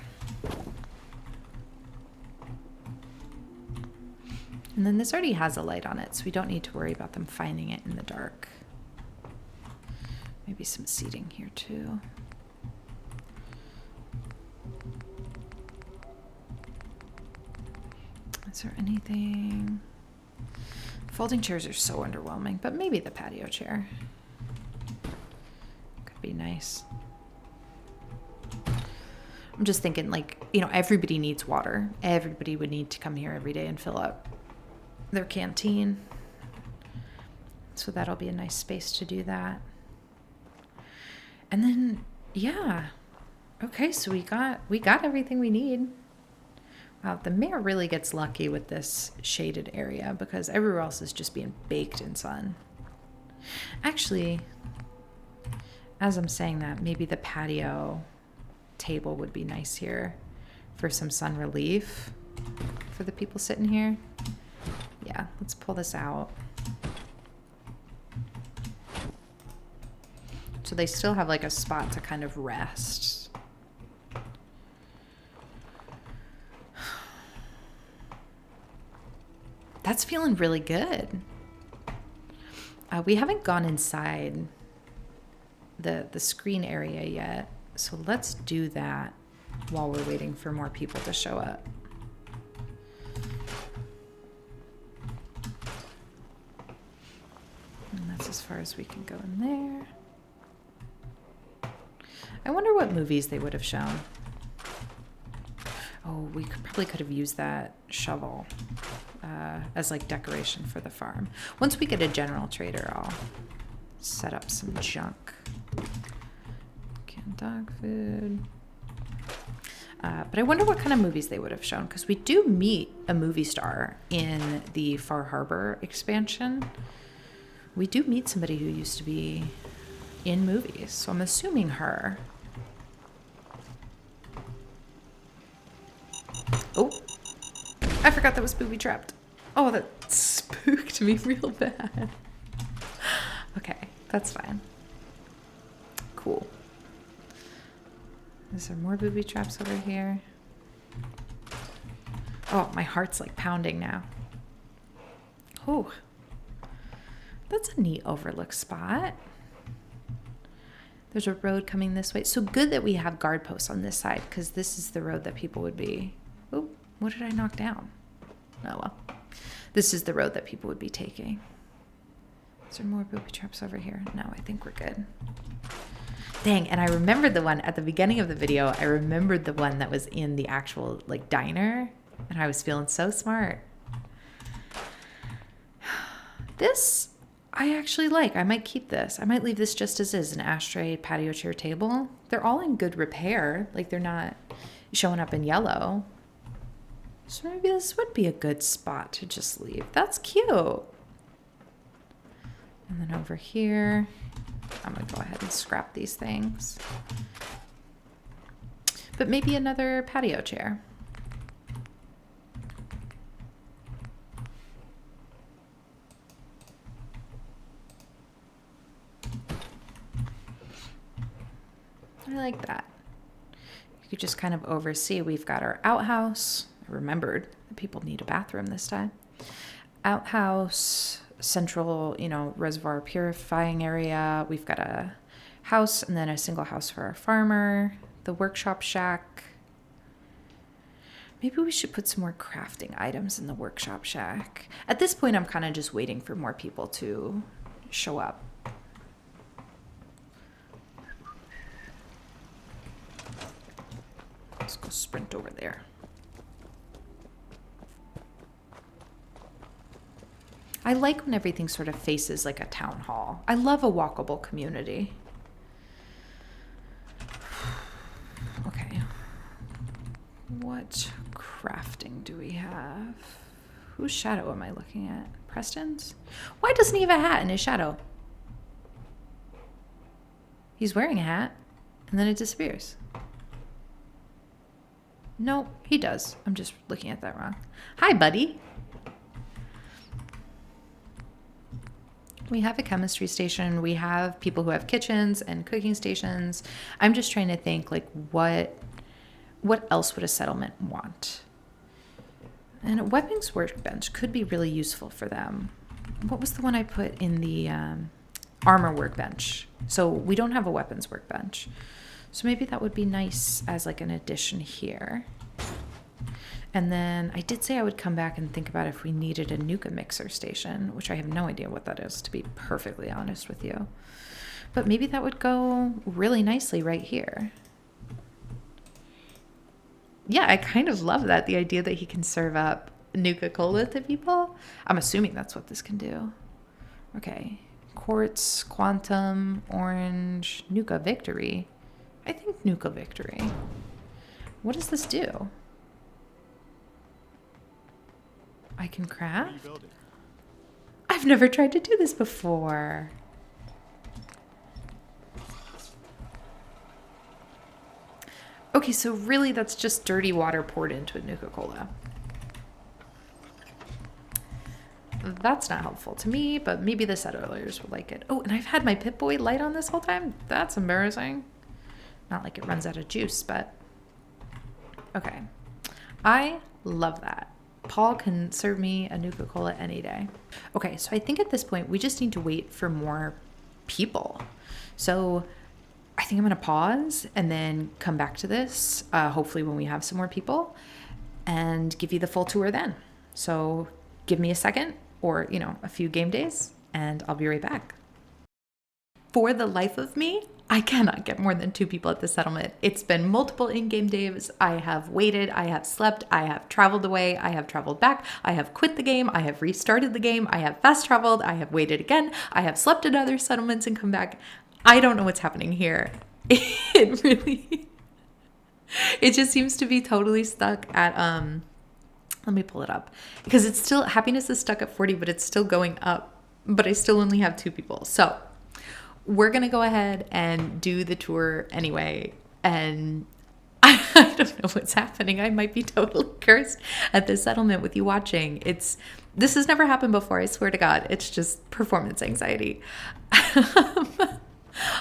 And then this already has a light on it, so we don't need to worry about them finding it in the dark. Maybe some seating here too. Is there anything? Folding chairs are so underwhelming, but maybe the patio chair could be nice. I'm just thinking, like, you know, everybody needs water. Everybody would need to come here every day and fill up their canteen. So that'll be a nice space to do that. And then, yeah. Okay, so we got everything we need. Wow, the mayor really gets lucky with this shaded area because everywhere else is just being baked in sun. Actually, as I'm saying that, maybe the patio table would be nice here for some sun relief for the people sitting here. Yeah, let's pull this out. So they still have like a spot to kind of rest. That's feeling really good. We haven't gone inside the screen area yet, so let's do that while we're waiting for more people to show up. And that's as far as we can go in there. I wonder what movies they would have shown. Oh, we probably could have used that shovel as like decoration for the farm. Once we get a general trader, I'll set up some junk. Canned dog food. But I wonder what kind of movies they would have shown, because we do meet a movie star in the Far Harbor expansion. We do meet somebody who used to be in movies, so I'm assuming her. Oh, I forgot that was booby trapped. Oh, that spooked me real bad. Okay, that's fine. Cool. Is there more booby traps over here? Oh, my heart's like pounding now. Oh, that's a neat overlook spot. There's a road coming this way. So good that we have guard posts on this side, because this is the road that people would be... Oh, what did I knock down? Oh, well. This is the road that people would be taking. Is there more booby traps over here? No, I think we're good. Dang, and I remembered the one at the beginning of the video. I remembered the one that was in the actual, like, diner. And I was feeling so smart. This... I actually like. I might keep this. I might leave this just as is, an ashtray, patio chair, table. They're all in good repair. Like, they're not showing up in yellow. So maybe this would be a good spot to just leave. That's cute. And then over here, I'm going to go ahead and scrap these things. But maybe another patio chair. I like that. You could just kind of oversee. We've got our outhouse. I remembered that people need a bathroom this time. Outhouse, central, you know, reservoir purifying area. We've got a house and then a single house for our farmer, the workshop shack. Maybe we should put some more crafting items in the workshop shack. At this point, I'm kind of just waiting for more people to show up. Let's go sprint over there. I like when everything sort of faces like a town hall. I love a walkable community. Okay. What crafting do we have? Whose shadow am I looking at? Preston's? Why doesn't he have a hat in his shadow? He's wearing a hat and then it disappears. No, he does. I'm just looking at that wrong. Hi, buddy. We have a chemistry station. We have people who have kitchens and cooking stations. I'm just trying to think, like, what else would a settlement want? And a weapons workbench could be really useful for them. What was the one I put in the armor workbench? So we don't have a weapons workbench. So maybe that would be nice as like an addition here. And then I did say I would come back and think about if we needed a Nuka mixer station, which I have no idea what that is, to be perfectly honest with you. But maybe that would go really nicely right here. Yeah, I kind of love that, the idea that he can serve up Nuka-Cola to people. I'm assuming that's what this can do. Okay. Quartz, Quantum, Orange, Nuka Victory. I think Nuka Victory. What does this do? I can craft? I've never tried to do this before. Okay, so really that's just dirty water poured into a Nuka-Cola. That's not helpful to me, but maybe the settlers would like it. Oh, and I've had my Pip-Boy light on this whole time. That's embarrassing. Not like it runs out of juice, but okay. I love that. Paul can serve me a Nuka-Cola any day. Okay, so I think at this point we just need to wait for more people. So I think I'm going to pause and then come back to this, hopefully when we have some more people, and give you the full tour then. So give me a second or, you know, a few game days, and I'll be right back. For the life of me, I cannot get more than 2 people at the settlement. It's been multiple in-game days. I have waited, I have slept, I have traveled away, I have traveled back, I have quit the game, I have restarted the game, I have fast traveled, I have waited again, I have slept in other settlements and come back. I don't know what's happening here. It really, it just seems to be totally stuck at, let me pull it up. Because it's still, happiness is stuck at 40, but it's still going up. But I still only have 2 people. So we're going to go ahead and do the tour anyway. And I don't know what's happening. I might be totally cursed at this settlement with you watching. This has never happened before. I swear to God. It's just performance anxiety.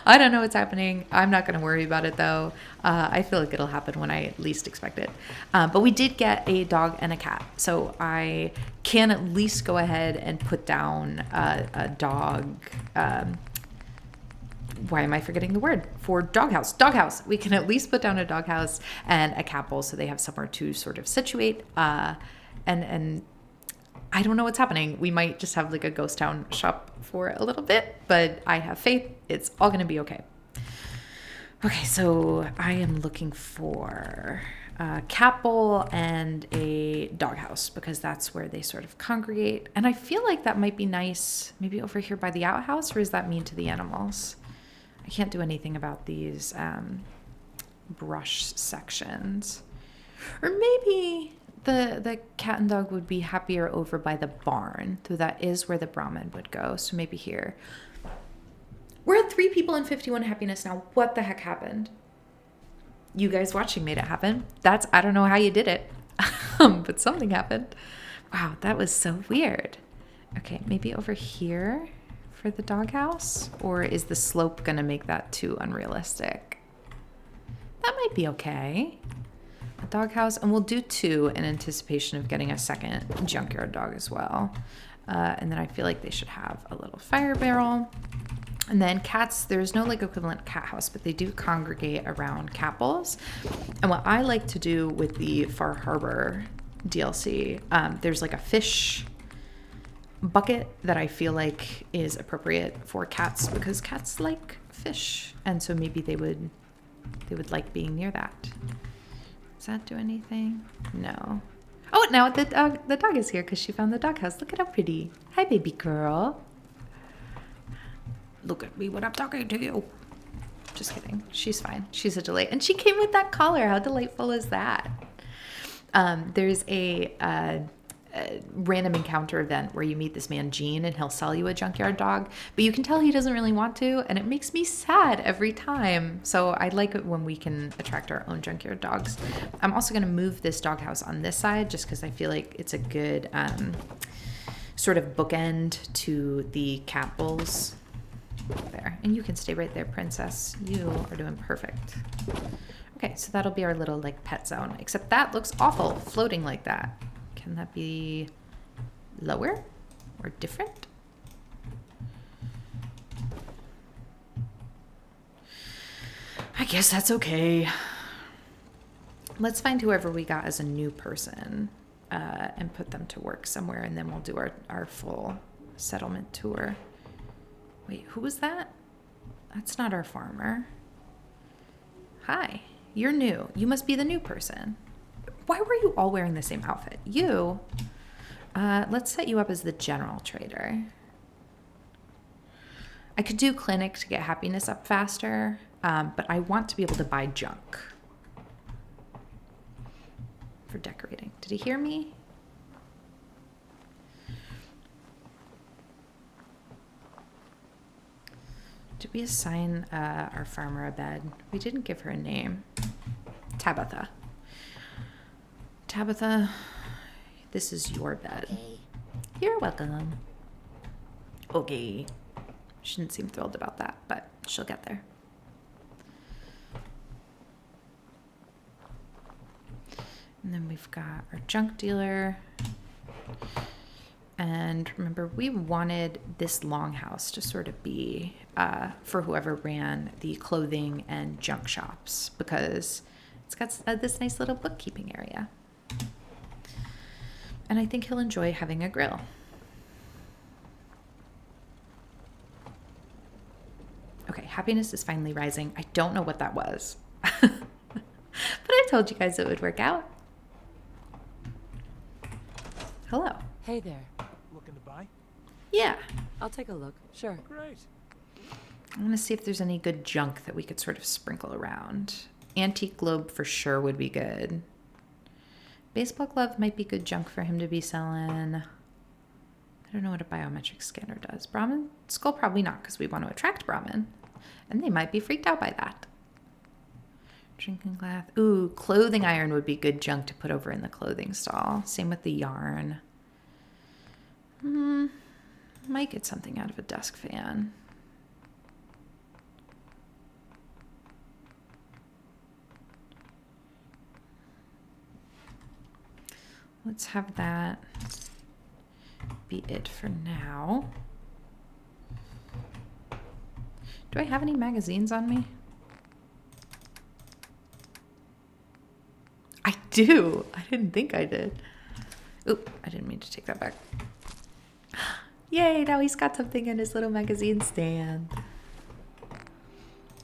I don't know what's happening. I'm not going to worry about it, though. I feel like it'll happen when I least expect it. But we did get a dog and a cat. So I can at least go ahead and put down a dog. Why am I forgetting the word? For doghouse. Doghouse. We can at least put down a doghouse and a cat bowl so they have somewhere to sort of situate. And I don't know what's happening. We might just have like a ghost town shop for a little bit, but I have faith. It's all going to be okay. Okay, so I am looking for a cat bowl and a doghouse because that's where they sort of congregate. And I feel like that might be nice maybe over here by the outhouse, or is that mean to the animals? I can't do anything about these brush sections. Or maybe the cat and dog would be happier over by the barn, though that is where the Brahmin would go. So maybe here. We're at 3 people and 51 happiness now. What the heck happened? You guys watching made it happen. I don't know how you did it, but something happened. Wow, that was so weird. Okay, maybe over here for the doghouse? Or is the slope going to make that too unrealistic? That might be okay. A doghouse, and we'll do 2 in anticipation of getting a second junkyard dog as well. And then I feel like they should have a little fire barrel. And then cats, there's no like equivalent cat house, but they do congregate around cat bowls. And what I like to do with the Far Harbor DLC, there's like a fish bucket that I feel like is appropriate for cats because cats like fish. And so maybe they would like being near that. Does that do anything? No. Oh, now the dog is here because she found the doghouse. Look at how pretty. Hi, baby girl. Look at me when I'm talking to you. Just kidding. She's fine. She's a delight. And she came with that collar. How delightful is that? There's a random encounter event where you meet this man, Gene, and he'll sell you a junkyard dog. But you can tell he doesn't really want to, and it makes me sad every time. So I like it when we can attract our own junkyard dogs. I'm also going to move this doghouse on this side just because I feel like it's a good sort of bookend to the cat bowls. There. And you can stay right there, princess. You are doing perfect. Okay, so that'll be our little like pet zone. Except that looks awful, floating like that. Can that be lower or different? I guess that's okay. Let's find whoever we got as a new person and put them to work somewhere, and then we'll do our full settlement tour. Wait, who was that? That's not our farmer. Hi, you're new. You must be the new person. Why were you all wearing the same outfit? You, let's set you up as the general trader. I could do clinic to get happiness up faster, but I want to be able to buy junk for decorating. Did he hear me? Did we assign our farmer a bed? We didn't give her a name. Tabitha. Tabitha, this is your bed. Okay. You're welcome. Okay. She didn't seem thrilled about that, but she'll get there. And then we've got our junk dealer. And remember, we wanted this longhouse to sort of be for whoever ran the clothing and junk shops because it's got this nice little bookkeeping area. And I think he'll enjoy having a grill. Okay, happiness is finally rising. I don't know what that was. But I told you guys it would work out. Hello. Hey there. Looking to buy? Yeah. I'll take a look. Sure. Great. I'm going to see if there's any good junk that we could sort of sprinkle around. Antique globe for sure would be good. Baseball glove might be good junk for him to be selling. I don't know what a biometric scanner does. Brahmin skull probably not because we want to attract Brahmin. And they might be freaked out by that. Drinking glass. Ooh, clothing iron would be good junk to put over in the clothing stall. Same with the yarn. Might get something out of a desk fan. Let's have that be it for now. Do I have any magazines on me? I do. I didn't think I did. Oop, I didn't mean to take that back. Yay, now he's got something in his little magazine stand.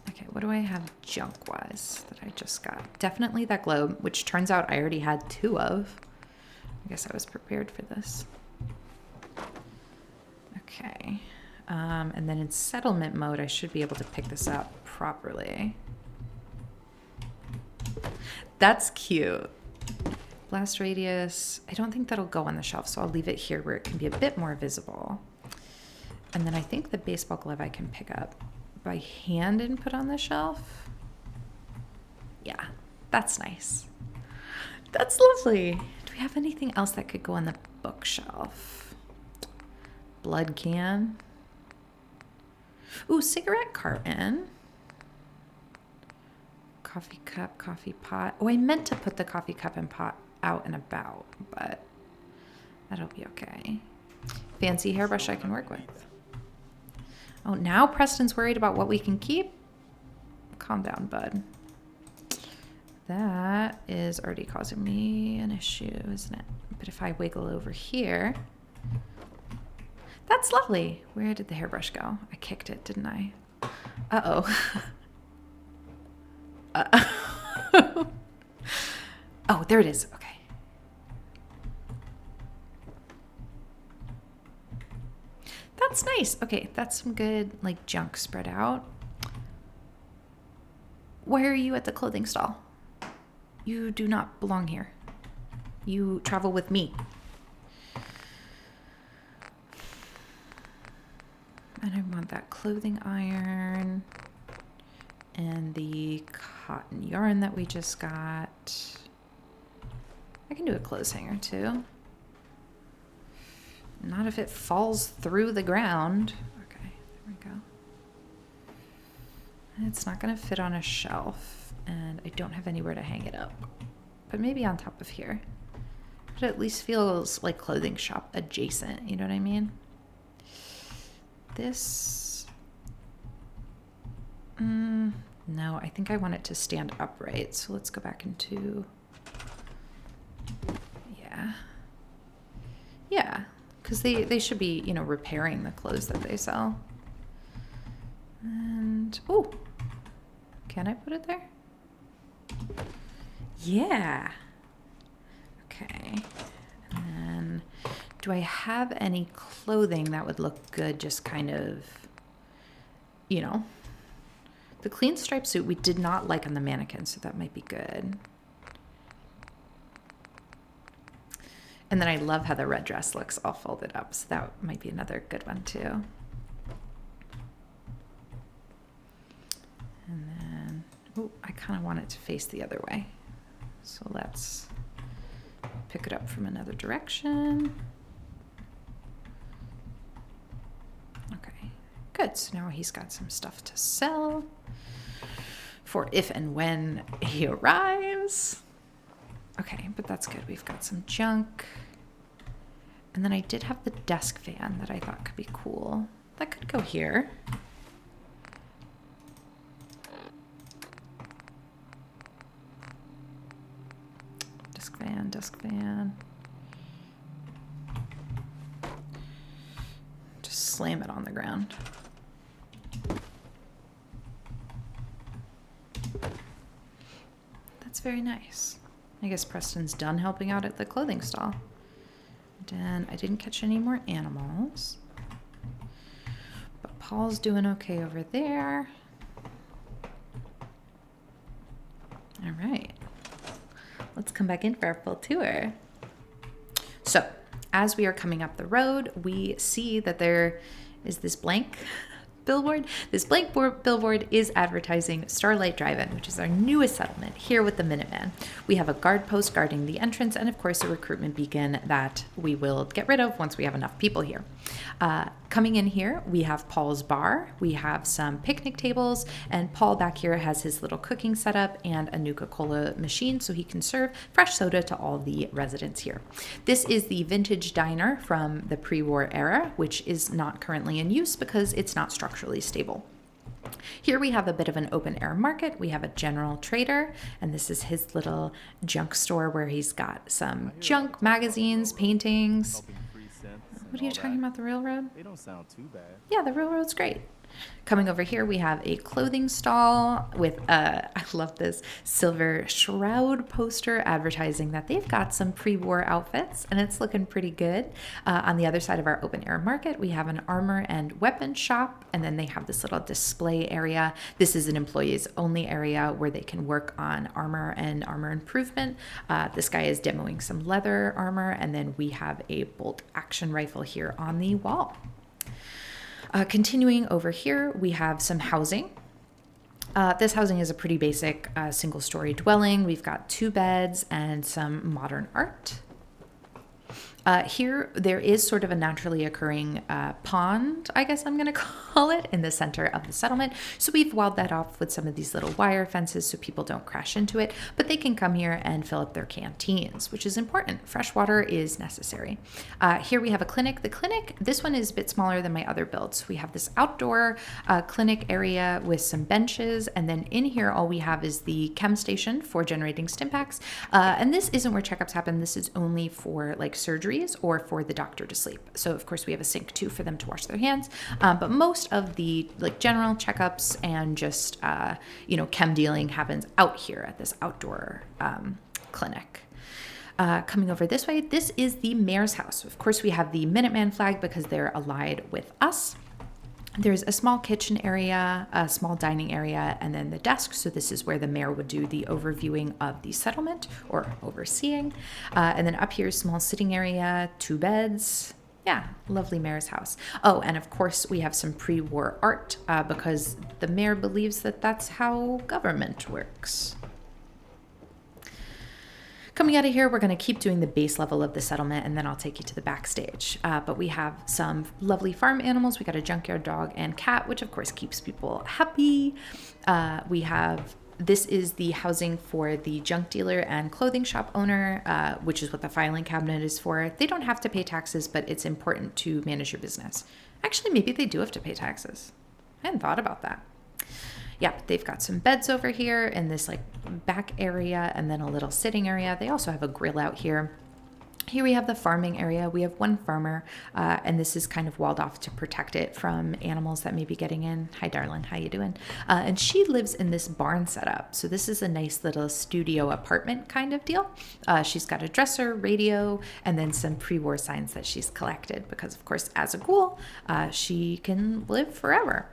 Okay, what do I have junk-wise that I just got? Definitely that globe, which turns out I already had 2 of. I guess I was prepared for this. Okay. And then in settlement mode, I should be able to pick this up properly. That's cute. Blast radius. I don't think that'll go on the shelf, so I'll leave it here where it can be a bit more visible. And then I think the baseball glove I can pick up by hand and put on the shelf. Yeah, that's nice. That's lovely. Do we have anything else that could go on the bookshelf? Blood can. Ooh, cigarette carton. Coffee cup, coffee pot. Oh, I meant to put the coffee cup and pot out and about, but that'll be okay. fancy hairbrush I can work with. Oh, now Preston's worried about what we can keep? Calm down, bud. That is already causing me an issue, isn't it? But if I wiggle over here, that's lovely. Where did the hairbrush go? I kicked it, didn't I? Uh-oh. Oh, there it is. Okay. That's nice. Okay, that's some good, like, junk spread out. Why are you at the clothing stall? You do not belong here. You travel with me. And I want that clothing iron and the cotton yarn that we just got. I can do a clothes hanger too. Not if it falls through the ground. Okay, there we go. It's not gonna fit on a shelf, and I don't have anywhere to hang it up. But maybe on top of here. But it at least feels like clothing shop adjacent, you know what I mean? This, no, I think I want it to stand upright. So let's go back into, yeah, because they should be, you know, repairing the clothes that they sell. And, oh, can I put it there? Yeah. Okay. And then, do I have any clothing that would look good, just kind of, you know? The clean striped suit we did not like on the mannequin, so that might be good. And then I love how the red dress looks all folded up, so that might be another good one too. And then, oh, I kind of want it to face the other way. So let's pick it up from another direction. Okay, good. So now he's got some stuff to sell for if and when he arrives. Okay, but that's good. We've got some junk. And then I did have the desk fan that I thought could be cool. That could go here. Desk fan. Just slam it on the ground. That's very nice. I guess Preston's done helping out at the clothing stall. And I didn't catch any more animals. But Paul's doing okay over there. All right. Let's come back in for our full tour. So, as we are coming up the road, we see that there is this blank billboard. This blank billboard is advertising Starlight Drive In, which is our newest settlement here with the Minutemen. We have a guard post guarding the entrance and, of course, a recruitment beacon that we will get rid of once we have enough people here. Coming in here, we have Paul's bar. We have some picnic tables, and Paul back here has his little cooking setup and a Nuka-Cola machine so he can serve fresh soda to all the residents here. This is the vintage diner from the pre-war era, which is not currently in use because it's not structurally stable. Here we have a bit of an open air market. We have a general trader, and this is his little junk store where he's got some junk magazines, paintings. What are you talking about, the railroad? They don't sound too bad. Yeah, the railroad's great. Coming over here, we have a clothing stall with I love this silver shroud poster advertising that they've got some pre-war outfits, and it's looking pretty good. On the other side of our open air market, we have an armor and weapon shop, and then they have this little display area. This is an employees only area where they can work on armor and armor improvement. This guy is demoing some leather armor, and then we have a bolt action rifle here on the wall. Continuing over here, we have some housing. This housing is a pretty basic single-story dwelling. We've got 2 beds and some modern art. Here, there is sort of a naturally occurring pond, I guess I'm going to call it, in the center of the settlement. So we've walled that off with some of these little wire fences so people don't crash into it, but they can come here and fill up their canteens, which is important. Fresh water is necessary. Here we have a clinic. The clinic, this one is a bit smaller than my other builds. We have this outdoor clinic area with some benches, and then in here all we have is the chem station for generating stim packs. And this isn't where checkups happen. This is only for like surgeries or for the doctor to sleep. So of course we have a sink too for them to wash their hands. But most of the like general checkups and just chem dealing happens out here at this outdoor clinic. Coming over this way, this is the mayor's house. Of course, we have the Minuteman flag because they're allied with us. There's a small kitchen area, a small dining area, and then the desk. So this is where the mayor would do the overviewing of the settlement or overseeing. And then up here, small sitting area, 2 beds. Yeah, lovely mayor's house. Oh, and of course we have some pre-war art because the mayor believes that that's how government works. Coming out of here, we're going to keep doing the base level of the settlement, and then I'll take you to the backstage. But we have some lovely farm animals. We got a junkyard dog and cat, which of course keeps people happy. This is the housing for the junk dealer and clothing shop owner, which is what the filing cabinet is for. They don't have to pay taxes, but it's important to manage your business. Actually, maybe they do have to pay taxes. I hadn't thought about that. Yeah, they've got some beds over here in this like back area and then a little sitting area. They also have a grill out here. Here we have the farming area. We have one farmer, and this is kind of walled off to protect it from animals that may be getting in. Hi, darling. How you doing? And she lives in this barn setup. So this is a nice little studio apartment kind of deal. She's got a dresser, radio, and then some pre-war signs that she's collected because, of course, as a ghoul, she can live forever.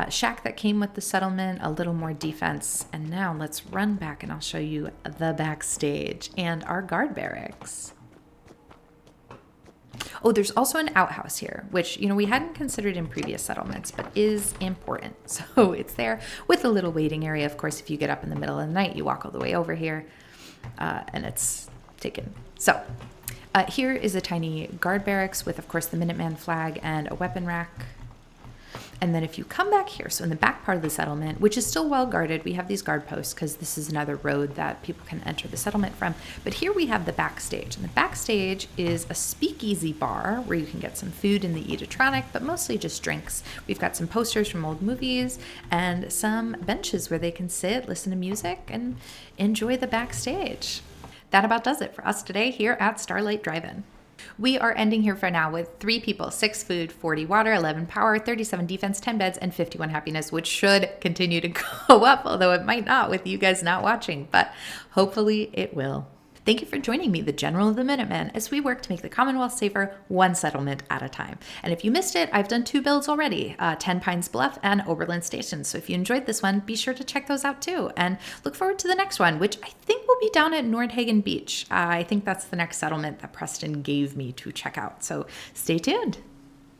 Shack that came with the settlement, a little more defense. And now let's run back and I'll show you the backstage and our guard barracks. Oh, there's also an outhouse here, which, we hadn't considered in previous settlements, but is important. So it's there with a little waiting area. Of course, if you get up in the middle of the night, you walk all the way over here and it's taken. So here is a tiny guard barracks with, of course, the Minuteman flag and a weapon rack. And then if you come back here, so in the back part of the settlement, which is still well guarded, we have these guard posts because this is another road that people can enter the settlement from. But here we have the backstage. And the backstage is a speakeasy bar where you can get some food in the eatrotronic, but mostly just drinks. We've got some posters from old movies and some benches where they can sit, listen to music, and enjoy the backstage. That about does it for us today here at Starlight Drive In. We are ending here for now with 3 people, 6 food, 40 water, 11 power, 37 defense, 10 beds, and 51 happiness, which should continue to go up, although it might not with you guys not watching, but hopefully it will. Thank you for joining me, the General of the Minutemen, as we work to make the Commonwealth safer one settlement at a time. And if you missed it, I've done 2 builds already, 10 Pines Bluff and Oberlin Station. So if you enjoyed this one, be sure to check those out too. And look forward to the next one, which I think will be down at Nordhagen Beach. I think that's the next settlement that Preston gave me to check out. So stay tuned.